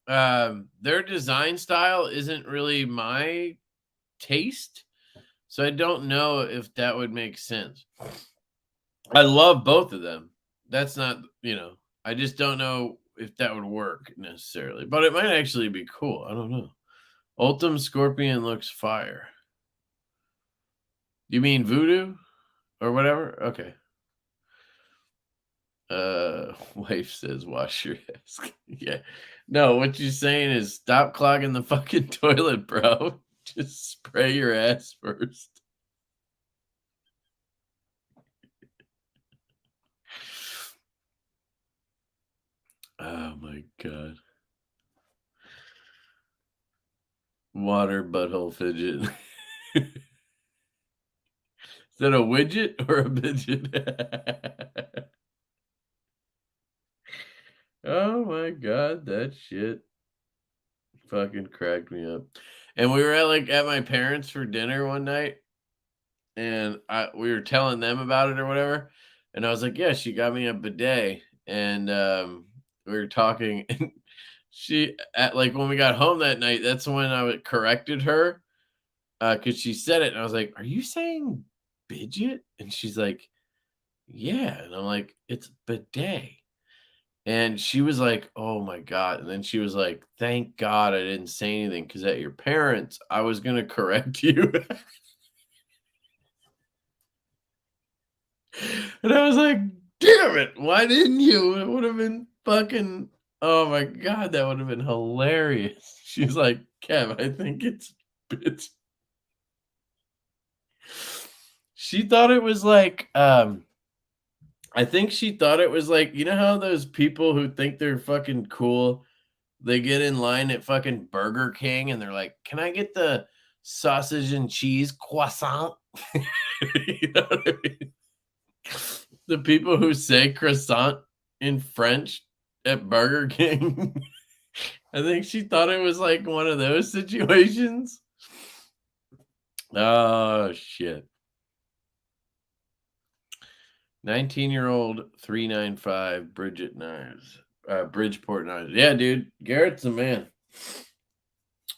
their design style isn't really my taste. So I don't know if that would make sense. I love both of them. That's not, I just don't know if that would work necessarily, but it might actually be cool. I don't know. Ultim Scorpion looks fire. You mean voodoo or whatever? Okay. Wife says wash your ass. Yeah. No, what you're saying is stop clogging the fucking toilet, bro. Just spray your ass first. Oh my god. Water butthole fidget. Is that a widget or a midget? Oh my god, that shit fucking cracked me up. And we were at my parents for dinner one night, and we were telling them about it or whatever, and I was like, "Yeah, she got me a bidet," and we were talking, and she when we got home that night, that's when corrected her because she said it, and I was like, "Are you saying Bidget?" And she's like, "Yeah," and I'm like, "It's bidet." And she was like, "Oh my god." And then she was like, "Thank God I didn't say anything because at your parents, I was gonna correct you." And I was like, "Damn it, why didn't you?" It would have been fucking oh my god, that would have been hilarious. She's like, "Kev, I think it's bitch." She thought it was I think she thought it was you know how those people who think they're fucking cool, they get in line at fucking Burger King and they're like, "Can I get the sausage and cheese croissant?" You know what I mean? The people who say croissant in French at Burger King. I think she thought it was like one of those situations. Oh shit. 19-year-old 395 Bridget Knives. Bridgeport Knives. Yeah, dude. Garrett's a man.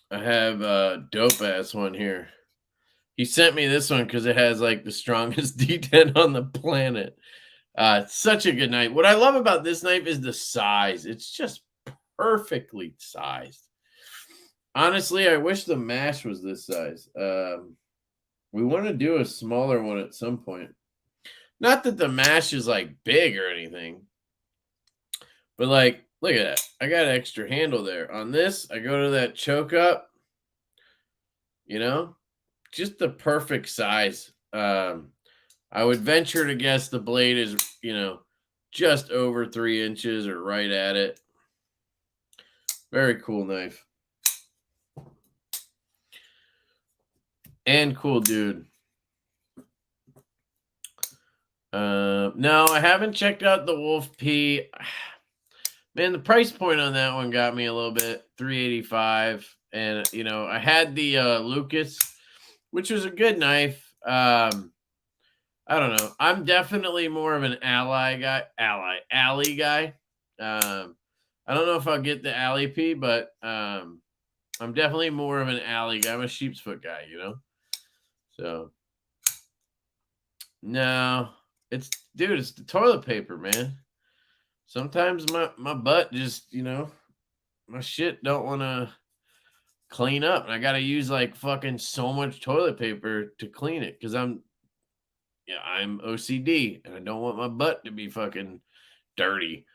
I have a dope ass one here. He sent me this one because it has the strongest D10 on the planet. It's such a good knife. What I love about this knife is the size. It's just perfectly sized. Honestly, I wish the mash was this size. We want to do a smaller one at some point. Not that the mash is big or anything, but look at that. I got an extra handle there. On this, I go to that choke up, just the perfect size. I would venture to guess the blade is, just over 3 inches or right at it. Very cool knife. And cool dude. No, I haven't checked out the Wolf P. Man, the price point on that one got me a little bit, $385. And, I had the Lucas, which was a good knife. I don't know. I'm definitely more of an alley guy. I don't know if I'll get the alley P, but I'm definitely more of an alley guy. I'm a sheep's foot guy, So no, it's the toilet paper, man. Sometimes my butt just, my shit don't want to clean up, and I got to use fucking so much toilet paper to clean it because I'm OCD and I don't want my butt to be fucking dirty.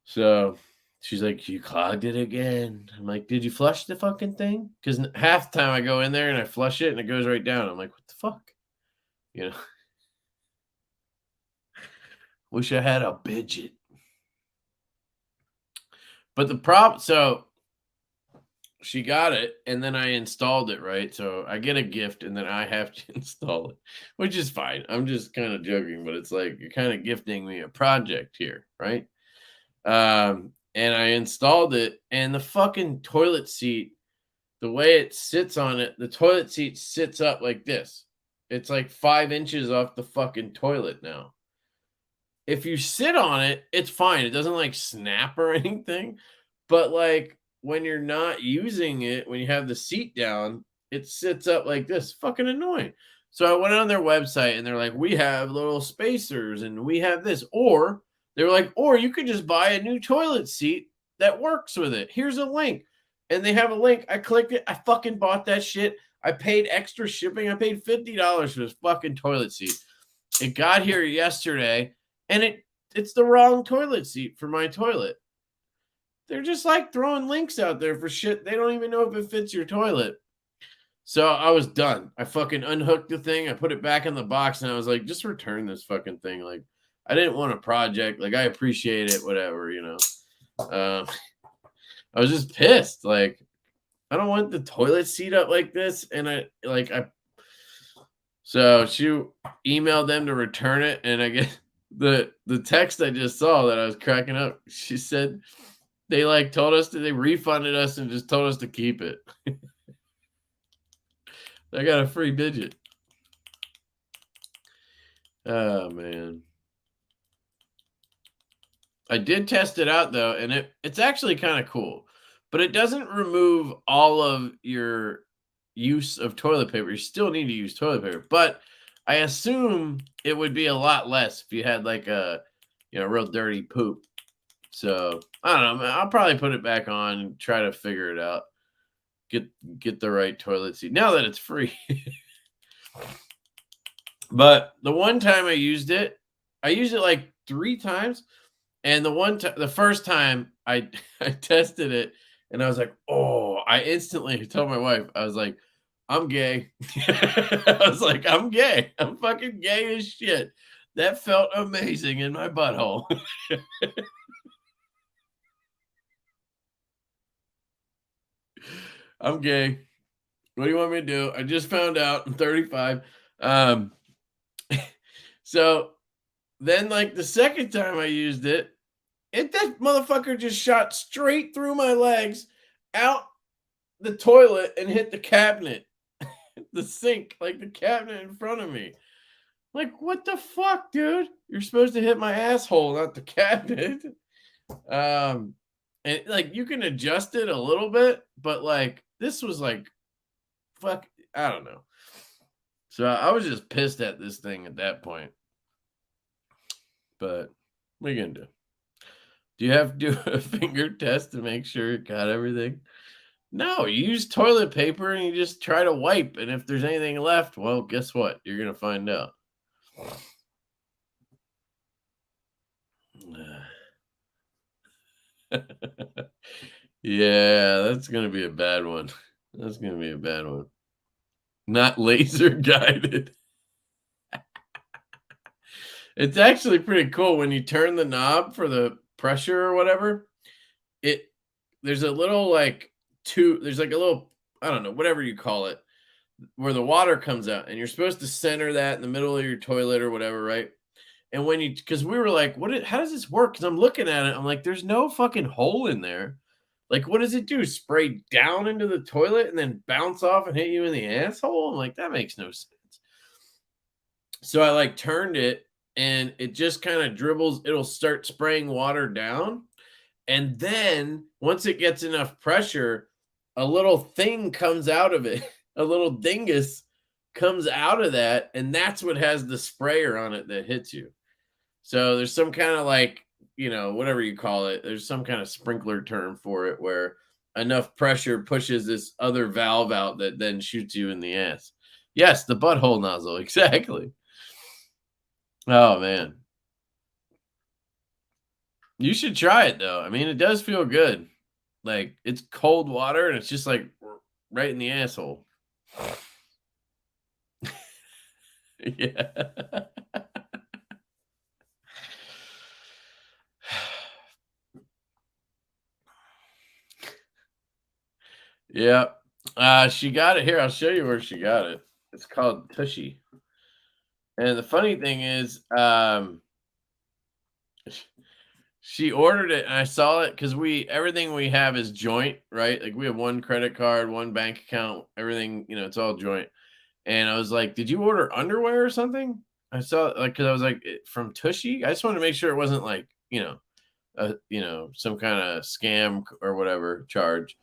So she's like, "You clogged it again." I'm like, "Did you flush the fucking thing?" Because half the time I go in there and I flush it and it goes right down. I'm like, "What the fuck?" Wish I had a Bidget. But the problem, so she got it and then I installed it, right? So I get a gift and then I have to install it, which is fine. I'm just kind of joking, but it's like you're kind of gifting me a project here, right? And I installed it, and the fucking toilet seat, the way it sits on it, the toilet seat sits up like this. It's 5 inches off the fucking toilet now. If you sit on it, it's fine. It doesn't snap or anything. But when you're not using it, when you have the seat down, it sits up like this. Fucking annoying. So I went on their website and they're like, "We have little spacers and we have this." Or they were like, "Or you could just buy a new toilet seat that works with it. Here's a link." And they have a link. I clicked it. I fucking bought that shit. I paid extra shipping. I paid $50 for this fucking toilet seat. It got here yesterday, and it's the wrong toilet seat for my toilet. They're just like throwing links out there for shit. They don't even know if it fits your toilet. So I was done. I fucking unhooked the thing. I put it back in the box, and I was like, just return this fucking thing. Like, I didn't want a project. Like, I appreciate it, whatever, you know. I was just pissed. Like, I don't want the toilet seat up like this. And so she emailed them to return it. And I guess the text I just saw that I was cracking up, she said they like told us that they refunded us and just told us to keep it. I got a free Fidget. Oh, man. I did test it out, though, and it's actually kind of cool. But it doesn't remove all of your use of toilet paper. You still need to use toilet paper. But I assume it would be a lot less if you had, like, a, you know, real dirty poop. So, I don't know. I'll probably put it back on and try to figure it out. Get the right toilet seat now that it's free. But the one time I used it like 3 times. And the first time I tested it, and I was like, oh, I instantly told my wife, I was like, I'm gay. I was like, I'm gay. I'm fucking gay as shit. That felt amazing in my butthole. I'm gay. What do you want me to do? I just found out I'm 35. So then, like, the second time I used it, that motherfucker just shot straight through my legs, out the toilet, and hit the cabinet, the sink, like the cabinet in front of me. Like, what the fuck, dude? You're supposed to hit my asshole, not the cabinet. And like you can adjust it a little bit, but like this was like, fuck, I don't know. So I was just pissed at this thing at that point. But what are you gonna do? Do you have to do a finger test to make sure it got everything? No, you use toilet paper and you just try to wipe. And if there's anything left, well, guess what? You're going to find out. Yeah, that's going to be a bad one. That's going to be a bad one. Not laser guided. It's actually pretty cool when you turn the knob for the pressure or whatever. There's a little like there's like a little, I don't know, whatever you call it, where the water comes out, and you're supposed to center that in the middle of your toilet or whatever, right? And because we were like, how does this work? Because I'm looking at it, I'm like, there's no fucking hole in there. Like, what does it do? Spray down into the toilet and then bounce off and hit you in the asshole? I'm like, that makes no sense. So I like turned it, and it just kind of dribbles. It'll start spraying water down. And then once it gets enough pressure, a little thing comes out of it. A little dingus comes out of that. And that's what has the sprayer on it that hits you. So there's some kind of like, you know, whatever you call it. There's some kind of sprinkler term for it where enough pressure pushes this other valve out that then shoots you in the ass. Yes, the butthole nozzle. Exactly. Oh, man. You should try it, though. I mean, it does feel good. Like, it's cold water, and it's just, like, right in the asshole. Yeah. Yeah. She got it here. I'll show you where she got it. It's called Tushy. And the funny thing is, she ordered it, and I saw it because everything we have is joint, right? Like we have one credit card, one bank account, everything, you know, it's all joint. And I was like, did you order underwear or something? I saw like, cause I was like from Tushy. I just wanted to make sure it wasn't like, you know, some kind of scam or whatever charge.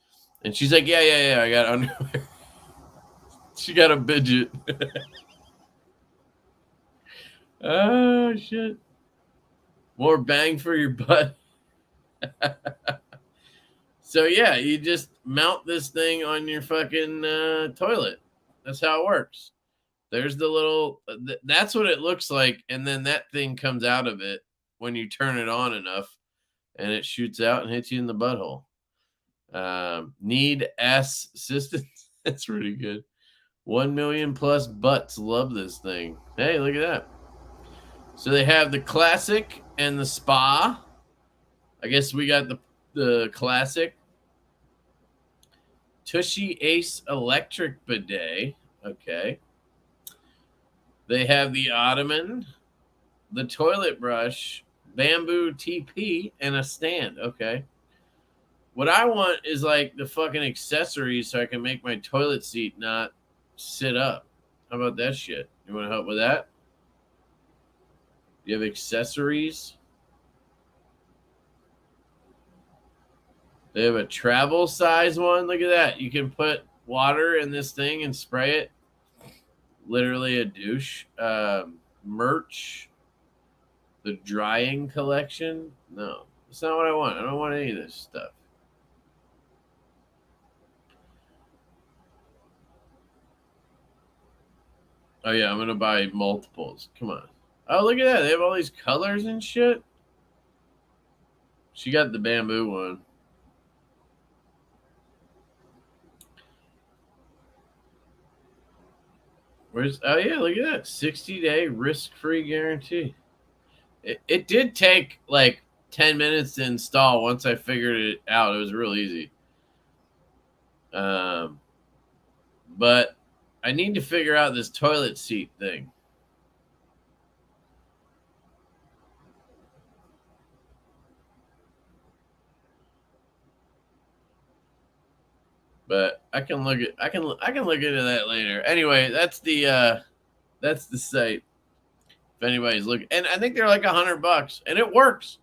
And she's like, yeah, I got underwear. She got a Fidget. Oh shit. More bang for your butt. So yeah, you just mount this thing on your fucking toilet. That's how it works. There's the little, that's what it looks like. And then that thing comes out of it when you turn it on enough and it shoots out and hits you in the butthole. Need ass assistance. That's pretty good. 1 million plus butts love this thing. Hey, look at that. So they have the classic and the spa. I guess we got the classic. Tushy Ace electric bidet. Okay. They have the ottoman, the toilet brush, bamboo TP, and a stand. Okay. What I want is like the fucking accessories so I can make my toilet seat not sit up. How about that shit? You want to help with that? You have accessories? They have a travel size one. Look at that. You can put water in this thing and spray it. Literally a douche. Merch. The drying collection. No, that's not what I want. I don't want any of this stuff. Oh, yeah, I'm going to buy multiples. Come on. Oh, look at that. They have all these colors and shit. She got the bamboo one. Oh, yeah, look at that. 60-day risk-free guarantee. It did take like 10 minutes to install once I figured it out. It was real easy. But I need to figure out this toilet seat thing. But I can look into that later. Anyway, that's the site. If anybody's looking, and I think they're like $100, and it works.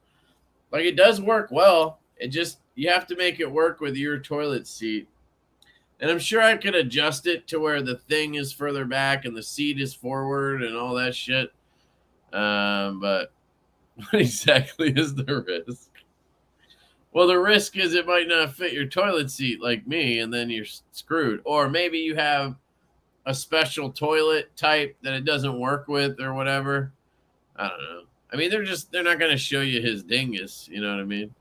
Like it does work well. It just you have to make it work with your toilet seat. And I'm sure I could adjust it to where the thing is further back and the seat is forward and all that shit. But what exactly is the risk? Well, the risk is it might not fit your toilet seat like me, and then you're screwed. Or maybe you have a special toilet type that it doesn't work with or whatever. I don't know. I mean, they're not going to show you his dingus. You know what I mean?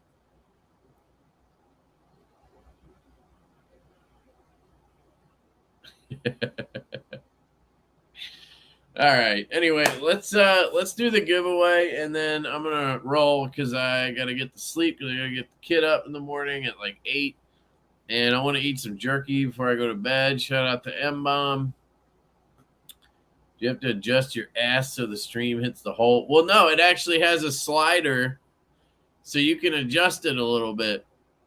All right. Anyway, let's do the giveaway, and then I'm gonna roll because I gotta get to sleep because I gotta get the kid up in the morning at like 8, and I want to eat some jerky before I go to bed. Shout out to M-Bomb. Do you have to adjust your ass so the stream hits the hole? Well, no, it actually has a slider, so you can adjust it a little bit.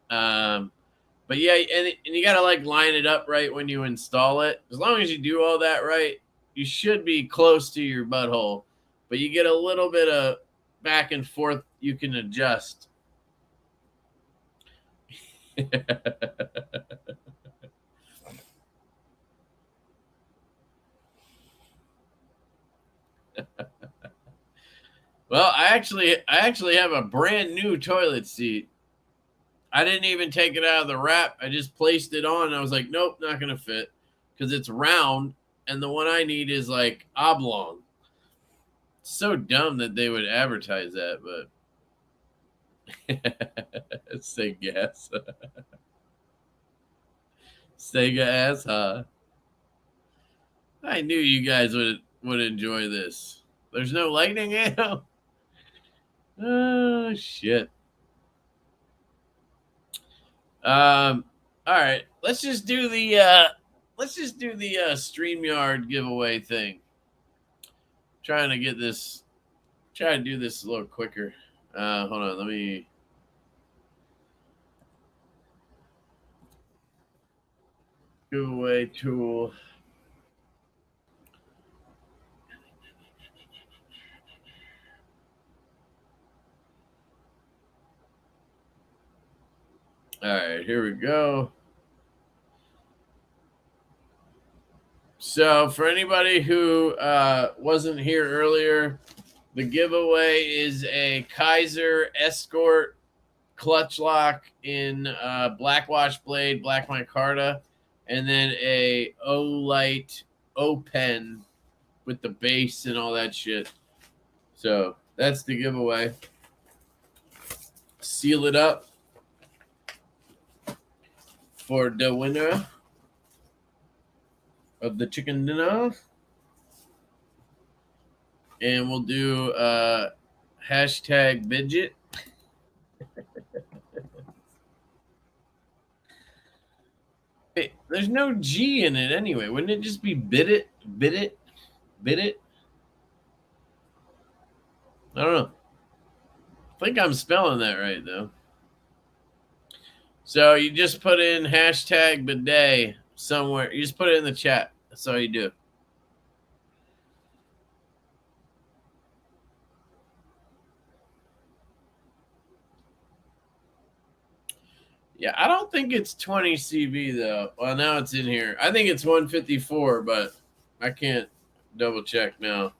But yeah, and you gotta like line it up right when you install it. As long as you do all that right, you should be close to your butthole, but you get a little bit of back and forth you can adjust. Well, I actually have a brand new toilet seat. I didn't even take it out of the wrap. I just placed it on and I was like, nope, not going to fit because it's round. And the one I need is like oblong. It's so dumb that they would advertise that, but say gas. Sega ass, huh? I knew you guys would enjoy this. There's no lightning ammo. Oh shit. All right. Let's just do the StreamYard giveaway thing. Try to do this a little quicker. Hold on, let me giveaway tool. All right, here we go. So for anybody who wasn't here earlier, the giveaway is a Kaiser Escort clutch lock in black wash blade, black micarta. and then a O-Light O-Pen with the base and all that shit. So that's the giveaway. Seal it up for the winner of the chicken dinner. And we'll do hashtag Fidget. Wait, there's no G in it anyway. Wouldn't it just be Bidet? Bidet? Bidet? I don't know. I think I'm spelling that right, though. So you just put in hashtag bidet somewhere. You just put it in the chat. That's all you do. Yeah, I don't think it's 20 CV, though. Well, now it's in here. I think it's 154, but I can't double check now.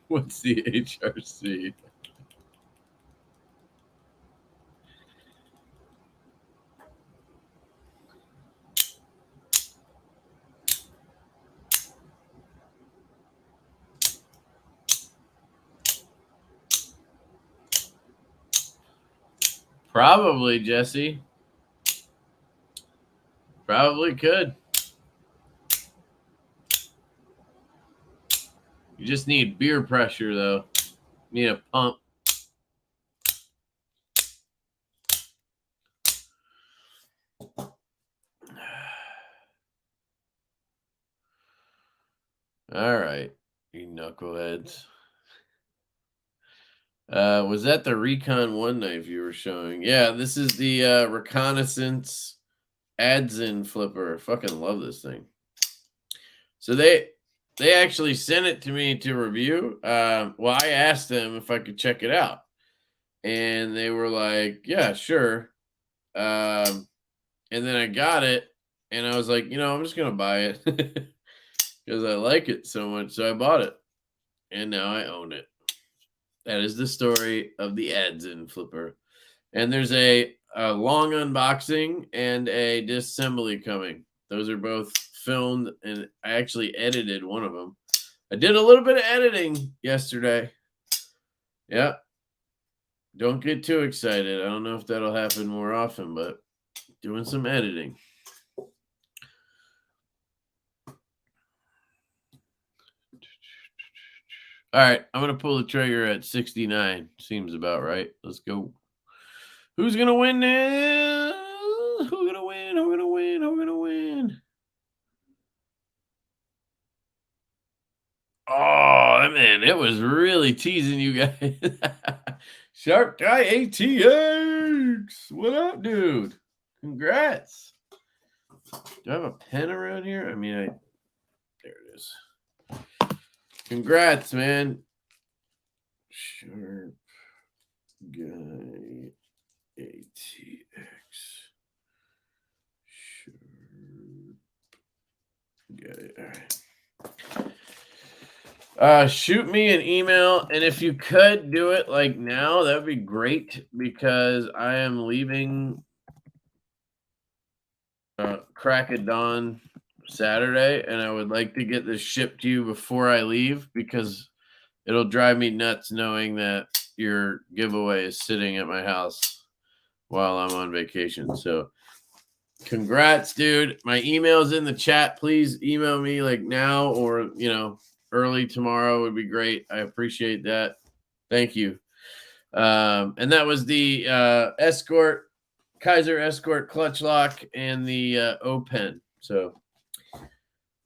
What's the HRC? Probably, Jesse. Probably could. You just need beer pressure, though. You need a pump. All right, you knuckleheads. Was that the Recon 1 knife you were showing? Yeah, this is the Reconnaissance Adzin flipper. I fucking love this thing. So they actually sent it to me to review. Well, I asked them if I could check it out, and they were like, "Yeah, sure." And then I got it, and I was like, I'm just gonna buy it because I like it so much. So I bought it, and now I own it. That is the story of the Adzin flipper. And there's a long unboxing and a disassembly coming. Those are both filmed, and I actually edited one of them. I did a little bit of editing yesterday. Yeah. Don't get too excited. I don't know if that'll happen more often, but doing some editing. All right, I'm going to pull the trigger at 69. Seems about right. Let's go. Who's going to win this? Who's going to win? Who's going to win? Who's going to win? Oh, man, it was really teasing you guys. Sharp Guy ATX. What up, dude? Congrats. Do I have a pen around here? I mean, there it is. Congrats, man. Sharp Guy ATX. Sharp Guy. All right. Shoot me an email, and if you could do it like now, that would be great, because I am leaving crack of dawn Saturday, and I would like to get this shipped to you before I leave, because it'll drive me nuts knowing that your giveaway is sitting at my house while I'm on vacation. So congrats, dude. My email's in the chat. Please email me like now, or early tomorrow would be great. I appreciate that. Thank you. And that was the Escort Kaiser Escort clutch lock and the O-Pen. So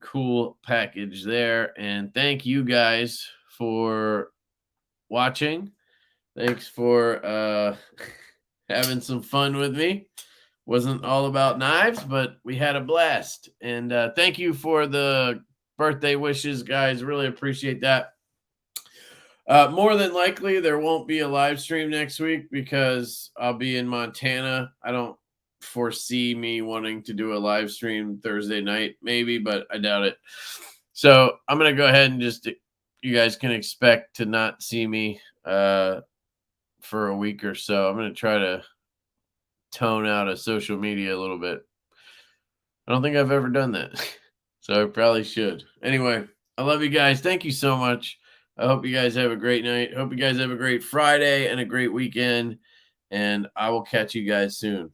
cool package there. And thank you guys for watching. Thanks for having some fun with me. Wasn't all about knives, but we had a blast. And thank you for the birthday wishes, guys. Really appreciate that. More than likely, there won't be a live stream next week because I'll be in Montana. I don't foresee me wanting to do a live stream Thursday night, maybe, but I doubt it. So I'm going to go ahead and you guys can expect to not see me for a week or so. I'm going to try to tone out of social media a little bit. I don't think I've ever done that, so I probably should. Anyway, I love you guys. Thank you so much. I hope you guys have a great night. Hope you guys have a great Friday and a great weekend, and I will catch you guys soon.